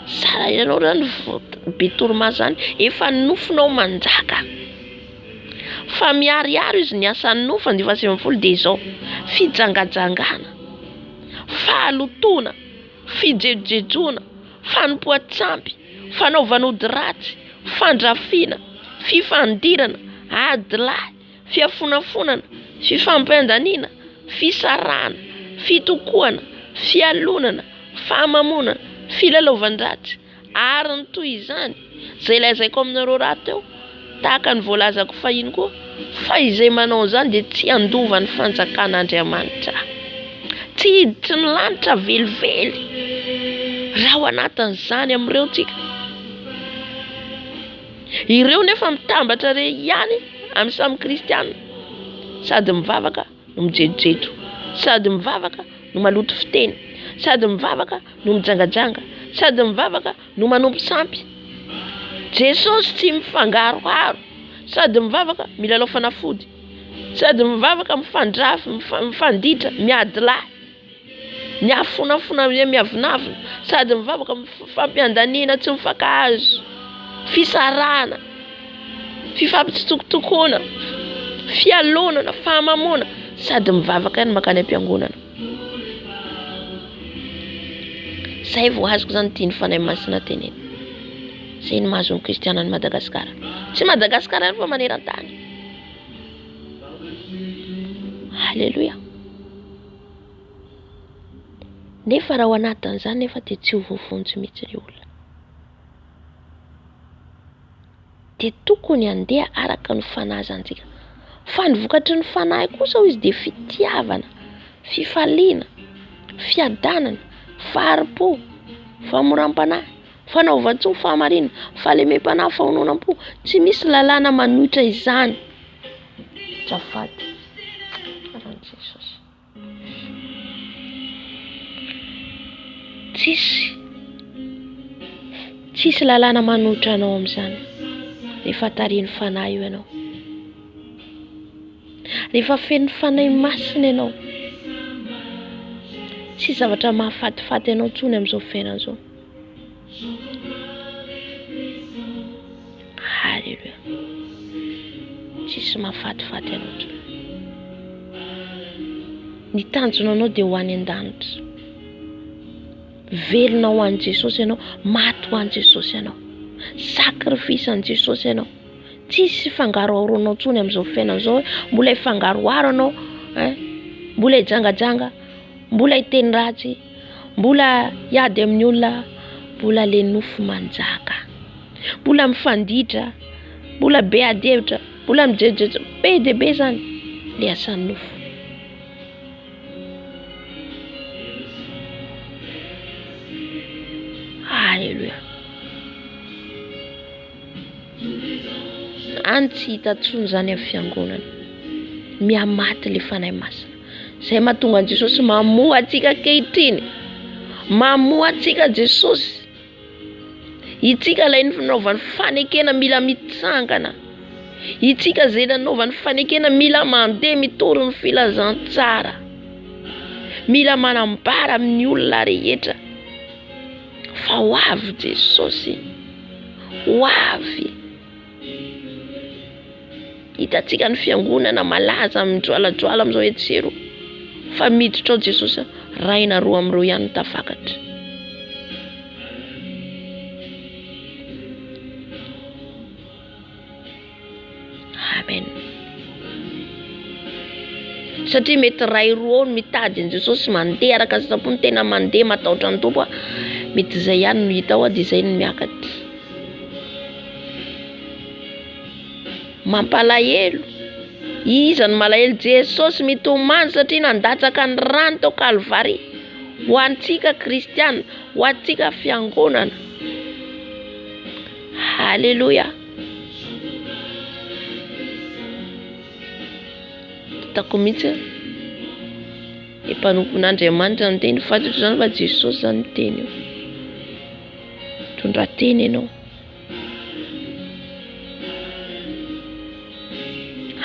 Sara ianao zany be torimaso zany, efa nofonao manjaka. Fa miariary izy ny asan'ny nofo 10 dia izao: fijangajangana, fahalotona, fijejojejona, fanompoatsampy, fanaovan'ody ratsy, fandrafina, fifandirana, adilahy, fiafonafonana, fifampiandanina, fisarahana, fitokoana, fialonana, fahamamonana, filalaovan-dratsy, ary ny toy izany zay lazaiko aminareo raha teo, tahaka ny voalazako fahiny koa, Fa izay manao zany dia tsy andova ny fanjakan'Andriamanitra. Tsy hiditry ny lanitra velively. Raha ao anatin'izany amin'ireo tsika. Ireo nefa mitambatra re ihany amin'ny samy kristianina. Sady mivavaka no mijejojejo. Sady mivavaka no maloto fiteny. Sady mivavaka no mijangajanga. Sady mivavaka no manompo sampy. Jesosy tsy mifangaroharo. Sady mivavaka milalao fanafody. Sady mivavaka mifandrafy, mifanditra, miady lahy. Miafonafona miavinavina. Sady mivavaka mifampiandanina tsy mifankahazo. Fisarana. Fifampitsitokotokona. Fialonana, fahamamona. Sady mivavaka ihany makany am-piangonana. Zay vao azoko zany tiany fanahy masina teneny. Zay ny mahazo ny kristianina ny Madagasikara. Tsy Madagasikara ihany fa maneran-tany. Halleluja. Nefa raha ao anatin'izany nefa dia tsy ho voafontsy mihitsy ilay olona. Dia tokony handeha araka ny fanazantsika. Fa ny vokatry ny fanahy kosa izy dia fitiavana, fifaliana, fiadanana, faharipo, famoram-panahy, fanaovan-tso, fahamarinana, fahalemem-panahy, fahononam-po. Tsy misy lalàna manohitra izany. Zafady. Jesosy. Tsisy lalàna manohitra anao amin'izany. Rehefa tarihin'ny fanahy io ianao. Rehefa feno fanahy masina ianao. Tsy zavatra mahafatifaty ianao tsony amin'izao fiainana izao. Halleluja. Tsisy mahafatifaty ianao tsony. Ny tanjona anao dia ho any an-danitra. Velona ho an'i Jesosy ianao, maty ho an'i Jesosy ianao. Sakrifisy an'i Jesosy ianao. Tsisy fangaroharoanao tsony amin'izao fiainana izao. Mbola hifangaroharo anao, mbola hijangajanga, mbola hiteny ratsy, mbola hiady amin'ny olona, mbola le nofo manjaka, mbola mifanditra, mbola be adevitra, mbola mijejojejo be dia be zany le asan'ny nofo. Halleluja. Any tsy hita tsony zany amin'ny fiangonana. Miamaty le fanahy masina. Zay mahatonga an'i Jesosy mamoha antsika ankehitriny. Mamoha antsika Jesosy. Itsika ilay nanaovany fanekena mila mitsangana. Itsika izay nanaovany fanekena mila mandeha mitory ny filazantsara. Mila manambara amin'ny olona rehetra. Fa ho avy Jesosy. Ho avy. Hitantsika ny fiangonana malaza mijoalajoala amin'izao etsero. Fa miditra ao Jesosy raina roa amin'ireo ihany tafakatra. Amen. Satria mety ray roa no mitady an'i Jesosy mandeha araka ny sitrapony tena mandeha matahotra ny tompo. Mety izay ihany no hita ao dia izay no miakatra. Mampalahelo. Iza ny malahelo? Jesosy mitomany satria nandatsaka ny rano tao Kalvary. Ho antsika kristianina, ho antsika fiangonana. Halleluja. Hitako mihitsy mpanompon'Andriamanitra ny teny fantatro zany fa Jesosy zany ny teny io. Tondra teny ianao.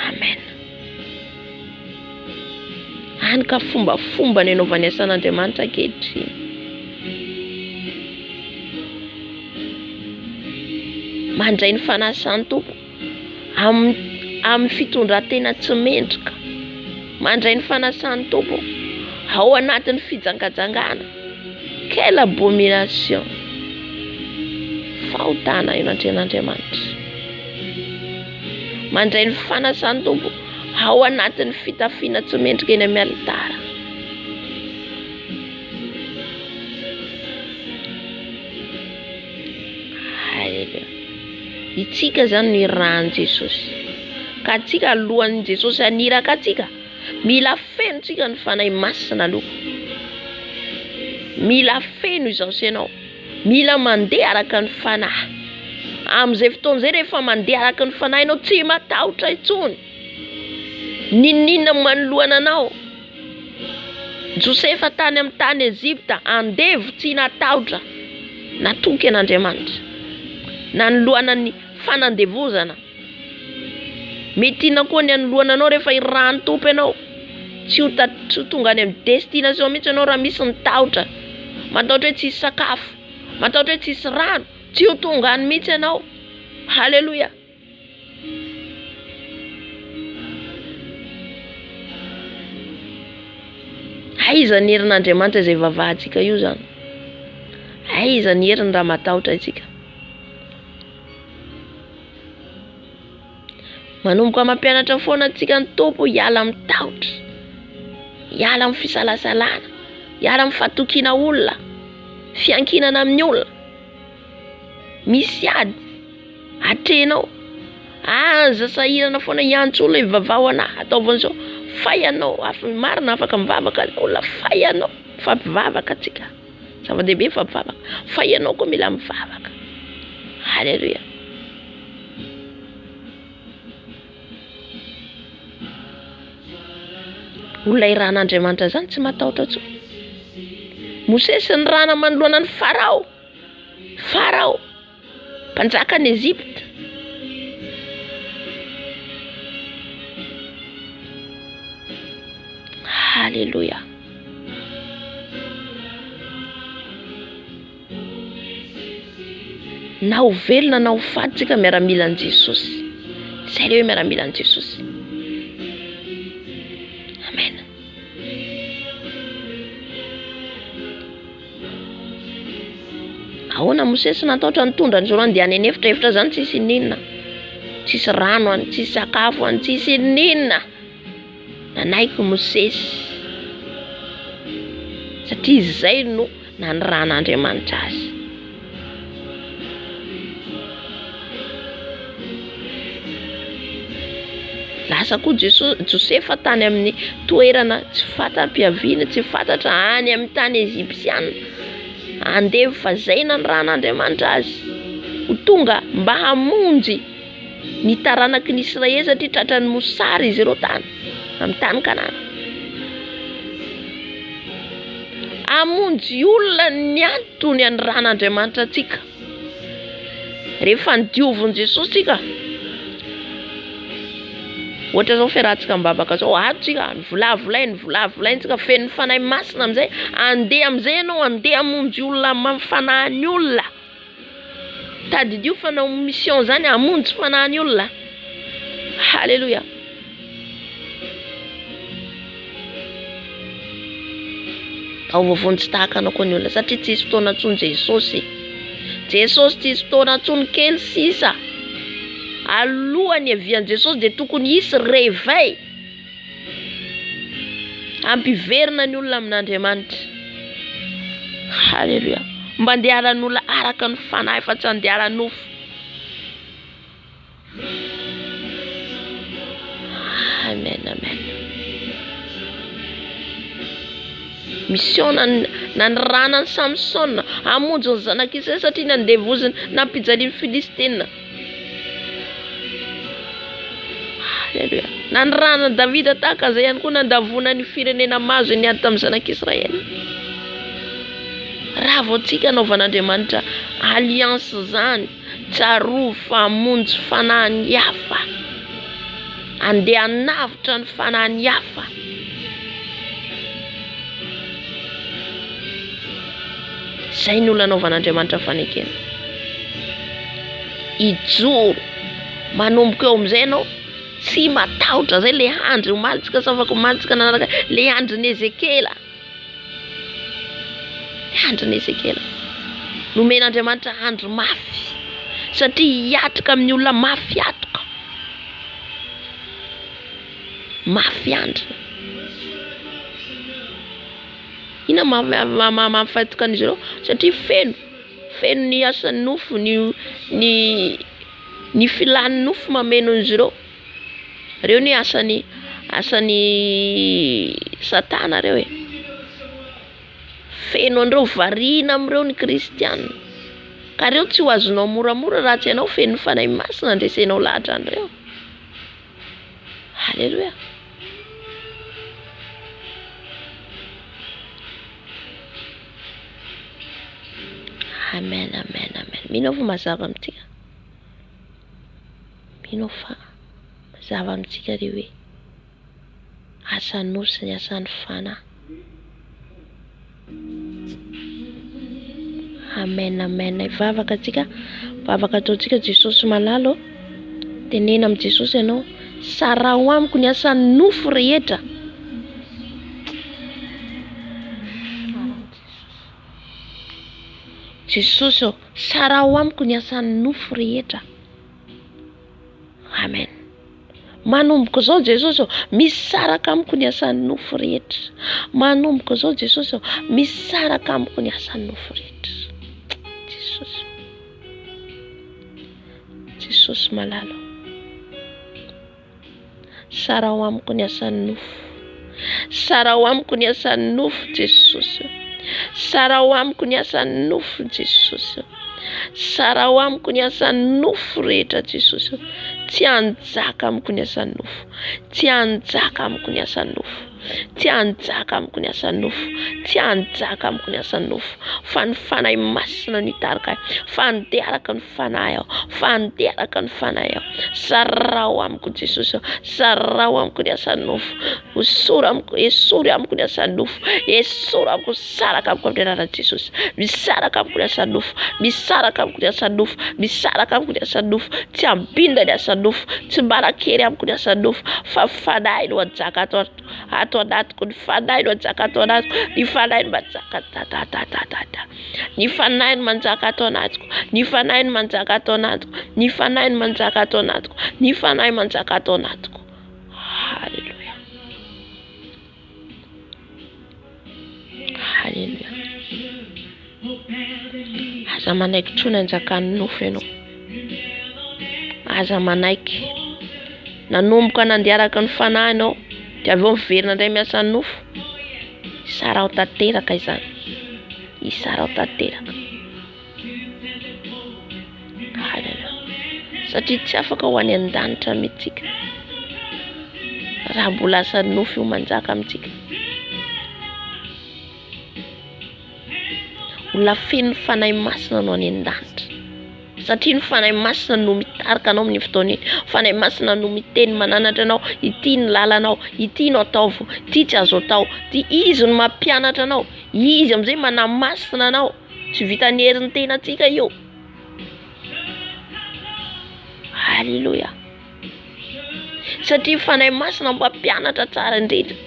Amen. Any ka fomba ny anaovany asan'Andriamanitra ankehitriny. Mandray ny fanasan'ny tompo amin'ny fitondran-tena tsy mendrika. Mandray ny fanasan'ny tompo ao anatin'ny fijangajangana. Quelle abomination. Fahotana eo anatren'Andriamanitra. Mandray ny fanasan'ny tompo ao anatin'ny fitafiana tsy mendrika eny amin'ny alitara. Halleluja. Itsika zany no irahan'i Jesosy. Ka atsika alohan'i Jesosy aniraka atsika, mila feno tsika ny fanahy masina aloha. Mila feno izao sy ianao. Mila mandeha araka ny fanahy. Amin'izay fotoana izay rehefa mandeha araka ny fanahy ianao tsy matahotra intsony. Ninona manoloana anao? Josefa tany amin'ny tany Ezipta andevo tsy natahotra, natoky an'Andriamanitra. Nanoloana ny fanandevozana. Mety na koa ny anoloana anao rehefa irahany tompo ianao. Tsy ho tonga any amin'ny destination mihitsy ianao raha misy nitahotra. Matahotra hoe tsisy sakafo, matahotra hoe tsisy rano, tsy ho tonga any mihitsy ianao. Haleluya. Aiza ny herin'Andriamanitra izay vavahantsika io zany? Aiza ny heriny raha matahotra itsika? Manomboka mampianatra foana antsika ny tompo hiala amin'ny tahotra, hiala amin'ny fisalasalana, hiala amin'ny fatokiana olona, fiankinana amin'ny olona. Misy ady atrenao, aza sahirana foana hiantso olona hivavao anahy, ataovana izao. Fay ianao, marina afaka mivavaka olona, fay ianao, fampivavaka atsika. Zava-dehibe mifampivavaka. Fay ianao koa mila mivavaka. Haleluya. Olona irahan'Andriamanitra zany tsy matahotra intsony. Mosesy ny rana manoloana ny Farao. Farao, mpanjakan'i Ezipta. Haleluya. Na ho velona na ho faty tsika miaramila an'i Jesosy. Izay hoe miaramila an'i Jesosy. Amen. Ahoana Mosesy natahotra nitondra ny zorany dia any efitra zany tsisy ninona. Tsisy rano any, tsisy sakafo any, tsisy ninona. Nanaiky Mosesy. Satria izay no nanirahan'Andriamanitra azy. Lasa koa Josefa tany amin'ny toerana tsy fatam-piaviana, tsy fantatra any amin'ny tany Ezipsiana. Andevo fa izay nanirahan'Andriamanitra azy. Ho tonga mba hamonjy ny taranaky ny Israely satria tratran'ny mosary izy ireo tany amin'ny tany Kanana. Hamonjy olona ny antony anirahan'Andriamanitra atsika. Rehefa ndiovon Jesosy tsika, ohatra zao fiarahantsika mibabaka zao, atsika volavolainy tsika feno fanahy masina amin'izay, andeha amin'izay ianao, andeha hamonjy olona mifanahin'ny olona. Tadidio fanao mission zany hamonjy fanahin'ny olona. Haleluya. Ao vavony tsy tahaka anao koa ny olona satria tsisy fotoana intsony Jesosy. Jesosy tsisy fotoana intsony kely sisa. Alohan'ny avian'i Jesosy dia tokony hisy réveil. Ampiverina ny olona amin'Andriamanitra. Haleluya. Mba andeharan'ny olona araka ny fanahy fa tsy andeharan'ny nofo. Amen, amen. Mission nanirahana ny Samson, hamonjy ny zanak'Israely satria nandevoziny nampijaliany Filistina. Haleluya. Nanirahana Davida tahaka izay ihany koa nandavona ny firenena mazo niady tamin'ny zanak'Israely. Raha vao tsika anaovan'Andriamanitra alliance zany, tsaroa fa hamonjy fanahin'ny hafa. Andeha hanavitra ny fanahin'ny hafa. Izay ny olona anaovan'Andriamanitra fanekena. Ijoro manomboka eo amin'izay ianao, tsy matahotra zay le andry malitsika sa afaka malitsika nanaraka le andrin'ny Ezekela. Le andrin'ny Ezekela. Nomen'Andriamanitra andro mafy satria hiatrika amin'ny olona mafy atoka. Mafy andro. Ina mafaitoka an'izy ireo satria feno ny asan'ny nofo, ny filan'ny nofo mameno an'izy ireo. Reo ny asany satana reo e. Feno andreo variana amreo ny kristianina. Ka reo tsy ho azonao moramora raha tsy ianao feno fanahy masina andresenao lahatra andreo. Halleluja. Amen, amen, amen. Mino fa mazava amintsika. Mino fa mazava amintsika reo hoe asan'nosy sy ny asan'ny fanahy. Amen, amen. Vavaka atsika, vavaka ataontsika Jesosy malalo. Tenena amin'ny Jesosy ianao, sara ho amiko ny asan'ny nofo rehetra. Jesosy, sara ho amiko ny asan'ny nofo rehetra. Amen. Manomboka zao Jesosy, misaraka amiko ny asan'ny nofo rehetra. Manomboka zao Jesosy, misaraka amiko ny asan'ny nofo rehetra. Jesosy. Jesosy malalo. Sara ho amiko ny asan'ny nofo. Sara ho amiko ny asan'ny nofo Jesosy. Sara ho amiko ny asan'ny nofo Jesosy. Sara ho amiko ny asan'ny nofo rehetra Jesosy. Tsy anjaka amiko ny asan'ny nofo. Tsy anjaka amiko ny asan'ny nofo. Tsy anjaka amiko ny asan'ny nofo. Tsy anjaka amiko ny asan'ny nofo. Fa ny fanahy masina no hitarika ahy. Fa andeharaka ny fanahy aho. Fa andeharaka ny fanahy aho. Sara ho amiko Jesosy. Sara ho amiko ny asan'ny nofo. Esory amiko ny asan'ny nofo. Esory amiko, saraka amiko amin'ny anarana Jesosy. Misaraka amiko ny asan'ny nofo. Misaraka amiko ny asan'ny nofo. Misaraka amiko ny asan'ny nofo. Tsy ambinda ny asan'ny nofo. Tsy mbarakery amiko ny asan'ny nofo. Fa fanahy no anjaka ato anatiko. Ny fanahy no anjaka ato anatiko. Ny fanahy no manjaka ny fanahy no manjaka ato anatiko. Ny fanahy no manjaka ato anatiko. Ny fanahy no manjaka ato anatiko. Ny fanahy manjaka ato anatiko. Halleluja. Halleluja. Aza manaiky trona anjakan'ny nofo ianao. Aza manaiky. Nanomboka nandeharaka ny fanahy ianao. Dia avy eo miverina indray miasa ny nofo. Sara ho tanteraka izany. Sara ho tanteraka. Halleluja. Satria tsy afaka ho any an-danitra mihitsika. Raha mbola asan'ny nofo io manjaka amintsika. Olona feno fanahy masina no any an-danitra. Satria ny fanahy masina no mitarika anao amin'ny fotoana iny. Fanahy masina no miteny mananatra anao. Ity ny lalanao. Ity no ataovo. Ity tsy azo atao. Ity izy no mampianatra anao. Izy amin'izay manamasina anao. Tsy vitan'ny herin'ny tenantsika io. Halleluja. Satria fanahy masina mampianatra tsara indrindra.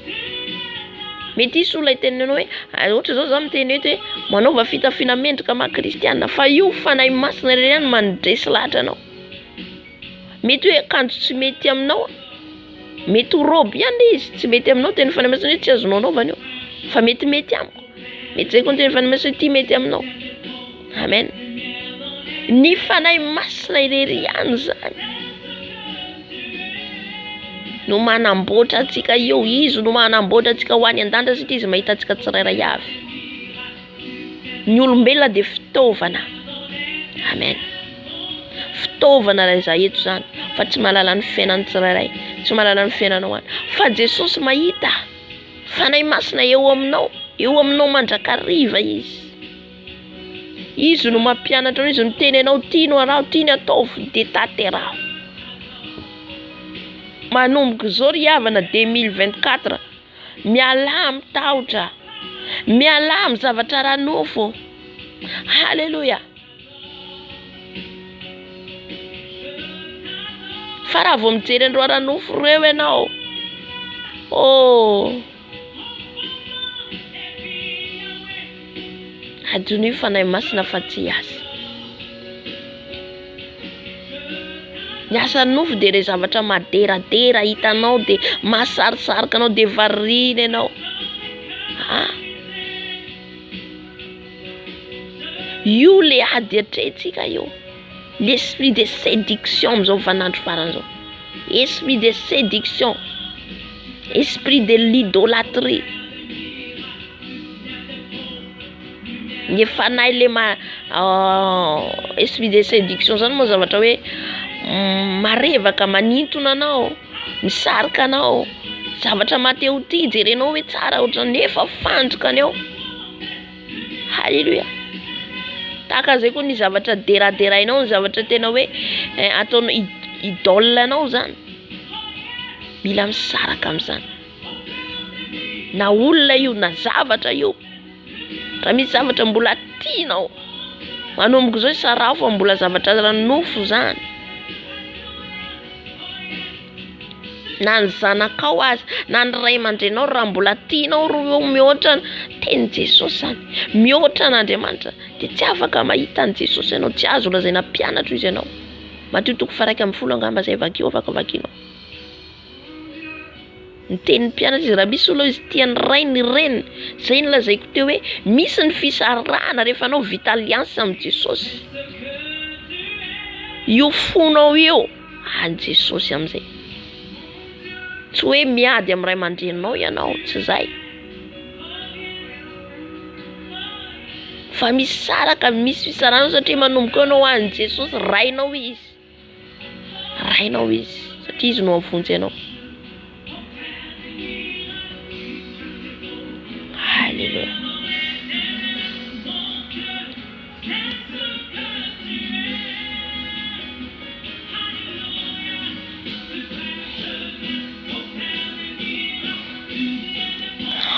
Mety isy olona itenenao hoe ohatra zao za miteny hoe manaova fitafiana mendrika ma kristianina. Fa io fanahy masina iray mandresy lahatra anao. Mety hoe akanjo tsy mety aminao. Mety ho robe ihany izy tsy mety aminao. Teny fanahy masina hoe tsy azonao anaovana io. Fa mety amiko. Mety zay koa teny fanahy masina ity mety aminao. Amen. Ny fanahy masina irery ihany zany no manamboatra antsika io. Izy no manamboatra antsika ho any an-danitra satria izy mahita antsika tsirairay avy. Ny olombelona dia fitaovana. Amen. Fitaovana raha izaho eto zany. Fa tsy mahalala ny fiainan'ny tsirairay. Tsy mahalala ny fiainanao any. Fa Jesosy mahita fanahy masina eo aminao. Eo aminao mandrakariva izy. Izy no mampianatra anao. Izy no teny anao tiano arao. Tiany ataovy dia tanteraho. Manomboka zao ry havana 2024. Mialamy tahotra. Mialamy zavatra ranofo. Halleluja. Fa raha vao mijery andro ranofo reo ianao. Oh. Adonio fanahy masina fa tsy asa. Ny asan'ny nofo dia re zavatra maderadera hitanao dia mahasarisarika anao dia variana ianao. Io le ady atrentsika io. L'esprit de séduction amin'izao vaninandro farany izao. esprit de séduction, esprit de l'idolâtrie. Ny fanahy le esprit de séduction zany moa zavatra hoe marevaka manintona anao, misarika anao, zavatra mateo ty jerenao hoe tsara ohatrany nefa fandroka anao. Halleluja. Tahaka zay koa ny zavatra deraderainao, ny zavatra tena hoe ataonao idole anao zany, mila misaraka amin'izany. Na olona io na zavatra io, raha misy zavatra mbola tianao, manomboka zao sarafo mbola zavatra ranofo zany, na ny zanakao azy na ny ray aman-drenao raha mbola tianao ro mihoatra teny Jesosy zany, mihoatra n'Andriamanitra, de tsy afaka mahita an' Jesosy ianao, tsy azo lazaina mpianatra izy ianao. Mateo 1:10 angamba zay vakio afaka vakinao. Ny tenin'ny mpianatra izy raha misy olo izy tia ny ray ny reniny, zay nolazaiko teo hoe misy ny fisarahana rehefa anao vita aliansa amin'ny Jesosy. Io fonao io an Jesosy amin'izay. Tsy hoe miady amin'ny ray aman-dreninao ianao, tsy zay. Fa misaraka, misy fisarahana satria manomboka anao an Jesosy, rainao izy. Rainao izy satria izy no avonjy anao. Halleluja.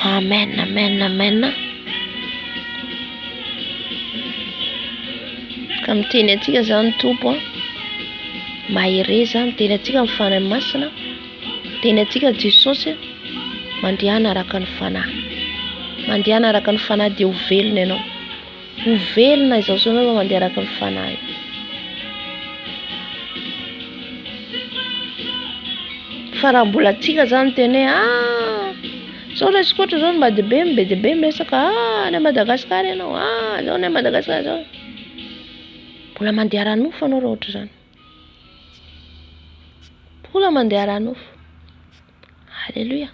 Amen, amen, amen. Ka miteny antsika zany Tompo, mahere zany miteny antsika mifanahy masina, miteny antsika Jesosy mandehana araka ny fanahy. Mandehana araka ny fanahy dia ho velona ianao. Ho velona izao sonao mandeha araka ny fanahy. Fa raha mbola tsika zany teny zao resaka ohatra zao be debe miresaka any Madagasikara ianao, zao any Madagasikara zao. Mbola mandeha ranofo anao raha ohatra zany. Mbola mandeha ranofo. Halleluja.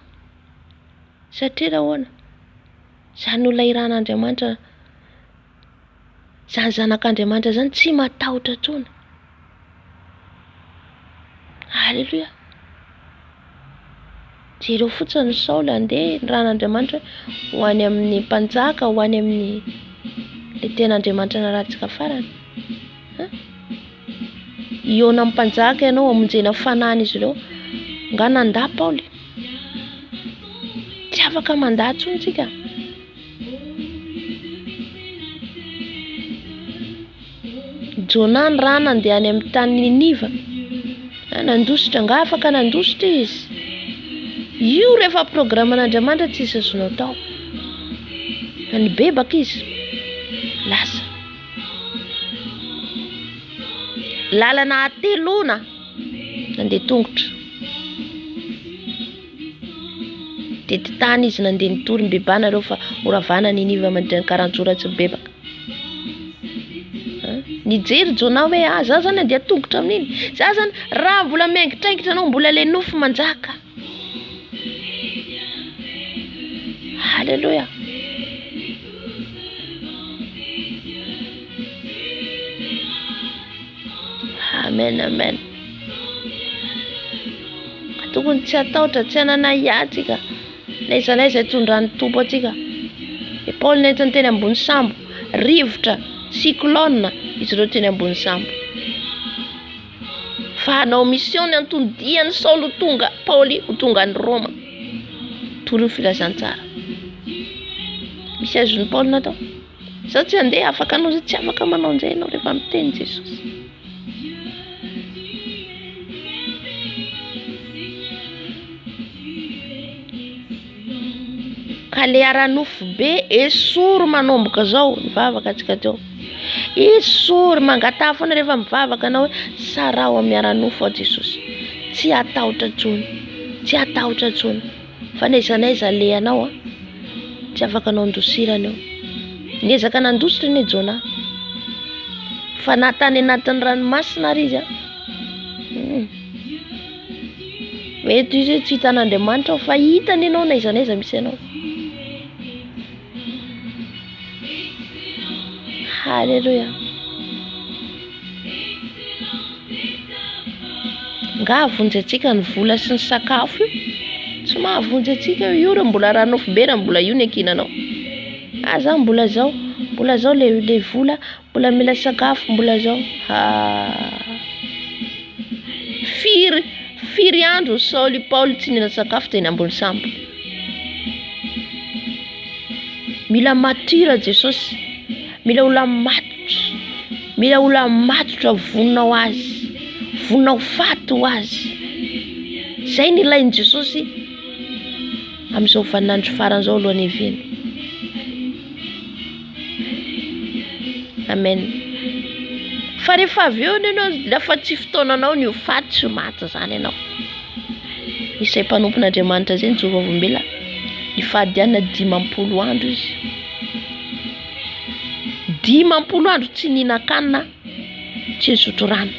Satria raha hoana, zany olona iran'Andriamanitra, zany zanak'Andriamanitra zany tsy matahotra intsony. Halleluja. Jereo fotsiny ny Saoly andeha ran'Andriamanitra ho any amin'ny mpanjaka, ho any amin'ny le ten'Andriamanitra narahantsika farany. Iona amin'ny mpanjaka ianao amonjena fanahiny izy ireo, nga nandà Paoly. Tsy afaka mandà intsony tsika. Jona ny rano nandeha any amin'ny tany Niniva, nandositra, nga afaka nandositra izy. Io rehefa programan'Andriamanitra tsy isy azonao tao. Ny bebaka izy lasa lalana atelona nandeha tongotra, de ty tany izy nandeha nitory ny bebana reo fa oravana Niniva mandreny 40 ora tsy bebaka. Nijery Jona hoe za zany andeha tongotra amin'iny, za zany raha mbola miangitraingitra anao mbola le nofo manjaka. Halleluja. Amen, amen. Tokony tsy atahotra, tsy ananahy atsika. Naiza naiza hitondran'ny Tompo atsika. E Paoly nentiny teny ambony sambo, rivotra, cyclone, izy ireo teny ambony sambo. Fa hanao mission antony diany Saoly ho tonga, Paoly ho tonga any Roma. Tory ny filazantsara. Misy azon'ny Paoly natao. Sao tsy andeha afaka anao zay, tsy afaka manao an'izay ianao rehefa miteny Jesosy. Ka le aranofo be esory manomboka zao ny vavaka atsika teo. Esory mangatà foana rehefa mivavaka anao hoe sarao amin'ny aranofo ao Jesosy. Tsy atahotra intsony, tsy atahotra intsony. Fa naiza naiza le anao tsy afaka anao ndosirana eo. Niezaka nandositra ny Jona. Fa natany anatin'ny ranomasina ary izy Mety izy tsy hitan'Andriamanitra fa hitany ianao n'aiza n'aiza misy ianao. Halleluja. Nga avonjy antsika ny vola sy ny sakafo io. Tsy mahavonjy antsika io raha mbola ranofo be raha mbola io ny akinanao. Za mbola zao le vola, mbola mila sakafo, mbola zao. Firy andro Saoly Paoly tsy nina sakafo teny ambony sambo. Mila mature Jesosy. Mila olona matotra voninao azy. Voninao faty ho azy. Zay ny ilainy Jesosy amin'izao vaninandro farany zao alohan'ny hiviany. Amen. Fa rehefa avy eo ianao lafa tsy fotoananao ny ho faty tsy maty zany ianao. Isay mpanompon'Andriamanitra zay ny Jehova vombela ifadiana 50 andro izy. 50 andro tsy ninakanina, tsy nisotro rano.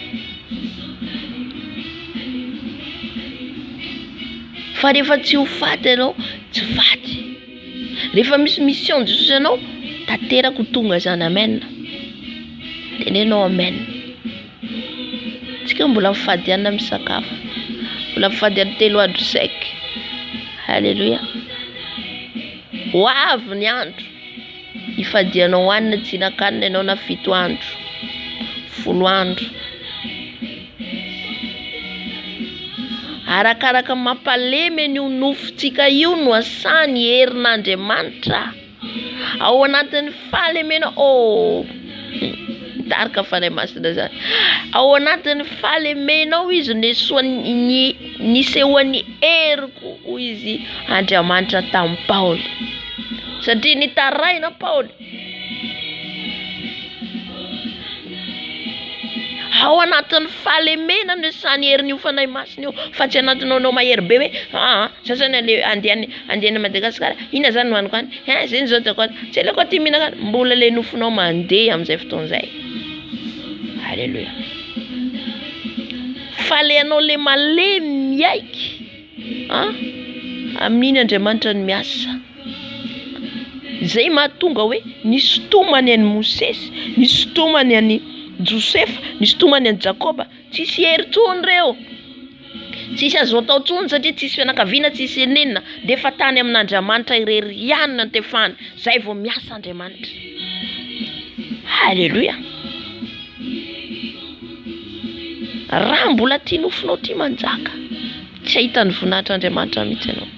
Fa rehefa tsy ho faty ianao, tsy faty. Rehefa misy mission Jesosy ianao, tanteraka ho tonga zany. Amen. Tenenao amen. Tsika mbola mifadiana misakafo. Mbola mifadiana 3 andro sec. Halleluja. Ho avy ny andro ifadianao hanina tsy nakanina ianao na 7 andro, 10 andro. Arakaraka mampalemy ny nofotsika io no asany herin'Andriamanitra. Ao anatin'ny fahalemena tarika fanahy masina zany. Ao anatin'ny fahalemenao izy nisehoan'ny heriko hoy izy Andriamanitra tamin'ny Paoly. Satria nitaraina Paoly. Ao anatin'ny fahalemena no sany herin'io fanahy masina io. Fa tsy anatinao mahery be hoe sasany andeha Madagasikara. Ina zany nohaniko any? Zay zao takao. Tsy leko ty minaka mbola le nofonao mandeha amin'izay fotoan'izay. Halleluja. Faleanao le malemy miaiky. Amin'iny Andriamanitra ny miasa. Zay mahatonga hoe nisotomany an'i Mosesy, nisotomany an'i Josefa, nisotomany an'i Jakoba. Tsisy herintsony reo. Tsisy azo atao tsony satria tsisy fianakaviana, tsisy nenina. De fa tany amin'Andriamanitra irery ihany no antefany. Zay vao miasa Andriamanitra. Halleluja. Raha mbola ty nofonao ty manjaka, tsy ahitany voninahitra Andriamanitra mihitsy ianao.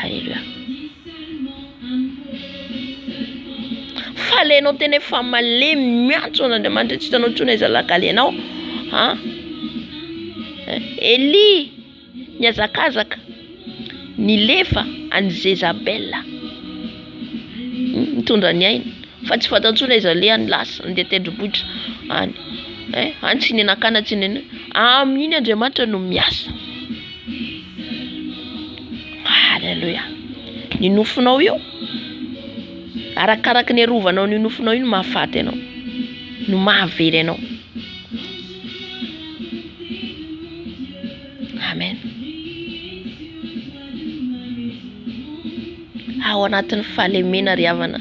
Halleluja. Falainao tena efa malemy miantso an'Andriamanitra, tsy hitanao intsony aiza lakalianao. Eli niazakazaka nilefa any Jezabela. Mitondra ny ainy. Fa tsy fantantsony aiza le any lasa andeha tendrombohitra any. Any tsy ninakana tsy nina. Amin'iny Andriamanitra no miasa. Halleluja. Ny nofonao io arakaraka ny arovanao ny nofonao io no mahafaty ianao, no mahavery ianao. Amen. Ao anatin'ny fahalemena ry havana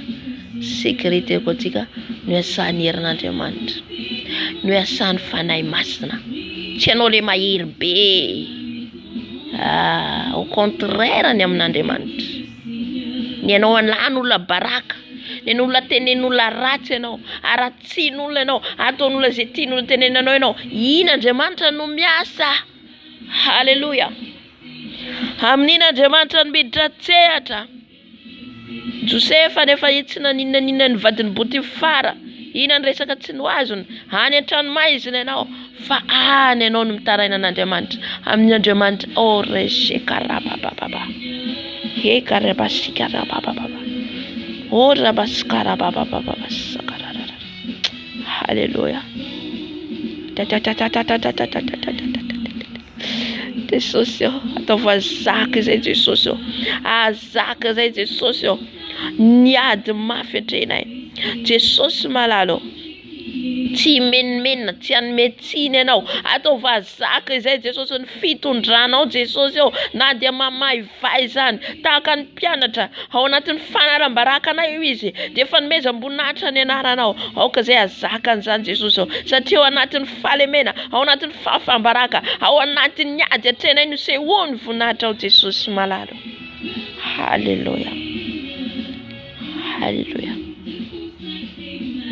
sécurité ko antsika no iasan'ny herin'Andriamanitra, no iasan'ny fanahy masina. Tsy ianao le mahery be. Au contraire ny amin'Andriamanitra. Ny ianao an'olona baraka. Ny olona tenen'olona ratsy ianao, aratsin'olona ianao, ataon'olona zay tian'olona tenenanao ianao. Iny Andriamanitra no miasa. Halleluja. Amin'iny Andriamanitra no miditra tsehatra. Josefa nefa tsy naninana ny vadiny Botifara. Ina ny resaka tsy noazony. Any an-tranomaizina ianao. Fa any ianao no mitaraina an'Andriamanitra. Amin'ny Andriamanitra reshekarabababa. Hekarabasikarabababa. Rabasikarabababa. Halleluja. Jesosy ataova zaka izay Jesosy. Azaka izay Jesosy. Niady mafy atrenay. Jesosy malalo. Tsy menimena, tsy anometsiny ianao. Atao vazaka izay Jesosy ny fitondranao Jesosy eo. Na dia mamahy vai izany tahaka ny mpianatra ao anatin'ny fanaram-barakana io izy dia fanomezam-boninahitra ny anaranao. Aoka izay azaka an'izany Jesosy eo. Satria ao anatin'ny fahalemena, ao anatin'ny fahafambaraka, ao anatin'ny ady hatrena iny sehoany voninahitra ao Jesosy malalo. Halleluja. Halleluja.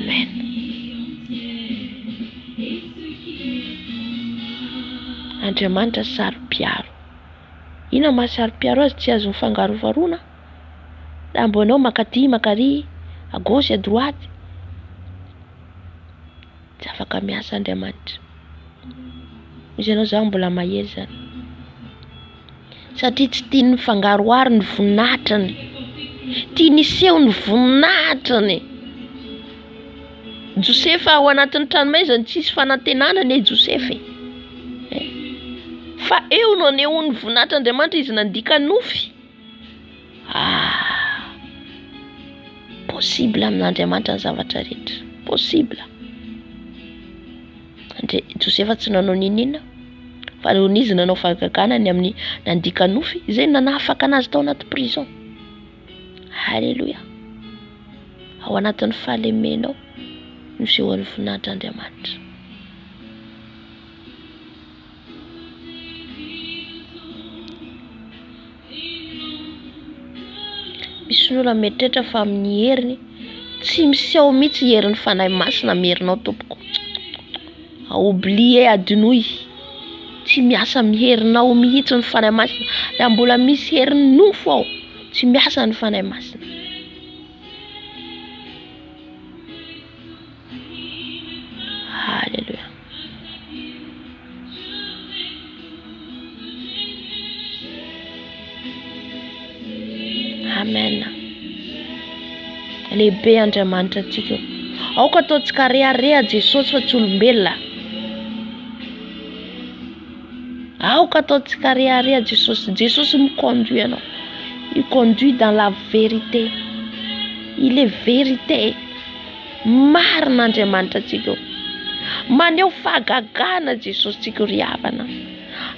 Amen. Andriamanitra saro-piaro. Ina mahasaro-piaro azy tsy azo mifangarovarona? Da mbo anao makaty makary, à gauche à droite. Tsy afaka miasa Andriamanitra. Izy anao zao mbola mahery zany. Satria tsy tiany mifangaroaro ny voninahitrany. Tiany iseho ny voninahitrany. Josefa ao anatin'ny tranomaizany tsisy fanantenana Josefa. Fa eo no anehoany voninahitra Andriamanitra izy nandika nofy. Possible amin'Andriamanitra ny zavatra rehetra. Possible. Josefa tsy nanao ninina fa noho izy nanao fahagagana amin'ny nandika nofy izay nanafaka anazy tao anaty prison. Halleluja. Ao anatin'ny fahalemenao no sehoan'ny voninahitra Andriamanitra. Misy olona mieritreritra fa amin'ny heriny tsy miseho mihitsy herin'ny fanahy masina miherinao tompoko. Oublié adinoy. Tsy miasa miherinao mihitsy ny fanahy masina. Raha mbola misy herin'ny nofo ao, tsy miasa ny fanahy masina. Halleluja. Amen. Lehibe Andriamanitra antsika. Aoka ataontsika rehareha Jesosy fa tsy olombelona. Aoka ataontsika rehareha Jesosy. Jesosy me conduit anao. Il conduit dans la vérité. Il est vérité. Marina Andriamanitra antsika. Maneho fahagagana Jesosy tsika ry havana.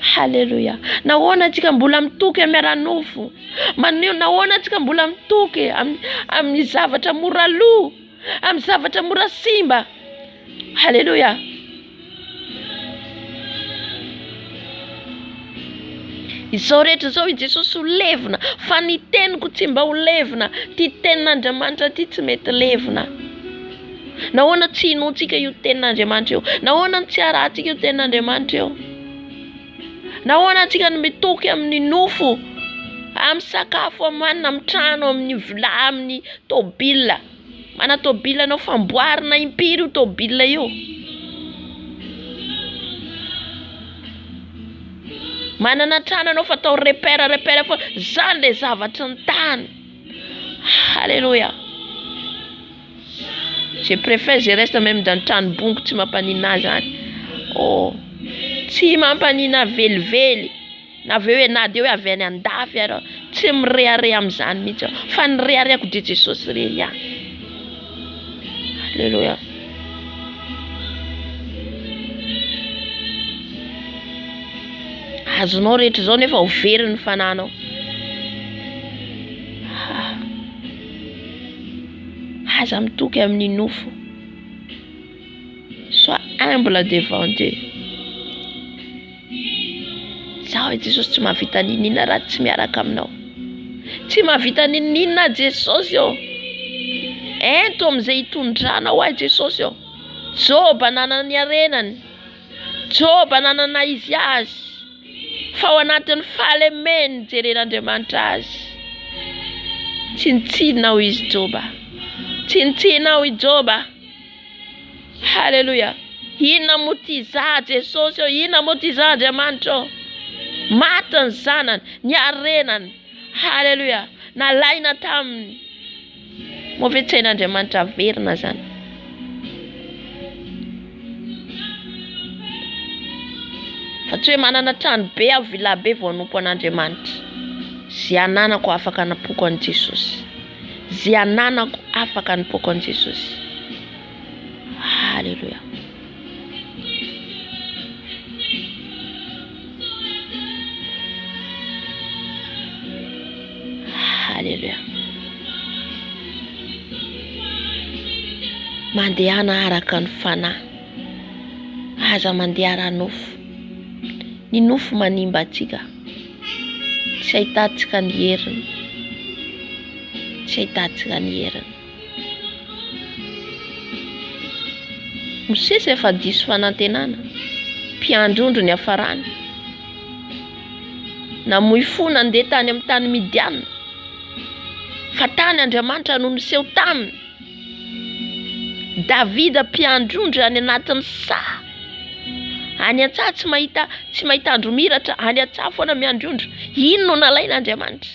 Halleluja. Nahoana antsika mbola mitoky miara-nofo. Nahoana antsika mbola mitoky amin'ny zavatra mora lo, amin'ny zavatra mora simba. Halleluja. Izao rehetra izao i Jesosy ho levina, fa ny teniko tsy mba ho levina. Ty tenin'Andriamanitra ty tsy mety levina. Nahoana tsy hinoantsika io tenin'Andriamanitra io? Nahoana tsy arahantsika io tenin'Andriamanitra io? Nahoana antsika no mitoky amin'ny nofo, amin'ny sakafo, amanina, amin'ny trano, amin'ny vilà, amin'ny tôbila. Mana tôbila anao famboarina impiry io tôbila io. Manana trano anao fatao repère fa zany le zavatra ny tany. Halleluja. Je préfère je reste même dans trano bongo tsy mampanina zany. Oh. Tsy mampanina velively. Naveo enady eo avy any andafy arô. Tsy mirehareha amin'izany mihitsy. Fa ny reharehako dia Jesosy rery ihany. Halleluja. Azonao rehetra zao nefa ho very ny fananao. Aza mitoky amin'ny nofo. Sois humble devant Dieu. Zaho Jesosy tsy mahavita ninina raha tsy miaraka aminao. Tsy mahavita ninina Jesosy eo. Ento amin'izay hitondranao ahy Jesosy eo. Joba nanana ny arenany. Joba nanana izy azy. Fa ao anatin'ny fahalemeny jeren'Andriamanitra azy. Tsintsinao izy Joba. Tsintsinao i Joba. Halleluja. Inona mo ty za Jesosy eo? Inona mo ty za Andriamanitra eo? Matany zanany, ny arenany. Halleluja. Nalaina taminy. Movetsain'Andriamanitra verina zany. Fa tsy hoe manana trano be aho villa be vao hanompo an'Andriamanitra. Zay ananako afaka hanapoko an' Jesosy. Zay ananako afaka hanapoko an' Jesosy. Haleluya. Haleluya. Mandehana araka ny fanahy. Aza mandeha ara-nofo. Ny nofo manimba atsika. Tsy ahitantsika ny heriny. Tsy ahitantsika ny heriny. Mosesy efa diso fanantenana. Mpiandrondro ny hafarany. Namoy fo nandeha tany amin'ny tany Midiana. Fa tany Andriamanitra no niseho taminy. Davida mpiandrondro any anatin'ny saha. Any an-tsaha tsy mahita andromiratra, any an-tsaha foana miandrondro. Ino no nalain'Andriamanitra?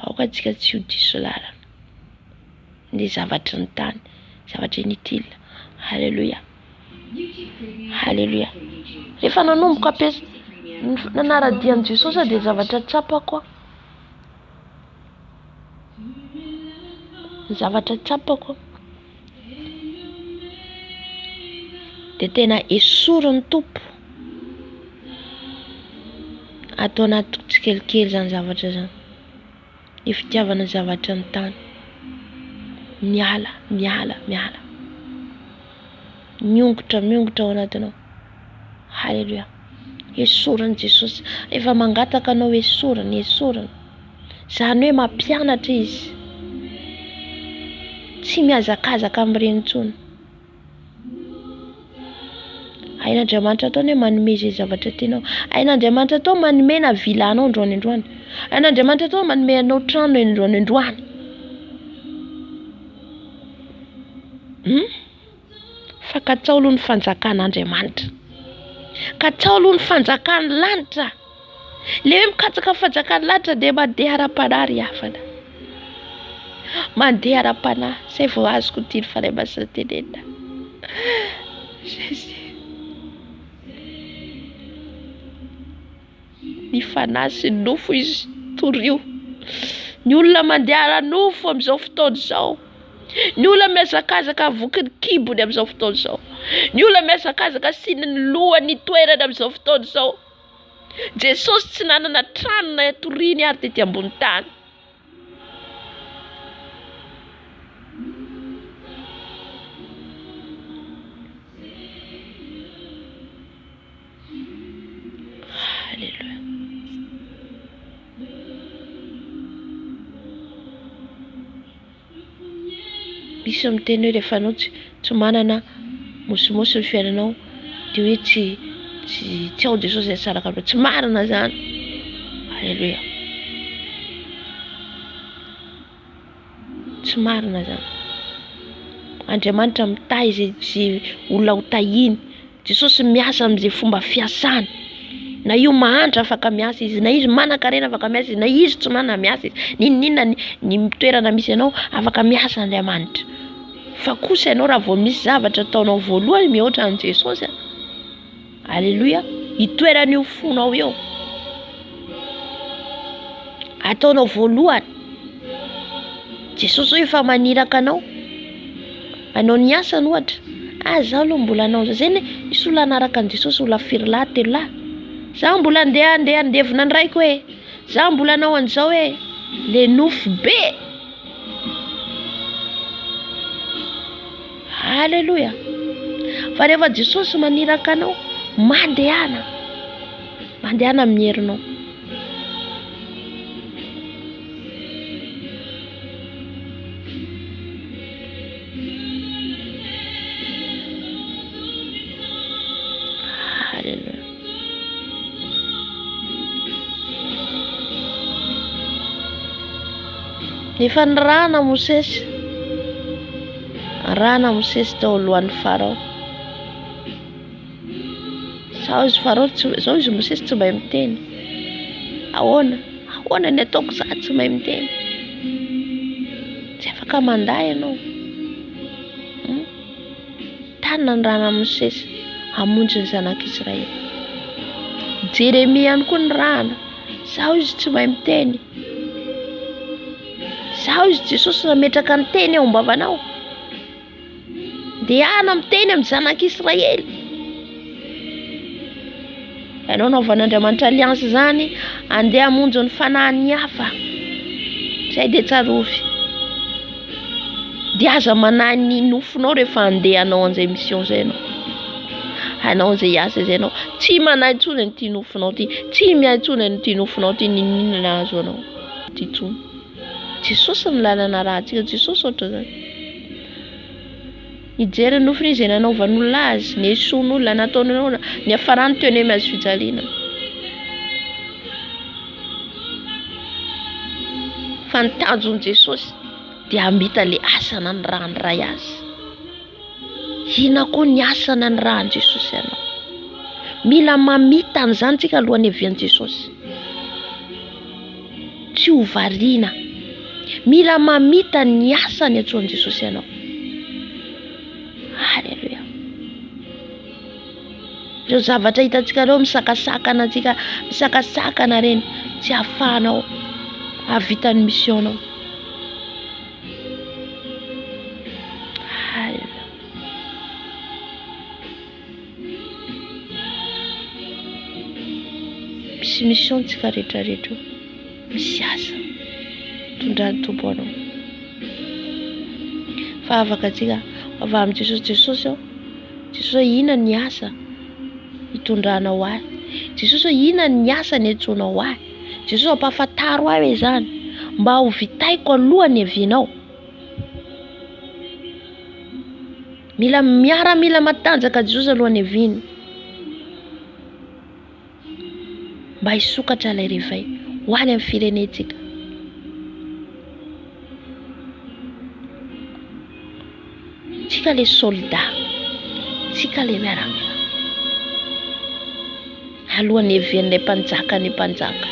Aoka antsika tsy ho diso lalana. Ny zavatry ny tany, zavatry ny tila. Haleluya. Haleluya. Rehefa nanomboka nanaradian'i Jesosy dia zavatra tsapako. Zavatra tsapako. Dia tena esorin'ny tompo. Atao anaty tsikelikely zany zavatra zany. Ny fitiavana zavatra ny tany. Miala. Miongotra ao anatinao. Haleluya. Esoriny Jesosy. Efa mangataka anao esoriny. Zany hoe mampianatra izy. Tsy miazakazaka amin'ireny intsony. Ain'Andriamanitra ataony hoe manome izay zavatra tianao. Ain'Andriamanitra atao manome na vilanao androany. Ain'Andriamanitra atao manome anao trano androany. Fa katsao aloha ny fanjakan'Andriamanitra. Katsao aloha ny fanjakan'ny lanitra. Le hoe mikatsaka fanjakan'ny lanitra dia mandeha ara-panahy hafana. Mandeha ara-panahy. Zay vao azoko tiany faray masina tenenina. Ny fanahy sy ny nofo izy torio. Ny olona mandeha ara-nofo amin'izao fotoana izao. Ny olona miazakazaka avoky ny kibony amin'izao fotoana izao. Ny olona miazakazaka siny ny lohany toerana amin'izao fotoana izao. Jesosy tsy nanana tranona toriany ary tety ambony tany. Haleluya. Misy miteny hoe rehefa anao tsy manana mosimosy ny fiainanao dia hoe tsy ao Jesosy izay tsara kanto. Tsy marina zany. Haleluya. Tsy marina zany. Andriamanitra mitahy izay olona ho tahiny. Jesosy miasa amin'izay fomba fiasany. Na io mahantra afaka miasa izy, na izy manan-karena afaka miasa izy, na izy tsy manana miasa izy. Ninona ny toerana misy anao afaka miasa Andriamanitra. Fa kosa ianao raha vao misy zavatra ataonao voalohany mihoatra an' Jesosy. Haleluya. Itoerana io fonao eo. Ataonao voalohany. Jesosy efa maniraka anao. Anao ny asany ohatra. Zaho aloha mbola anao. Zay isy olona anaraka an' Jesosy olona firy lahy, telo lahy. Zaho mbola andeha andevina ny raiko hoe. Zaho mbola anao an'izao hoe. Le nofo be. Haleluya. Fa rehefa Jesosy maniraka anao, mandehana amin'ny herinao. Haleluya. Efa nirahana Mosesy. Rana Mosesy tao alohan'ny Farao. Sao izy Farao zao izy Mosesy tsy mahay miteny. Ahoana ny ataoko za tsy mahay miteny. Tsy afaka manday ianao. Tanina ny rana Mosesy hamonjy ny zanak'Israely. Jeremia ihany koa ny rana. Sao izy tsy mahay miteny. Sao izy Jesosy nametraka ny teny ao am-bavanao. Dehana miteny amin'ny zanak'Israely. Ianao naovan'Andriamanitra aliansa zany andeha hamonjy ny fanahy hafa. Zay dia tsarovy. Dia aza manahy ny nofinao rehefa andehanao an'izay mission zay anao. Hanao an'izay asa zay anao. Tsy manahy intsony an'ity nofinao ty. Tsy mihay intsony an'ity nofinao ty ninona azo anao. Ty intsony. Jesosy ny lalana rahantsika. Jesosy oatra zany. Hijery ny nofiny izay nanaovan'olona azy, ny esoan'olona nataon'olona, ny hafarany teo eny azy fijaliana. Fa ny tanjon'i Jesosy dia hambita le asana ny raha ny ray azy. Ina koa ny asana ny rahan'i Jesosy ianao. Mila mamita an'izany tsika alohan'ny hiavian'i Jesosy. Tsy ho variana. Mila mamita ny asany atsoan'i Jesosy ianao. Halleluja. Ireo zavatra hitantsika reo misakasakana antsika, misakasakana reny, tsy hahafahanao havita ny missionao. Halleluja. Misy mission tsika rehetrarehetra, misy asa tondrany tompo anao. Fa afaka tsika avy amin'ny Jesosy. Jesosy ina ny asa hitondranao ahy. Jesosy ina ny asa niantsoanao ahy. Jesosy ampahafantaro ahy hoe zany mba ho vitaiko alohan'ny hiavianao. Mila matanjaka Jesosy alohan'ny hiaviany. Mba hisokatra ilay revay ho any amin'ny firenentsika. Tsika le soldat, tsika le miaraka. Alohan'ny hiavian'ilay mpanjaka ny mpanjaka.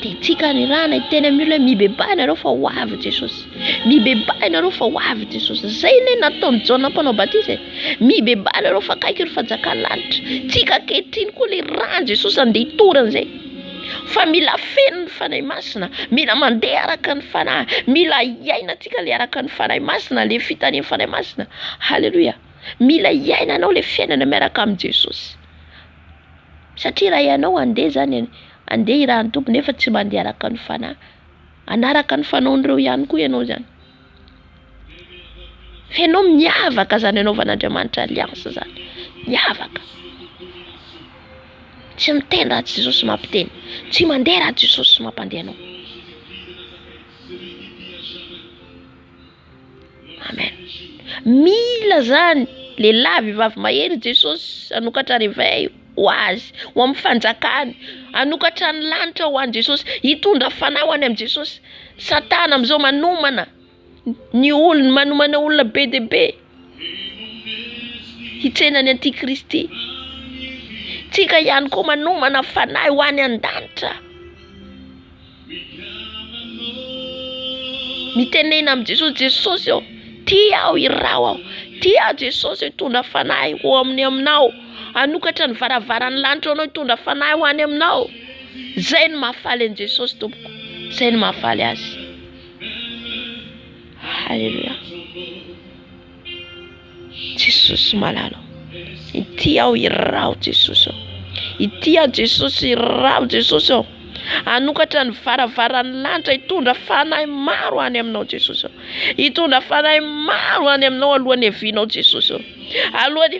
Dia tsika ny rana iteny amin'ny olona mibebaina ianao fa ho avy Jesosy. Mibebaina ianao fa ho avy Jesosy. Zay ne nataon'i Jaona mpanao batisa. Mibebaina ianao fa kaiky ny fanjakan'lanitra. Tsika ankehitriny koa le rahan'i Jesosy andeha hitorana zay. Fa mila feno ny fanahy masina, mila mandeha araka ny fanahy, mila iaina tsika le araka ny fanahy masina, le fitanian'ny fanahy masina. Halleluja. Mila iaina anao le fiainana miaraka amin'ny Jesosy. Satria raha ianao andeha zany, andeha irahan'ny tompo nefa tsy mandeha araka ny fanahy, anaraka ny fanaon'ireo ihany koa ianao zany. Fa ianao miavaka zany anaovan'Andriamanitra aliansa zany. Miavaka. Tsy miteny raha Jesosy mampiteny, tsy mandeha raha Jesosy mampandeha anao. Amen. Mila zany lehilahy vehivavy mahery Jesosy anokatra revay ho azy, ho amin'ny fanjakany, anokatra ny lanitra ho an'i Jesosy, hitondra fanahy ho any amin'ny Jesosy. Satana amin'izao manomana ny olona, manomana olona be dia be hitsenany antikristy. Tsika ihany koa manomana fanahy ho any an-danitra. Mitenena amin'ny Jesosy, Jesosy ao, tia aho hirao aho, tia Jesosy hitondra fanahy ho aminao, anokatra ny varavaran'ny lanitra anao hitondra fanahy ho any aminao. Zay ny mahafaly an'i Jesosy tompoko, zay ny mahafaly azy. Halleluja. Jesosy malala. Ity aho hirao Jesosy ao. Ity aho Jesosy hirao Jesosy ao. Anokatra ny varavaran'ny lanitra hitondra fanahy maro any aminao Jesosy ao. Hitondra fanahy maro any aminao alohan'ny hiavianao Jesosy ao. Alohan'ny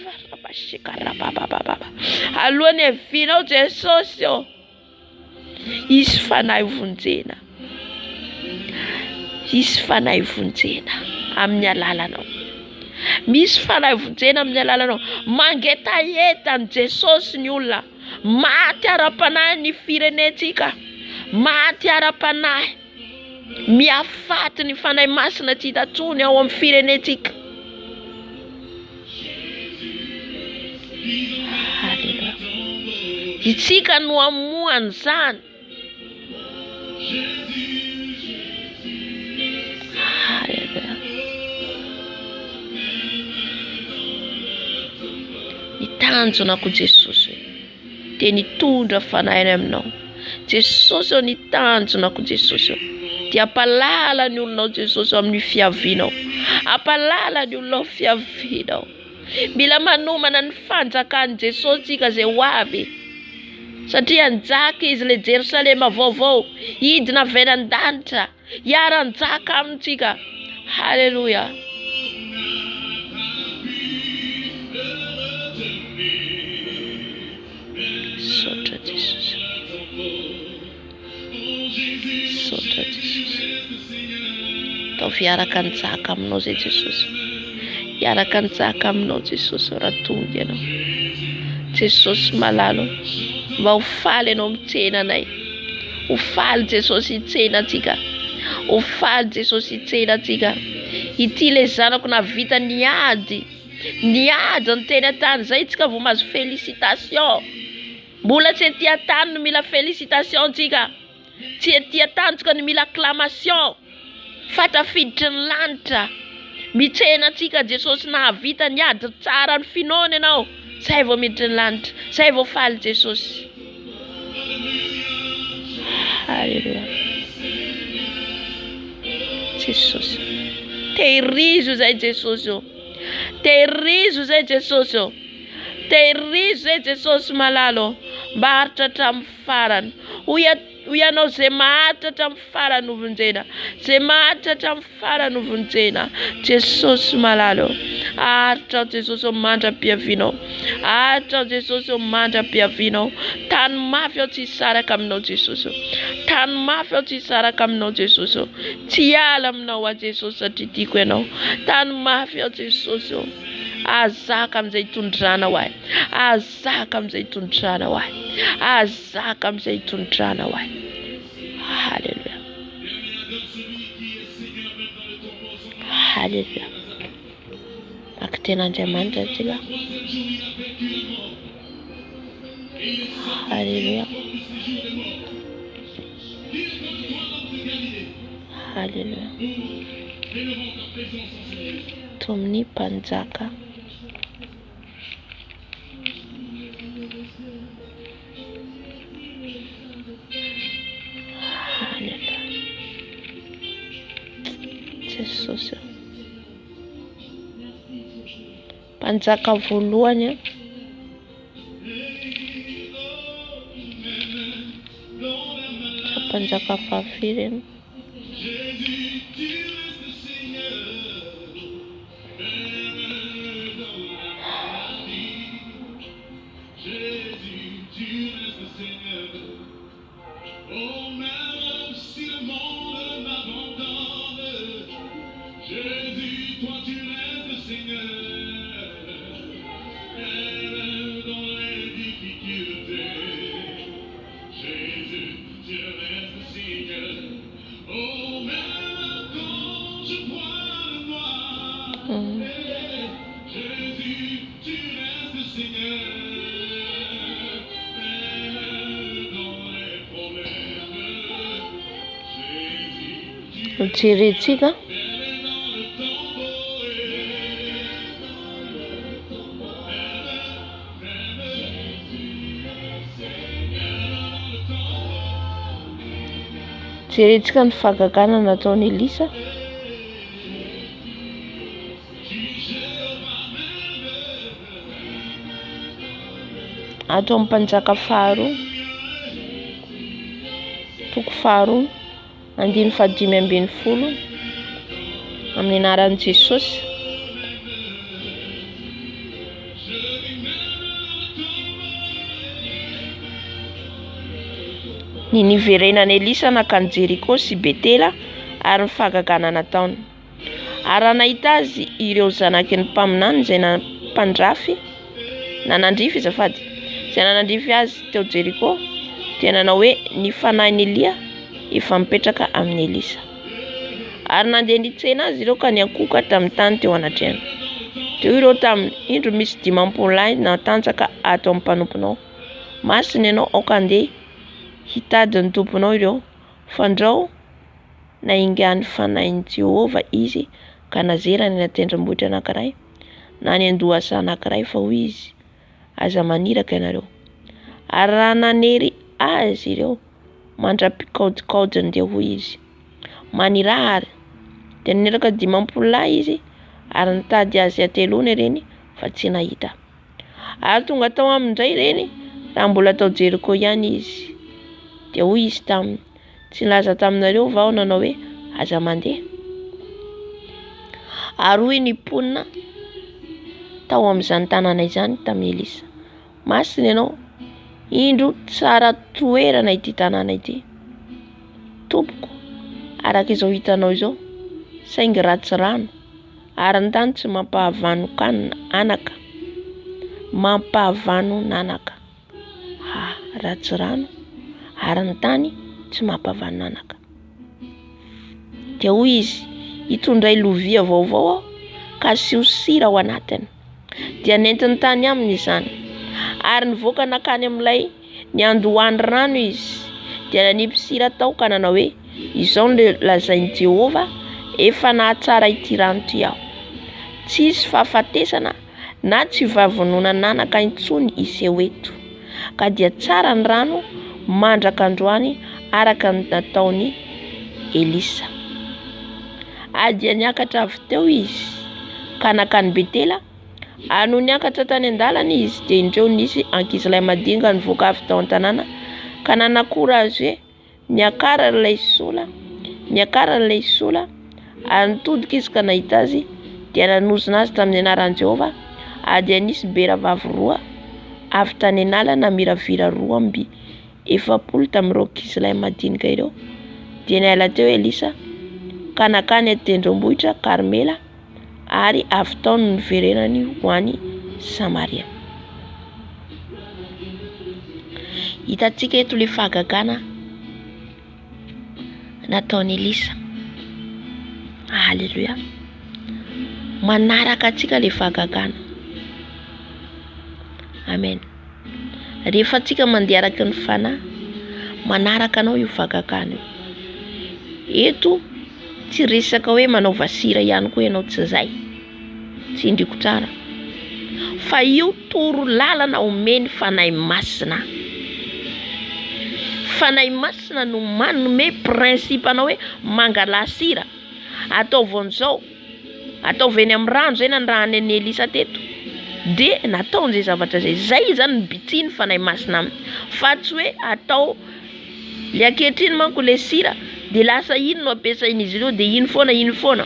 hiavianao Jesosy ao. Isy fanahy vonjena. Isy fanahy vonjena amin'ny alalanao. Misy fanahy vonjena amin'ny alalanao. Mangetahetany Jesosy ny olona. Maty ara-panahy ny firenentsika. Maty ara-panahy. Miafaty ny fanahy masina tsy hitantsony ao amin'ny firenentsika. Halleluja. Itsika no amohany zany. Halleluja. Nitanjonako Jesosy dia nitondra fanahy aminao. Jesosy nitanjonako Jesosy dia ampalala ny olonao Jesosy amin'ny fiavianao. Ampalala ny olonao fiavianao. Mila manomana ny fanjakan'i Jesosy tsika zay ho avy. Satria anjaka izy le Jerusalema vaovao, hidina avy any an-danitra, hiara-njaka amintsika. Halleluja. Sotra Jesosy. Sotra Jesosy. Ataovy hiaraka njaka aminao zay Jesosy. Hiaraka njaka aminao Jesosy raha tonga ianao. Jesosy malalo. Mba ho faly ianao mitsena anay. Ho faly Jesosy hitsena atsika. Ho faly Jesosy hitsena atsika. Ity le zanako navita niady. Niady ny teny an-tany zay tsika vao mahazo félicitation. Mbola tsy ety an-tany no mila félicitation tsika. Tsy ety an-tany tsika no mila acclamation. Fatafiditry ny lanitra. Mitsena tsika Jesosy nahavita niady tsara ny finoana ianao. Zay vao miditry ny lanitra. Zay vao faly Jesosy. Halleluja. Jesosy. Tehirizo zay Jesosy io. Tehirizo zay Jesosy io. Tehirizo zay Jesosy malalo. Mba haritra hatramin'ny farany. Hoy ianao zay maharitra hatramin'ny farany ho vonjena. Zay maharitra hatramin'ny farany ho vonjena. Jesosy malalo. Haritra Jesosy mandra-piavinao. Haritra Jesosy mandra-piavinao. Tany mafy ao tsy saraka aminao Jesosy. Tany mafy ao tsy saraka aminao Jesosy. Tsy ala aminao a Jesosy satria tiako ianao. Tany mafy ao Jesosy. Azaka amizay tondrana ho ahy. Azaka amizay tondrana ho ahy. Azaka amizay tondrana ho ahy. Halleluja. Halleluja. Akiten'Andriamanitra tsika. Halleluja. Halleluja. Tomni mpanjaka. Halleluja. Jesosy. Mpanjaka voalohany. Mpanjaka fahafiry. Jeretsika. Jeretsika ny fagagana nataony Elisa. Atao mpanjaka faharoa. Toko faharoa. 5:12 amin'ny anaran'i Jesosy. Ny niverenany Elisa nakany Jeriko sy Betela ary ny fagagana nataony. Ary nahita azy ireo zanaky ny mpaminany izay nampandrafy nanandrify azafady. Izay nanandrify azy teo Jeriko dia nanao hoe ny fanahin'ny Elia efa mipetraka amin'ny Elisa. Ary nandeha nitsena azy ireo ka niankoka tamin'ny tany teo anatrehany. Teo ireo tamin'ny indro misy 50 lahy natanjaka ato amin'ny mpanomponao. Masina ianao aoka andeha hitady ny tomponao ireo. Fandrao na ingany fanahin'i Jehova izy ka nazerany ny tendrombohitra anankiray na ny andohasa anankiray fa hoy izy aza maniraka ianareo. Ary raha nanery azy ireo mandrapikaodikaodiny dia hoy izy manirary. De neraka 5 izy ary nitady azy atelony reny fa tsy nahita. Ary tonga tao amindray reny raha mbola tao Jeriko ihany izy. De hoy izy taminy, tsy laza taminareo va nanao hoe aza mandeha. Ary hoy ny mponina tao amin'izany tanàna izany tamin'ny Elisa, masina ianao, indro tsara toerana ity tanàna ity. Tompoko, araka izao hitanao izao, saingy ratsy rano, ary ny tany tsy mampahavano anaka. Mampahavano nanaka. Ratsy rano, ary ny tany tsy mampahavano nanaka. De hoy izy, hitondray lovia vaovao aho ka asio sira ao anatiny. Dia nentiny tany aminy izany. Ary nivoaka nakany amin'ilay ny andohany rano izy. Dia nanipy sira tao ka nanao hoe izao no lazain'i Jehovah, efa nahatsara ity rano ity aho. Tsisy fahafatesana na tsy vavonona nanaka intsony iseho eto. Ka dia tsara ny rano mandraka androany araka ny nataony Elisa. Dia niakatra avy teo izy ka nakany Betela. No niakatra tany an-dalana izy dia indreo nisy ankizilahy madinika nivoaka avy tao an-tanàna ka nanakora azy hoe miakara ilay sola ary nitodika izy ka nahita azy dia nanozona azy tamin'ny anaran'i Jehovah. Dia nisy beravavy 2 avy tany an'ala namiravira 240 tamin'ireo ankizilahy madinika ireo. Dia niala teo Elisa ka nakany an-tendrombohitra Karmela ary avy tao no niverenany ho any Samaria. Hitantsika eto le fahagagana nataony Elisa. Halleluja. Manaraka atsika le fahagagana. Amen. Rehefa atsika mandeha araka ny fanahy, manaraka anao io fahagagana io. Eto tsy resaka hoe manao vasira ihany koa ianao, tsy zay. Tsy indriko tsara. Fa io toro lalana omeny fanahy masina. Fanahy masina no manome principe anao hoe mangala sira. Ataovy an'izao. Ataovy eny amin'ny rano zay na raha any Elisa teto. De natao an'izay zavatra zay. Zay zany ny bitsiny fanahy masina aminy. Fa tsy hoe atao le ankehitriny manko le sira de lasa ino no ampiasain'izy ireo de ino foana.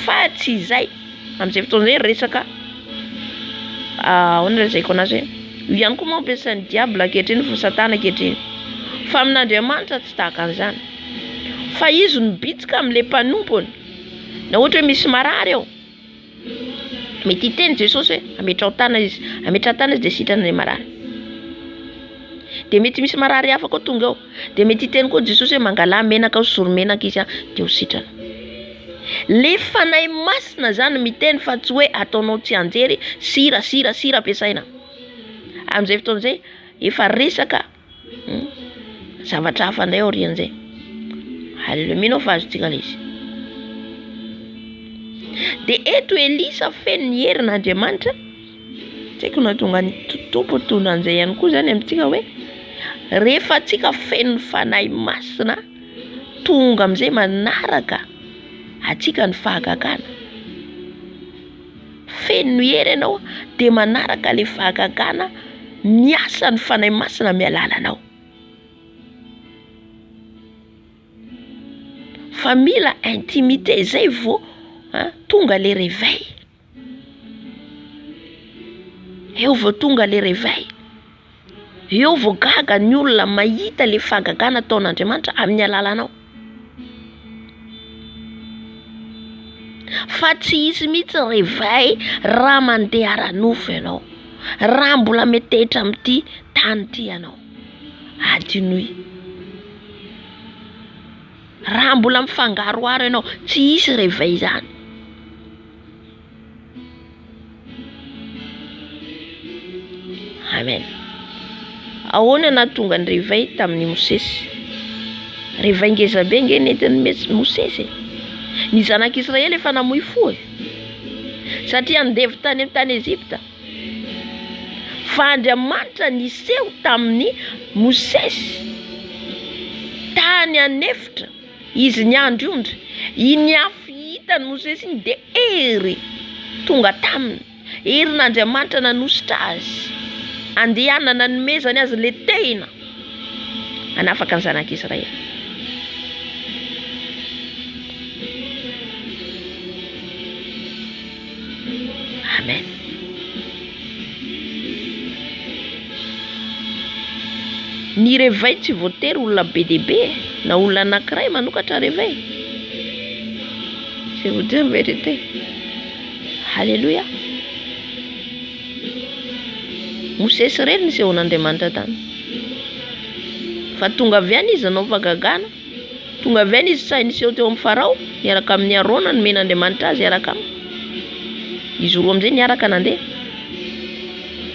Fa tsy zay. Amin'izay fotoana zay resaka ahoana rezaiko anazy hoe io ihany koa mampiasan'ny diable ankehitriny fo Satana ankehitriny. Fa amin'Andriamanitra tsy tahaka an'izany. Fa izy no bitsika amin'le mpanompony. Na ohatra hoe misy marary eo, mety hiteny Jesosy hoe ametraha-tana izy de sitrana le marary. De mety misy marary hafa koa tonga ao. De mety hiteny koa Jesosy hoe mangala menaka soro menaka izy de ho sitrana. Le fanahy masina zany miteny fa tsy hoe ataonao tsy anjery sira ampiasaina. Amin'izay fotoana zay efa resaka zavatra hafa indray aorian'izay. Halleluja, minao fa azontsika le izy. De eto Elisa feno ny herin'Andriamanitra. Tsy haiko na tonga ny tompo tona an'izay ihany koa zany amintsika hoe rehefa atsika feno ny fanahy masina, tonga amin'izay manaraka atsika ny fahagagana. Feno ny hery ianao de manaraka le fahagagana, miasa ny fanahy masina mialala anao. Fa mila intimité zay vao tonga le réveil. Eo vao tonga le réveil. Eo vao gaga ny olona mahita le fahagagana ataon'Andriamanitra amin'ny alalanao. Fa tsy hisy mitsy réveil raha mandeha ara-nofo ianao, raha mbola metehitra amin'ity tany ity ianao. Adinoy. Raha mbola mifangaroaro ianao, tsy hisy réveil zany. Amen. Ahoana nahatonga ny réveil tamin'ny Mosesy? Réveil ngeza be nge nentin'ny Mosesy. Ny zanak'Israely efa namoy fo satria andevy tany amin'ny tany Ezipta. Fa Andriamanitra niseho tamin'ny Mosesy tany anefitra izy niandro ondry iny afo hitany Mosesy iny de ery tonga taminy herin'Andriamanitra nanositra azy andehanana nomezany azy le tena anafaka ny zanak'Israely. Amen. Ny réveil tsy voatery olona be deaibe na olona anankiray manokatra réveil. Je vous dis la vérité. Alléluia. Mosesy reny nisehon'Andriamanitra tany. Fa tonga avy any izy nanao fagagana. Tonga avy any izy sahy niseho teo amin'ny Farao niaraka amin'ny Arona nomen'Andriamanitra azy iaraka aminy. Izy roa amin'izay niaraka nandeha.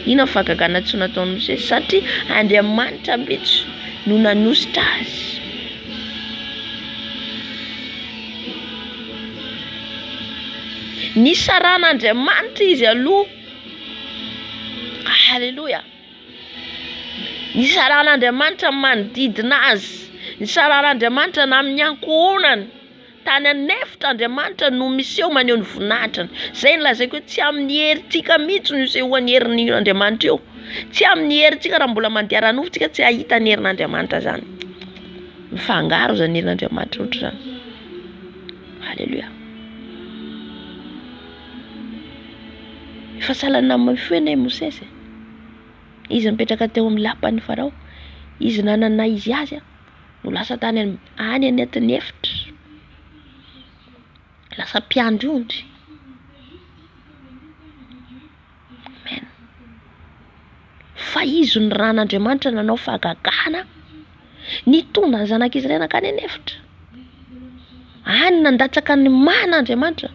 Ina fagagana tsy nataon'ny Mosesy satria Andriamanitra mihitsy no nanositra azy. Nisaran'Andriamanitra izy aloha. Halleluja. Nisaran'Andriamanitra manodidina azy. Nisaran'Andriamanitra na amin'ny ankohonany. Tany anefitran'Andriamanitra no miseho maneho ny voninahitrany. Zay nilazaiko hoe tsy amin'ny herintsika mihitsy no isehoan'ny herin'Andriamanitra eo. Tsy amin'ny herintsika raha mbola mandeha ranofitsika tsy ahita ny herin'Andriamanitra zany. Mifangaro zany herin'Andriamanitra ohatra zany. Halleluja. Efa salana amin'ny foenay Mosesy. Izy mipetraka teo amin'ny lapan'ny Farao. Izy nanana izy azy no lasa tany any anatin'ny efitra. Lasa mpiandry ondry. Amen. Fa izy ny ran'Andriamanitra nanao fagagana nitondra ny zanak'Israely nakany anefitra. Any nandatsaka ny man'Andriamanitra.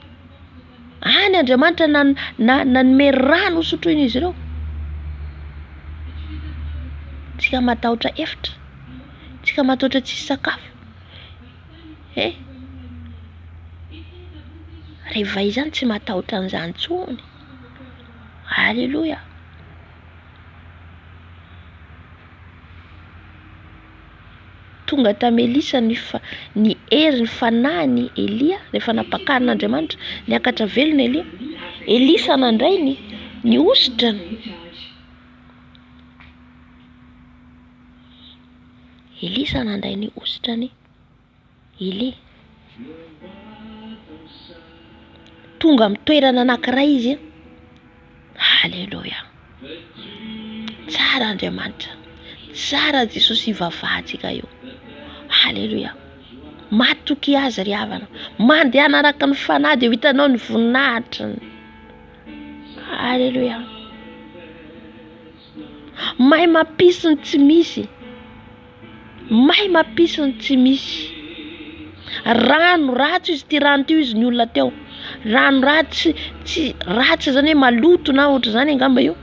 Any Andriamanitra nanome rano sotroin'izy ireo. Tsika matahotra efitra. Tsika matahotra tsisy sakafo. Rehefa izany tsy matahotra an'izany intsony. Halleluja. Tonga tamy Elisa ny hery ny fanahiny Elia rehefa napakan'Andriamanitra niakatra velona Elia. Elisa nandray ny ositrany. Elisa nandray ny ositrany Elia. Tonga amin'ny toerana anankiray izy. Halleluja. Tsara Andriamanitra. Tsara Jesosy ivavahantsika io. Halleluja. Matoky azy ry havana. Mandeha anaraka ny fanahy dia hitanao ny voninahitrany. Halleluja. Mahay mampisy ny tsy misy. Mahay mampisy ny tsy misy. Rano ratsy izy ty rano ty izy ny olona teo. Rano ratsy ratsy zany hoe maloto na ohatra zany angamba io.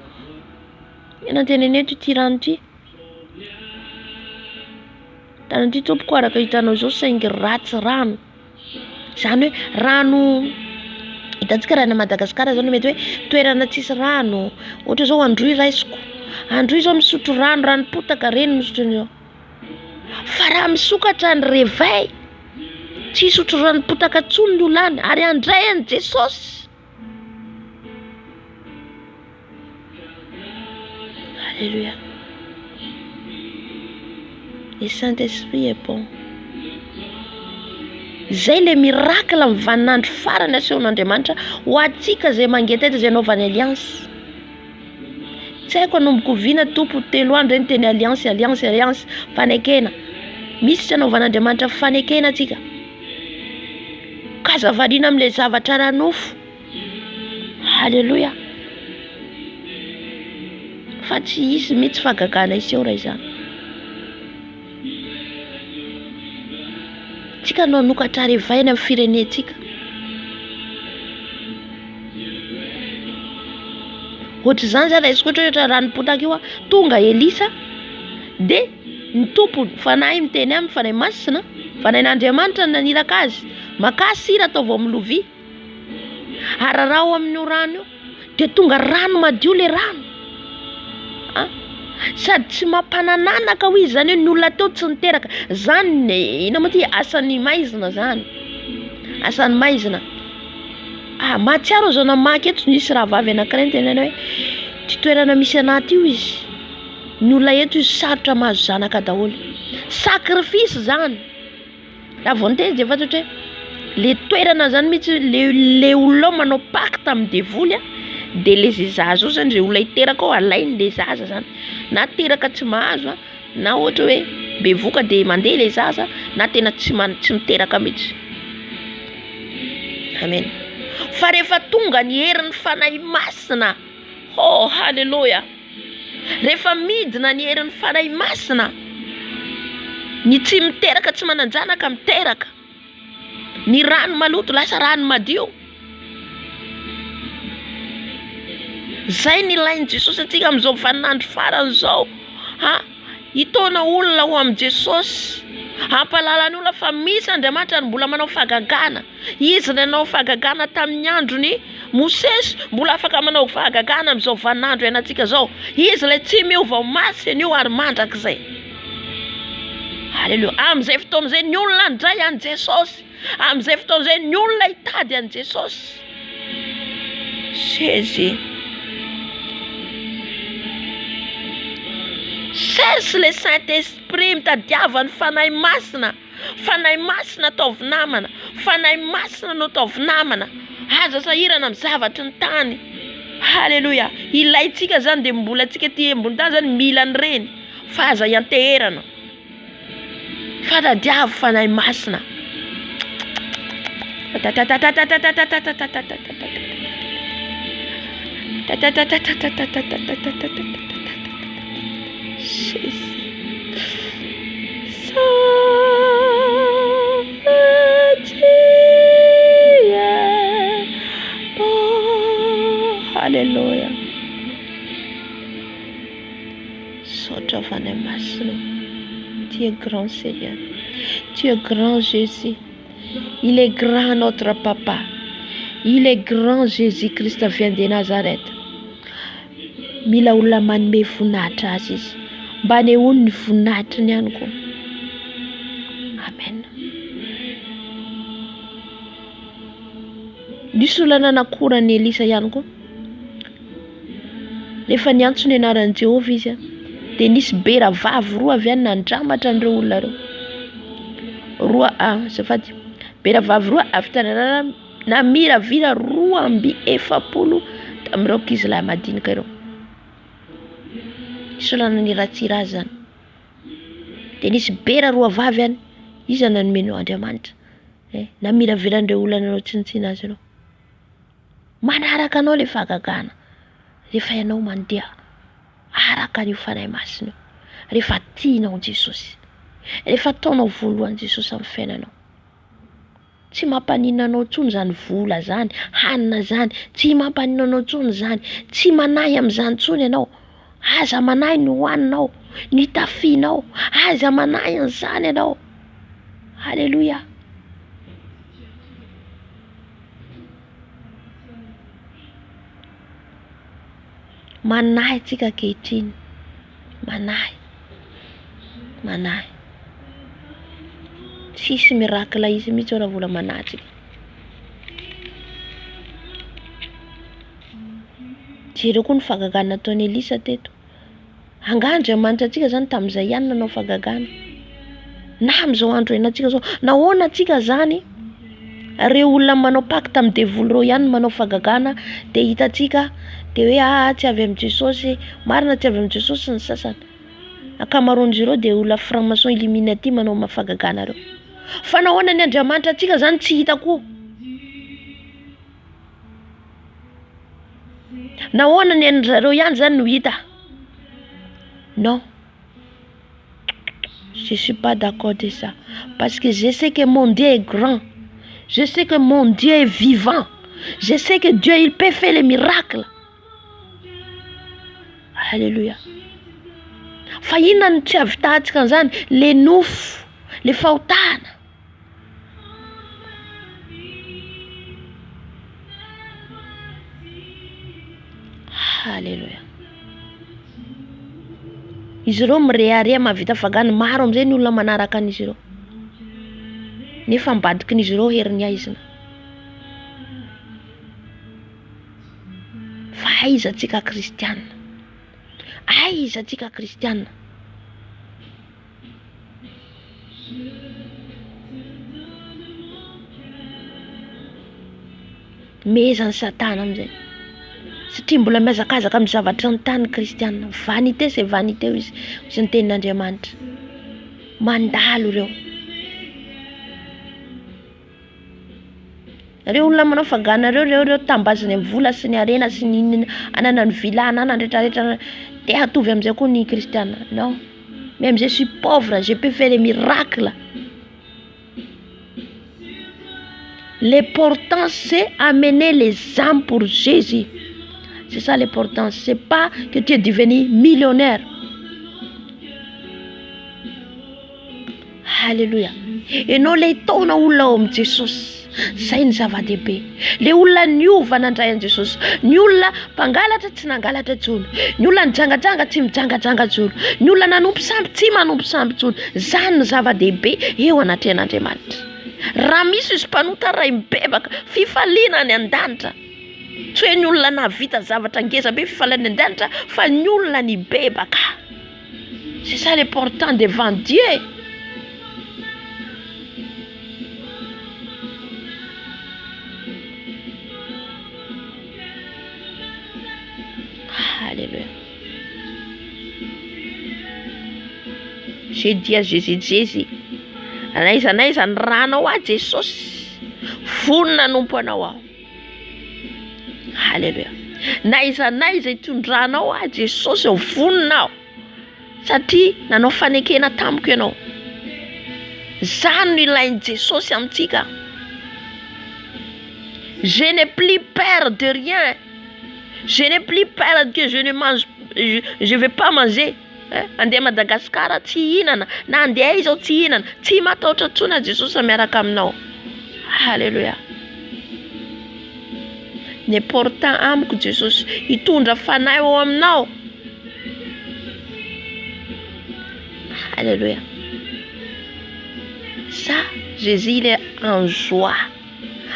Nanteneneo ty rano ty. Tany ty tompoko araka hitanao zao saingy ratsy rano. Zany hoe rano hitantsika raha na Madagasikara zao mety hoe toerana tsisy rano. Ohatra zao Andro raisiko. Andro zao misotro rano potaka reny misotro an'izao. Fa raha misokatra ny réveil tsy misotro rano potaka tsony ny olany ary andray an Jesosy. Alléluia. Le Saint-Esprit est bon. Zay le miracle mivaninandro farany asehon'Andriamanitra ho atsika zay mangetaheta zay anaovany alliance. Tsy haiko anomboka viana tompo telo andro ny teny alliance fanekena. Misy tsy anaovan'Andriamanitra fanekena atsika. Kazavariana amin'ilay zavatra ranofo. Halleluja. Fa tsy hisy mihitsy fagagana iseho raha izany. Tsika nanokatra revaina amin'ny firenentsika. Ohatra zany zany raha iskotra rano potaka io tonga Elisa de ny tompo fanahy miteny aminy fanahy masina fanahin'Andriamanitra naniraka azy maka sira atao vao amin'ny lovia ararao amin'io rano io de tonga rano madio le rano sady tsy mampanananaka hoy izy, zany hoe ny olona teo tsy niteraka. Zany ina moa ty asan'ny maizina zany. Asan'ny maizina. Mahatsiaro zao namaky eto nisy rahavavy anankiray tena hoe ty toerana misy anaty io izy. Ny olona eto izy sarotra mahazo zanaka daholo. Sakrifisy zany. Raha vao niteny dia fantatra hoe le toerana zany mitsy le olona manao pacte amin'ny devoly de le zaza zany le olona iteraka ao alainy le zaza zany. Na teraka tsy mahazo na ohatra hoe bevoka de mandeha le zaza, na tena tsy miteraka mitsy. Amen. Fa rehefa tonga ny herin'ny fanahy masina, oh halleluja, rehefa midina ny herin'ny fanahy masina, ny tsy miteraka tsy mananjanaka miteraka, ny rano maloto lasa rano madio. Zay ny ilain'i Jesosy atsika amin'izao vaninandro farany zao. Hitona olona ho amin'i Jesosy, hampalala ny olona fa misy Andriamanitra ny mbola manao fahagagana. Izy nanao fahagagana tamin'ny androny Mosesy, mbola afaka manao fahagagana amin'izao vaninandro ianantsika zao. Izy le tsy miova ho masy an'io ary mandrakizay. Halleluja. Amin'izay fotoana izay ny olona ndray an'i Jesosy. Amin'izay fotoana izay ny olona hitady an'i Jesosy. Jésus. Cesse le Saint-Esprit mitadiava ny fanahy masina. Fanahy masina ataovy namana. Fanahy masina no ataovy namana. Aza sahirana amin'ny zavatry ny tany. Halleluja. Ilaitsika zany de mbola tsika ty ambony tany zany mila an'ireny. Fa aza ianteherana. Fatadiava fanahy masina. Alléluia. Sotra fanahy masina. Tu es grand Seigneur. Tu es grand Jésus. Il est grand notre papa. Il est grand Jésus-Christ vient de Nazareth. Mila olona manome voninahitra azy izy. Mba anehoany ny voninahitrany ihany koa. Amen. Nisy olona nanakorany Elisa ihany koa. Rehefa niantso ny anaran'i Jehovah izy de nisy bera vavy roa avy any nandramatra an'ireo olona reo. Bera vavy roa avy tanàna namiravira 240 tamin'ireo ankizilahy madinika ireo. Nisy olona niratsira azy zany. De nisy bera roa vavy any, izy nanomeny Andriamanitra. Namiravirana an'ireo olona nanao tsinitsina azy ireo. Manaraka anao le fahagagana. Rehefa ianao mandeha araka an'io fanahy masina. Rehefa tianao Jesosy. Rehefa ataonao voalohany Jesosy amin'ny fiainanao. Tsy mampanina anao tsony zany vola zany, hanina zany, tsy mampanina anao tsony zany, tsy manahy amin'izany tsony ianao. Aza manahy ny hoaninao, ny tafianao, aza manahy an'izany ianao. Halleluja. Manahy tsika ankehitriny. Manahy. Tsisy miracle izy mitsy raha vola manahy tsika. Jereo koa ny fahagagana ataon'i Elisa teto. Angandriamanitra atsika zany tamin'izay ihany nanao fahagagana. Na amin'izao andro ianantsika zao, nahoana atsika zany? Reo olona manao pacte amin'ny devoly reo ihany manao fahagagana de hitatsika de hoe tsy avy amin'ny Jesosy, marina tsy avy amin'ny Jesosy ny sasany. Akamaroan'izy ireo de olona franc-maçon illuminati manao mafagagana reo. Fa nahoana ny Andriamanitra atsika zany tsy hita koa. Nahoana ny an'zareo ihany zany no hita. Non. Je suis pas d'accord de ça. Parce que je sais que mon Dieu est grand. Je sais que mon Dieu est vivant. Je sais que Dieu, il peut faire les miracles. Alléluia. Fa inona ny tsy avitantsika an'izany? Le nofo, le fahotana. Alléluia. Izy ireo mirearea mahavita vagana maro am'izay ny olona manaraka an'izy ireo. Nefa ambadiky n'izy ireo herin'ny aizina. Fa aiza tsika kristiana? Aiza tsika kristiana? Mezany Satana am'izay. Satria mbola miazakazaka amin'ny zavatra ny tany kristiana. Vanité c'est vanité izy ny tenin'Andriamanitra. Mandalo ireo. Reo olona manao fagana reo tambaziny amin'ny vola sy ny arena sy ny anana ny vila anana rehetrarehetra te hatovy am'izay koa ny kristiana. Non. Même je suis pauvre, je peux faire des miracles. L'important c'est amener les âmes pour Jésus. C'est ça l'important. C'est pas que tu es devenu millionnaire. Alléluia. Et non les tona olona ao amin'i Jesosy. Zay ny zava-dehibe. Le olona niova nandray an' Jesosy. Ny olona mpangalatra tsy nangalatra intsony. Ny olona nijangajanga tsy mijangajanga intsony. Ny olona nanompo samby tsy manompo samby intsony. Zany ny zava-dehibe eo anatrehan'Andriamanitra. Raha misy izy mpanota ray mibebaka fifaliana ny an-danitra. Tsy hoe ny olona nahavita zavatra ngeza be fifaliana ny an-danitra fa ny olona nibebaka. C'est ça l'important devant Dieu. Alléluia. J'ai dit à Jésus, anaiza ny ranao a Jesosy, vonona nompo anao aho. Alléluia. Naiza itondranao a Jesosy ao vononao. Satria nanao fanekena tamiko ianao. Zany no ilain'i Jesosy amintsika. Je n'ai plus peur de rien. Je n'ai plus peur que je vais pas manger. Andeha Madagasikara tsy hihinana, na andeha aiza aho tsy hihinana, tsy matahotra intsony Jesosy miaraka aminao. Alléluia. N'important amiko Jesosy hitondra fanahy ao aminao. Alléluia. Ça, Jésus il est en joie.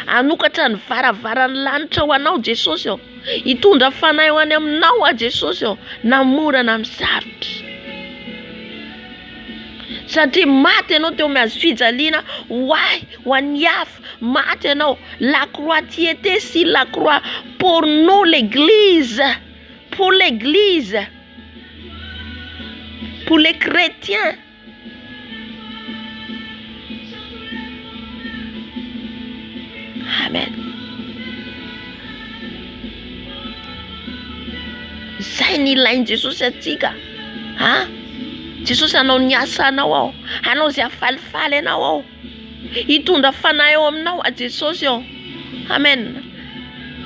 Anokatra ny varavarany lanitra ho anao Jesosy ao. Hitondra fanahy ho any aminao a Jesosy ao. Namora na misarotra. Satria maty ianao teo mihazo fijaliana ho an'ny hafa. Maty ianao. La croix t'y était sur la croix pour nous l'église. Pour l'église. Pour les chrétiens. Amen. Zay ny ilain'i Jesosy atsika. Jesosy anao ny asa anao ao. Anao zay afalifaly anao ao. Hitondra fanahy ao aminao a Jesosy ao. Amen.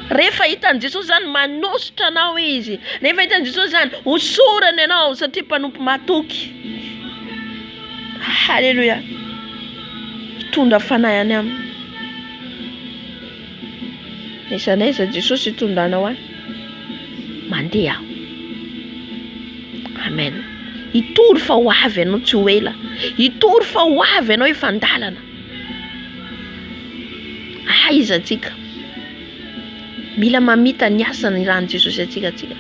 Rehefa hitan'i Jesosy zany manositra anao izy. Rehefa hitan'i Jesosy zany hosorana anao satria mpanompo matoky. Alléluia. Hitondra fanahy any aminy. Naiza Jesosy hitondranao any. Mandeha. Amen. Hitory fa ho avy ianao tsy ho ela. Hitory fa ho avy ianao efa andalana. Aiza tsika. Mila mamita ny asany rahan'i Jesosy atsika.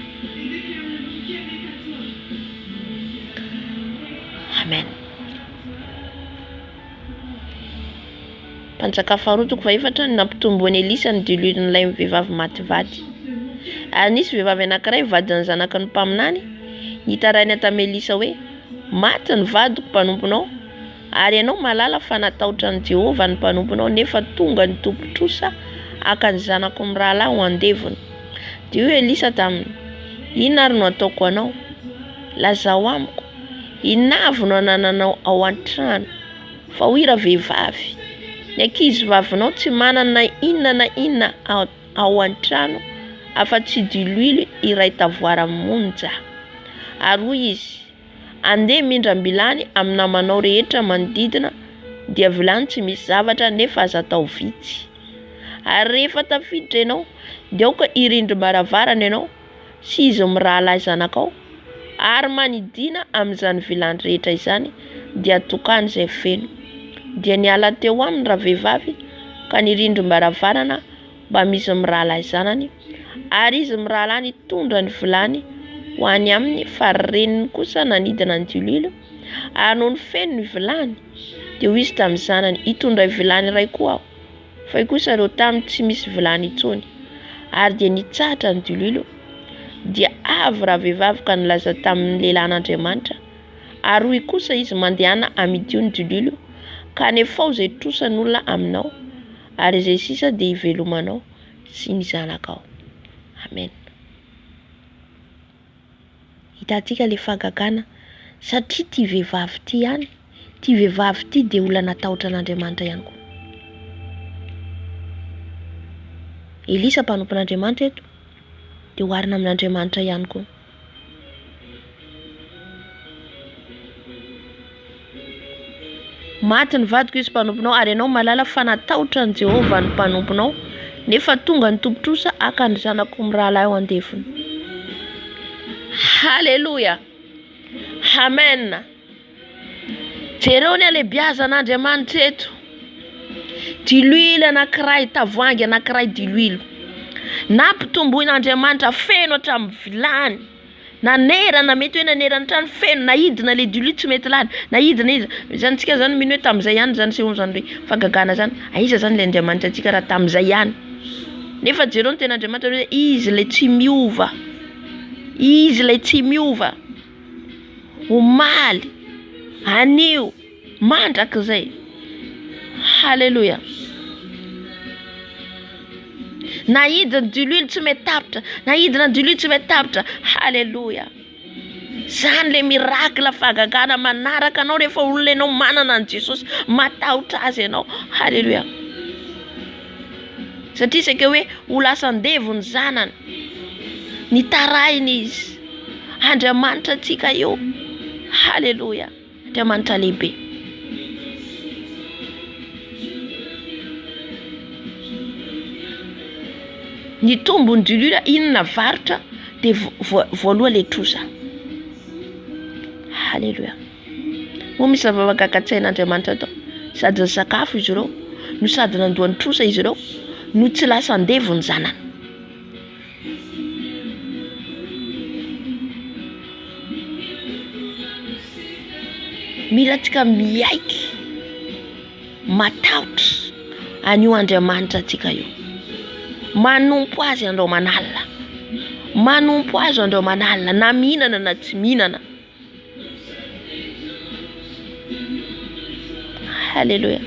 Amen. Mpanjaka faharotoko fa efatra ny nampitomboan'i Elisa ny diloilon'ilay vehivavy matyvady. Nisy vehivavy anankiray vadiny zanaka ny mpaminany. Nitarainy tamin'i Elisa hoe maty ny vadiko mpanomponao ary ianao malala fa natahotra ny Jehovah ny mpanomponao nefa tonga ny tompotrosa aka ny zanako amin'ny rahalahy ho andevony. Dia io Elisa taminy, inona ary no ataoko anao? Lazao amiko, inavy no anananao ao an-trano fa hoira vehivavy. Ny ankizy vavinao tsy manana inona ao an-trano afa-tsy diloilo iray tavoara monja. Ary hoy izy, andeha mindram-bilany amin'ny namanao rehetra manodidina dia vilany tsy misy zavatra nefa aza atao vitsy. Ary rehefa tafiditra ianao dia aoka irindry baravarana ianao sy izy mirahalahy zanakao ary manidina amin'izany vilany rehetra izany dia tokany izay feno dia niala teo aminy raha vehivavy ka nirindrim-baravarana mba misy mirahalahy zanany ary izy mirahalahy nitondra ny vilany ho any aminy fa reniny kosa nanidina ny dililo ary noho ny feno ny vilany dia ho izy tamin'ny zanany hitondra vilany iray koa aho fa kosa ireo tamin'ny tsy misy vilany intsony ary dia nitsahatra ny dililo dia avy raha vehivavy ka nilaza tamin'ny lehilahin'Andriamanitra ary hoy kosa izy mandehana amidio ny dililo ka nefa izay trosan'olona aminao ary izay sisa dia hivelomanao sy ny zanakao. Amen. Hitatika le fahagagana satria ty vehivavy ty ihany, ty vehivavy ty dia olona natahotra an'Andriamanitra ihany koa. Elisa mpanompon'Andriamanitra eto dia hoarina amin'Andriamanitra ihany koa. Maty ny vadiko izy mpanomponao ary ianao malala fa natahotra ny Jehovah ny mpanomponao nefa tonga ny tompotrosa aka ny zanako mirahalahy ao andefony. Halleluja. Amen. Jereo ny alebiaza an'Andriamanitra eto. Diluile anankiray, tavoahangy anankiray diluile. Nampitomboin'Andriamanitra feno hatramin'ny vilany. Nanerana mety hoe nanerana trano feno naidina le diluile tsy mety lany. Naidina izy. Zany tsika zany mino hoe tamin'izay ihany zany sehoany zany hoe fagagana zany. Aiza zany le Andriamanitra antsika raha tamin'izay ihany. Nefa jereo ny ten'Andriamanitra hoe izy le tsy miova. Izy le tsy miova. Omaly. Anio. Mandrakizay. Halleluja. Naidina diluile tsy mety tapitra. Naidina diluile tsy mety tapitra. Halleluja. Zany le miracle fahagagana manaraka anao rehefa olona ianao manana an Jesosy matahotra azy ianao. Halleluja. Satria isika hoe ho lasa andevo ny zanany. Nitarahiny izy. Andriamanitra antsika io. Halleluja. Andriamanitra lehibe. Ny tombony diluile inona varotra dia voaloha le trosa. Halleluja. Moa misy zavavakakatsain'Andriamanitra tao. Sady ny sakafo izy ireo no sady nandoany trosa izy ireo no tsy lasa andevo ny zanany. Mila tsika miaiky matahotra anio Andriamanitra antsika io. Manompo azy andao manalina. Manompo azy andao manalina na mihinana na tsy mihinana. Halleluja.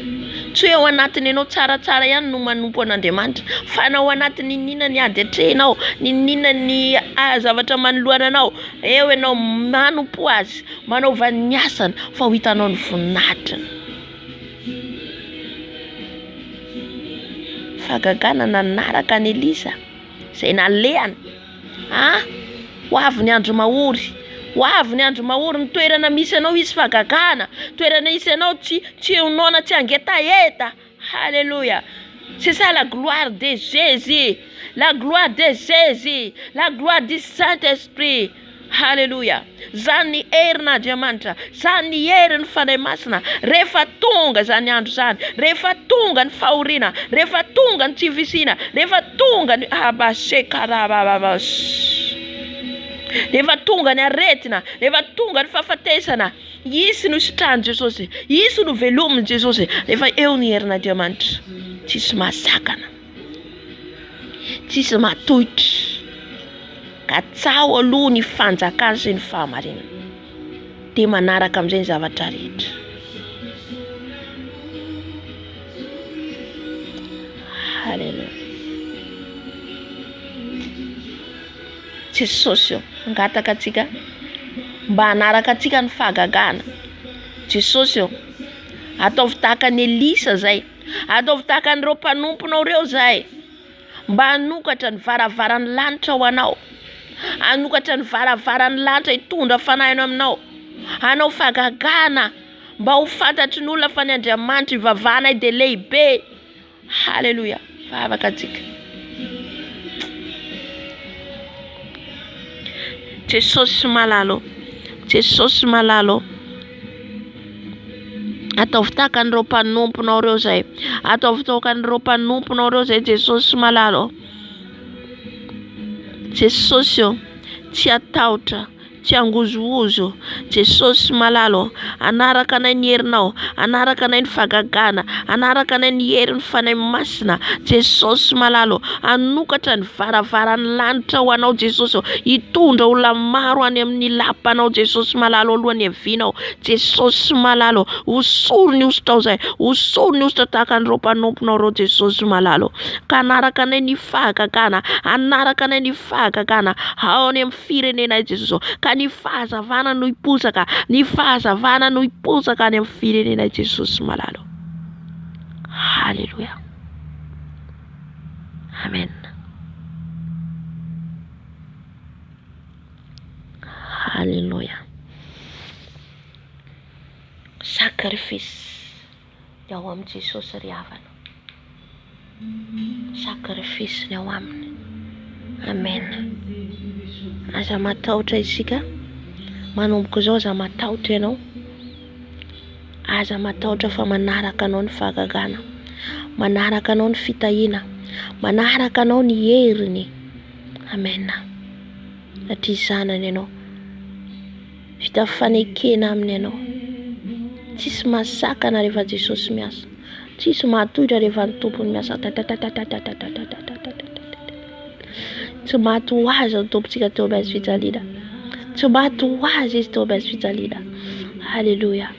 Tsy hoe ao anatiny ianao tsaratsara ihany no manompo an'Andriamanitra fa na ao anatiny ninona ny ady atrehinao, ninona ny zavatra manoloana anao, eo ianao manompo azy, manaova ny asany fa ho hitanao ny voninahitriny. Fahagagana nanaraka ny Elisa izay nalehany. Ho avy ny andro mahory. Ho avy ny andro mahory ny toerana misy anao izy fahagagana. Toerana misy anao tsy honona tsy angetaeta. Halleluja. C'est ça la gloire de Jésus. La gloire de Jésus. La gloire du Saint-Esprit. Halleluja. Zany herin'Andriamanitra, zany herin'ny fanahy masina. Rehefa tonga zany andro zany, rehefa tonga ny fahoriana, rehefa tonga ny tsivisiana, rehefa tonga ny rehefa tonga ny aretina, rehefa tonga ny fahafatesana, isy no sitrahan'i Jesosy, isy no velomin'i Jesosy. Rehefa eo ny herin'Andriamanitra, tsisy mahasakana, tsisy matohitra. Ka tsao aloha ny fanjakana sy ny fahamarinana. Dia manaraka amin'izay ny zavatra rehetra. Halleluja. Jesosy angataka atsika mba hanaraka atsika ny fahagagana. Jesosy ataovy tahaka ny Elisa zay, ataovy tahaka an'ireo mpanomponao ireo zay, mba hanokatra ny varavaran'ny lanitra ho anao, hanokatra ny varavaran'ny lanitra hitondra fanahino aminao, hanao fahagagana mba ho fantatry ny olona fa ny Andriamanitra ivavahana dia lehibe. Halleluja. Vavaka atsika. Jesosy malalo. Jesosy malalo. Ataovy tahaka an'ireo mpanomponao reo zay. Ataovy tahaka an'ireo mpanomponao reo zay Jesosy malalo. Jesosy tsy atahotra, tsy angozogozo. Jesosy malalo, anaraka anay ny herinao, anaraka anay ny fagagana, anaraka anay ny herin'ny fanahy masina. Jesosy malalo, anokatra ny varavaran'ny lanitra ho anao Jesosy. Hitondra olona maro any amin'ny lapanao Jesosy malalo alohan'ny havinao. Jesosy malalo, osoro ny ositra zay, osoro ny ositra tahaka an'ireo mpanomponao reo Jesosy malalo. Ka anaraka anay ny fahagagana, anaraka anay ny fahagagana ao any amin'ny firenena Jesosy. Ka ny fahazavana no hiposaka, ny fahazavana no hiposaka any amin'ny firenena Jesosy malalo. Haleluya. Amen. Haleluya. Sacrifice ny ao amin'ny Jesosy ry havana. Sacrifice ny ao aminy. Amen. Aza matahotra isika. Manomboka zao aza matahotra ianao. Aza matahotra fa manaraka anao ny fahagagana, manaraka anao ny fitahina, manaraka anao ny heriny. Amen. Satria zanany ianao, vita fanekena aminy ianao. Tsisy masakana rehefa Jesosy miasa, tsisy matohitra rehefa ny tompony miasa. Tsy maty ho azy ny tompontsika teo amin'ny fijaliana, tsy maty ho azy izy teo amin'ny fijaliana. Haleluya.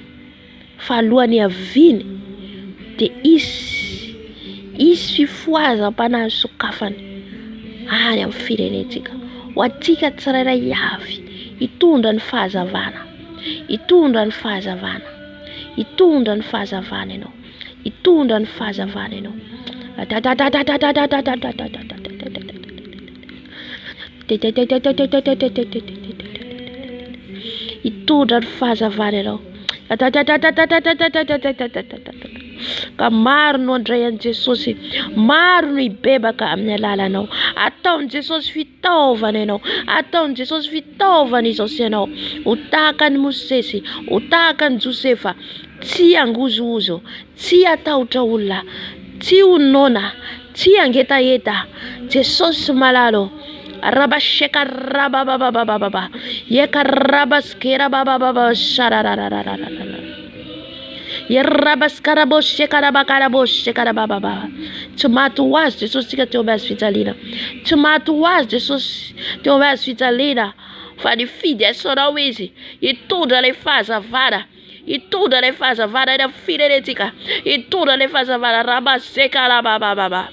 Fa alohany haviany dia isy fifohazam-panahy sokafany any amin'ny firenentsika. Ho antsika tsirairay avy hitondra ny fahazavana, hitondra ny fahazavana, hitondra ny fahazavana ianao, hitondra ny fahazavana ianao. Hitondra ny fahazavana ianao. Ka maro no andray an Jesosy, maro no hibebaka amin'ny alalanao. Ataon Jesosy fitaovana ianao, ataon Jesosy fitaovana izao ianao. Ho tahaka ny Mosesy, ho tahaka ny Josefa, tsy angozogozo, tsy atahotra olona, tsy honona, tsy angetaheta. Jesosy malalo. Rabasheka rababababababa, yeka rabaskera babababa sharararararara, yerabaskarabosheka rabakarabosheka rabababa. Tsy maty ho azy Jesosy tsika teo amin'ny fijaliana, tsy maty ho azy Jesosy teo amin'ny fijaliana. Fa nifidy asanao izy, hitondra ilay fahazavana, hitondra ilay fahazavana eny amin'ny firenentsika, hitondra ilay fahazavana. Rabaseka rababababa,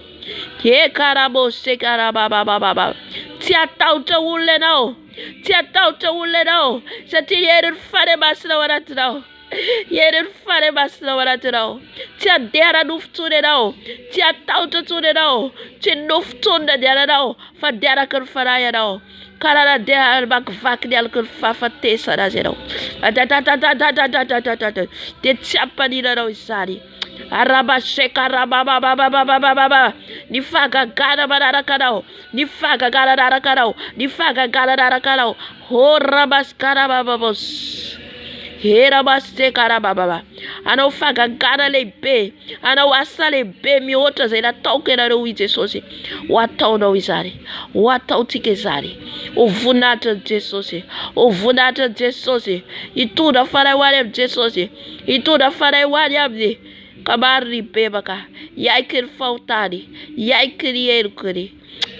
yekaraboseka rababababa. Tsy atahotra olona ianao, tsy atahotra olona ianao, satria herin'ny fanahy masina ao anatinao, herin'ny fanahy masina ao anatinao. Tsy handeha ranofon-tsony ianao, tsy atahotra tsony ianao, tsy nofon-tsony nandehananao, fa handeha araka ny fanahy ianao. Karaha nandeha makivaky ny alika ny fahafatesana azy ianao. Dia tsy hampaninanao izany. Arabasheka rabababababababa. Ny fahagagana manaraka anao, ny fahagagana manaraka anao, ny fahagagana manaraka anao. Oh rabaskara bababos, herabaseka rabababa. Anao fahagagana lehibe, anao asa lehibe mihoatra izay nataoko ianareo i Jesosy. Ho ataonao izany, ho ataontsika izany. Ho voninahitra Jesosy, ho voninahitra Jesosy. Hitondra fanahy ho any amin'ny Jesosy, hitondra fanahy ho any aminy. Ka maro ny bebaka, iaiky ny fahotany, iaiky ny herikony.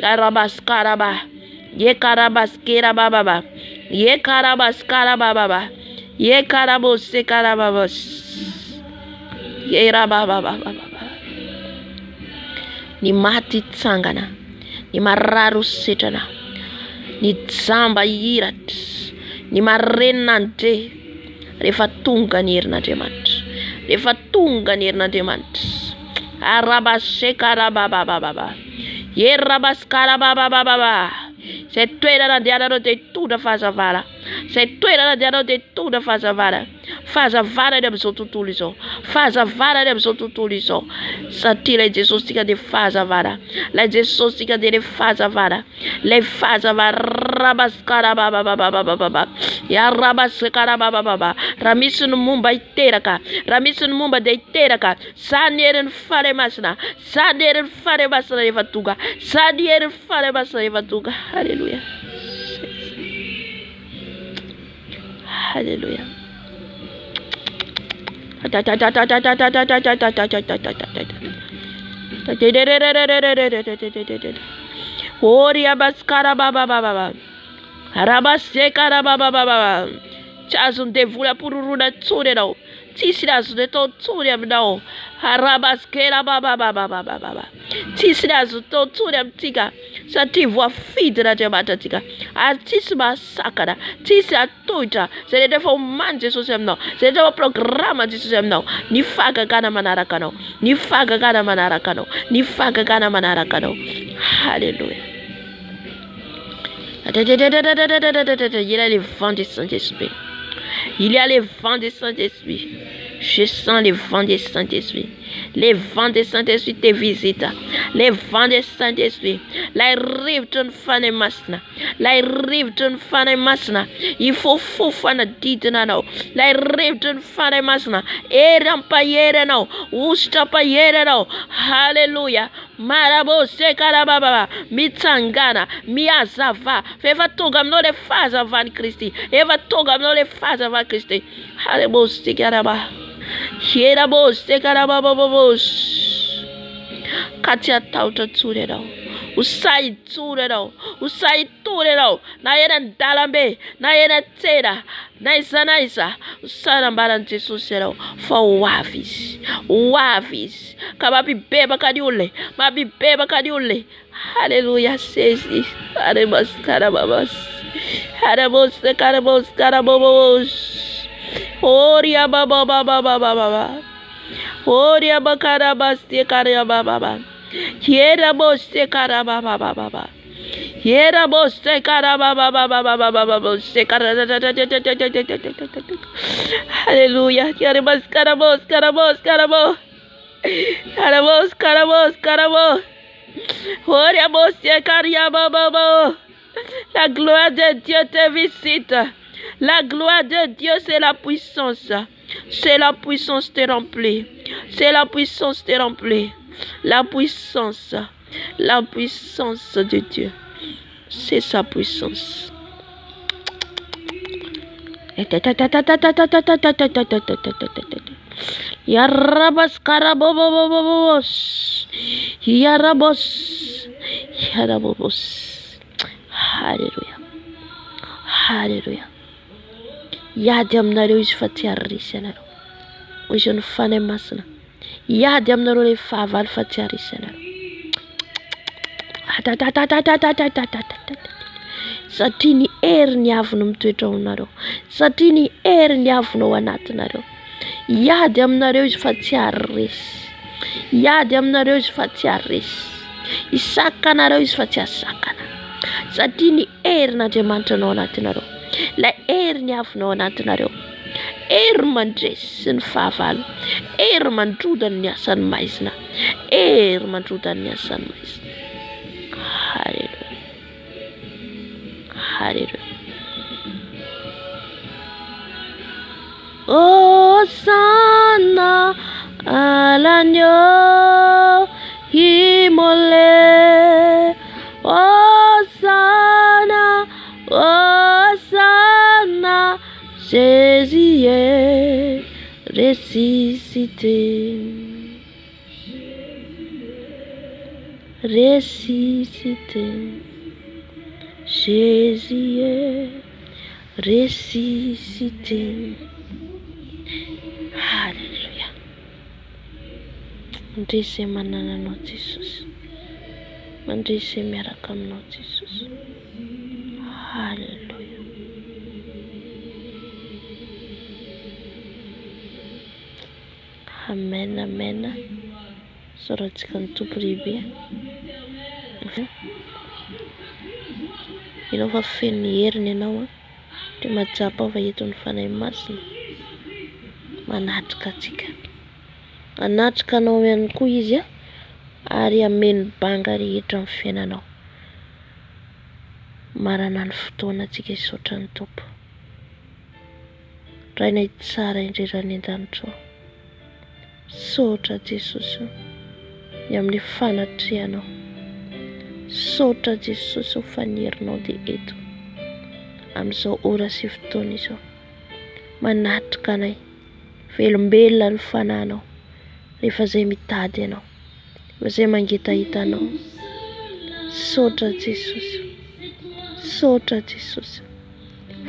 Arabaskaraba, yekarabaskera bababa, yekarabaskara bababa, yekaraboseka babos, yerababababa. Ny maty tsangana, ny mararo setrana, ny jamba hiratra, ny marenina andre rehefa tonga ny herin'Andriamanitra, rehefa tonga ny herin'Andriamanitra. Arabasheka rababababa, yerabaskara babababa. Izay toerana andehananao dia hitondra fahazavana, Zay toerana dia anao dia tondra fahazavana. Fahazavana any amin'izao tontolo izao. Fahazavana any amin'izao tontolo izao. Satria ilay Jesosy tika dia fahazavana. Ilay Jesosy tika dia fahazavana. Ilay fahazavana rabaskara ya rabaskara raha misy ny momba iteraka. Raha misy ny momba dia iteraka. Zany herin'ny fary masina. Zany herin'ny fary masina rehefa tonga. Zany herin'ny fary masina rehefa tonga. Halleluja. Halleluja. Oria baskara rabasekara tsy azony devoly ampirorona tsony ianao. Tsisy azony atao tsony aminao. Rabaskera tsisy azo atao tsony amintsika satria voafidin'Andriamanitra antsika. Ary tsisy mahasakana, tsisy atohitra. Zay rehetra efa omany Jesosy aminao, zay rehetra efa programa Jesosy aminao, ny fahagagana manaraka anao, ny fahagagana manaraka anao, ny fahagagana manaraka anao. Halleluja. Il y a les vents du Saint-Esprit. Il y a les vents du Saint-Esprit. Je sens les vents du Saint-Esprit. Les vents du Saint-Esprit te visitent. Les vents du Saint-Esprit. La rivotry ny fanahy masina. La rivotry ny fanahy masina. Ifofofana didina anao. La rivotry ny fanahy masina. Ery ampahery anao. Ositra ampahery anao. Halleluja. Marabose karababa. Mitsangana. Miazava. Efa tonga aminao le fahazavany Kristy. Efa tonga aminao le fahazavany Kristy. Halleluja karaba. Yerabose karabababos. Ka tsy atahotra tsony ianao. Usai tsony ianao. Usai tory ianao. Na eny an-dalambe, na eny an-tsena, na iza na iza. Usanambaran'i Jesosy ianao. Fa ho avy izy. Ho avy izy. Ka mampibebaka ny olona. Mampibebaka ny olona. Halleluja sezi. Aremos karababas. Aremos karabos karababos. Oria baba baba baba. Oria bakarabas te karababa. Yera boste karababa baba. Yera boste karababa baba. Hallelujah. Karabas karabos karabos karabos. Karabos karabos karabos. Oria boste karababa baba. La gloire de Dieu te visite. La gloire de Dieu, c'est la puissance. C'est la puissance te remplit. C'est la puissance te remplit. La puissance de Dieu. C'est sa puissance. Yarabas karabobobobos. Yarabos. Yarabobos. Hallelujah. Hallelujah. Yady aminareo izy fa tsy harisy anareo. Hoy ny fanahy masina. Yady aminareo le fahavalo fa tsy harisy anareo. Satria ny hery ny avy mitoetra ao anareo. Satria ny hery ny avy ao anatinareo. Yady aminareo izy fa tsy harisy. Yady aminareo izy fa tsy harisy. Isaka anareo izy fa tsy hasakana. Satria ny hery n'Andriamanitra ao anatinareo. La hery ny avinao anatinareo. Hery mandresy sy ny fahavalo. Hery mandrodany ny asan'ny maizina. Hery mandrodany ny asan'ny maizina. Halleluja. Halleluja. Hosanna all'agneau immolé. Hosanna, Hosanna, Jésus est ressuscité. Ressuscité. Jésus est ressuscité. Alléluia. Mandrisy manananao Jesosy. Mandrisy miaraka aminao Jesosy. Alléluia. Amen, amen. Soratsika ny tompo lehibe. Ianao fa feno heriny ianao. dia majapa va eto ny fanahy masina manatrika atsika. Anatrika anao ihany koa izy ary ameno banga rehetra amin'ny fiainanao. Marana ny fotoana atsika isaotra ny Tompo. Rainay tsara indrirany an-danitra ao. Saotra Jesosy ny amin'ny fanatrehanao. Saotra Jesosy ho fanerinao dia eto amin'izao ora sy fotoana izao. Manatrika anay, velombelona ny fanahinao rehefa izay mitady anao, rehefa izay mangitahita anao. Saotra Jesosy, saotra Jesosy,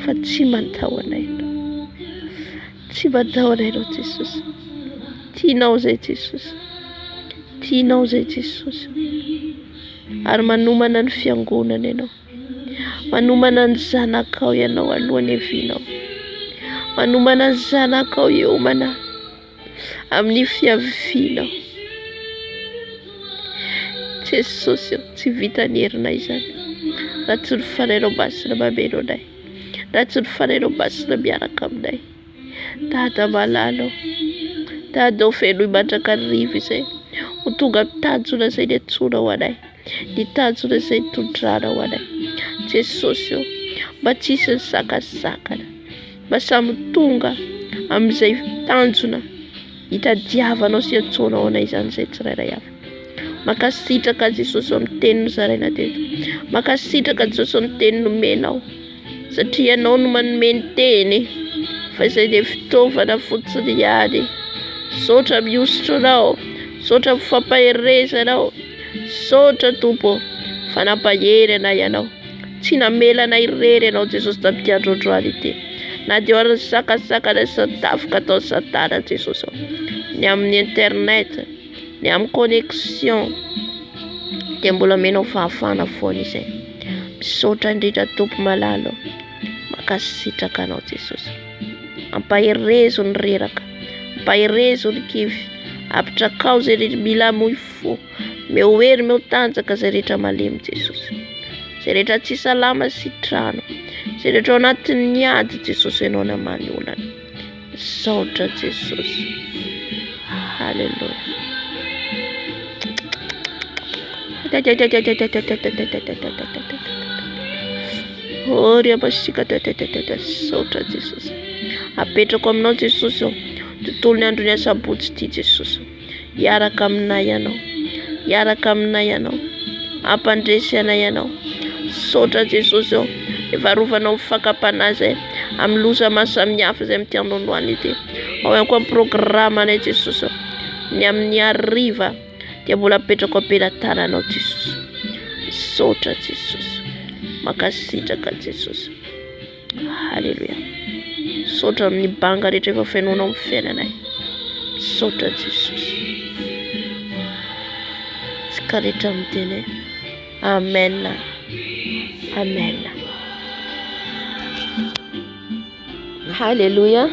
fa tsy mantahoana ianao, tsy mantahoana ianao Jesosy. Tianao izay Jesosy, tianao izay Jesosy, ary manomana ny fiangonana ianao, manomana ny zanakao ianao alohan'ny evinao, manomana ny zanakao iomana amin'ny fiavianao. Jesosy, tsy vitan'ny herinay izany raha tsy ny fanahinao masina mameno anay, raha tsy ny fanahinao masina miaraka aminay. Dada malala, Dada ho feno mandraka ny rivo izay ho tonga mitanjona izay ny antsoina ho anay, ny tanjona izay ny tondrana ho anay. Jesosy, mba tsisy ny sakasakana, mba samy tonga amin'izay tanjona hitadiavanao sy antsoinao anay izany izay tsirairay avy. Makasitraka Jesosy amin'ny teny nozaraina teto, makasitraka Jesosy amin'ny teny nomenao, satria ianao no manome ny teny, fa izay dia fitaovana fotsiny ihany. Saotra miositra anao, saotra mifampaherezanao, saotra Tompo fa nampahery anay ianao, tsy namela anay irery ianao Jesosy tamin'ity androandroany ity, na dia ary ny sakasakana sy ny tafika atao Satana Jesosy, ny amin'ny internet, ny amin'ny connexion, dia mbola menao fahafahana foana izay. Misaotra indrindra Tompo malalo, makasitraka anao Jesosy, ampaherezo ny reraka, ampaherezo ny kivy, apitrakao izay rehetra mila moy fo, meo hery meo tanjaka izay rehetra malemy Jesosy, izay rehetra tsy salama sy trano, izay rehetra ao anatin'ny ady Jesosy ianao namany olana. Saotra Jesosy, halleluja. Oria masika saotra Jesosy, apetrako aminao Jesosy tontolo ny andro ny asabotsy ity Jesosy, hiaraka aminay ianao, hiaraka aminay ianao, ampandresy anay ianao. Saotra Jesosy varovanao mifankapanazy amin'ny loza maro samihafa izay amin'ity androandroany ity. Ao ihany koa amin'ny programma anay Jesosy, ny amin'ny hariva dia mbola apetrako ampelantananao Jesosy. Saotra Jesosy, makasitraka Jesosy, halleluja. Saotra amin'ny banga rehetra efa fenonao amin'ny fiainanay. Saotra Jesosy, tsika rehetra miteny amen, amen, halleluja.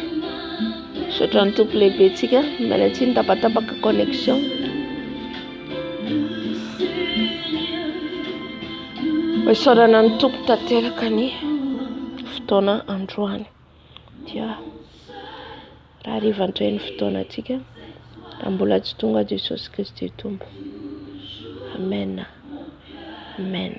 Saotra ny Tompo lehibe tsika, mbala tsy nitapatapaka connexion. Isaorana ny Tompo tanteraka ny fotoana androany dia raha rivantray ny fotoana atsika raha mbola tsy tonga Jesosy Kristy Tompo. Amen, amen.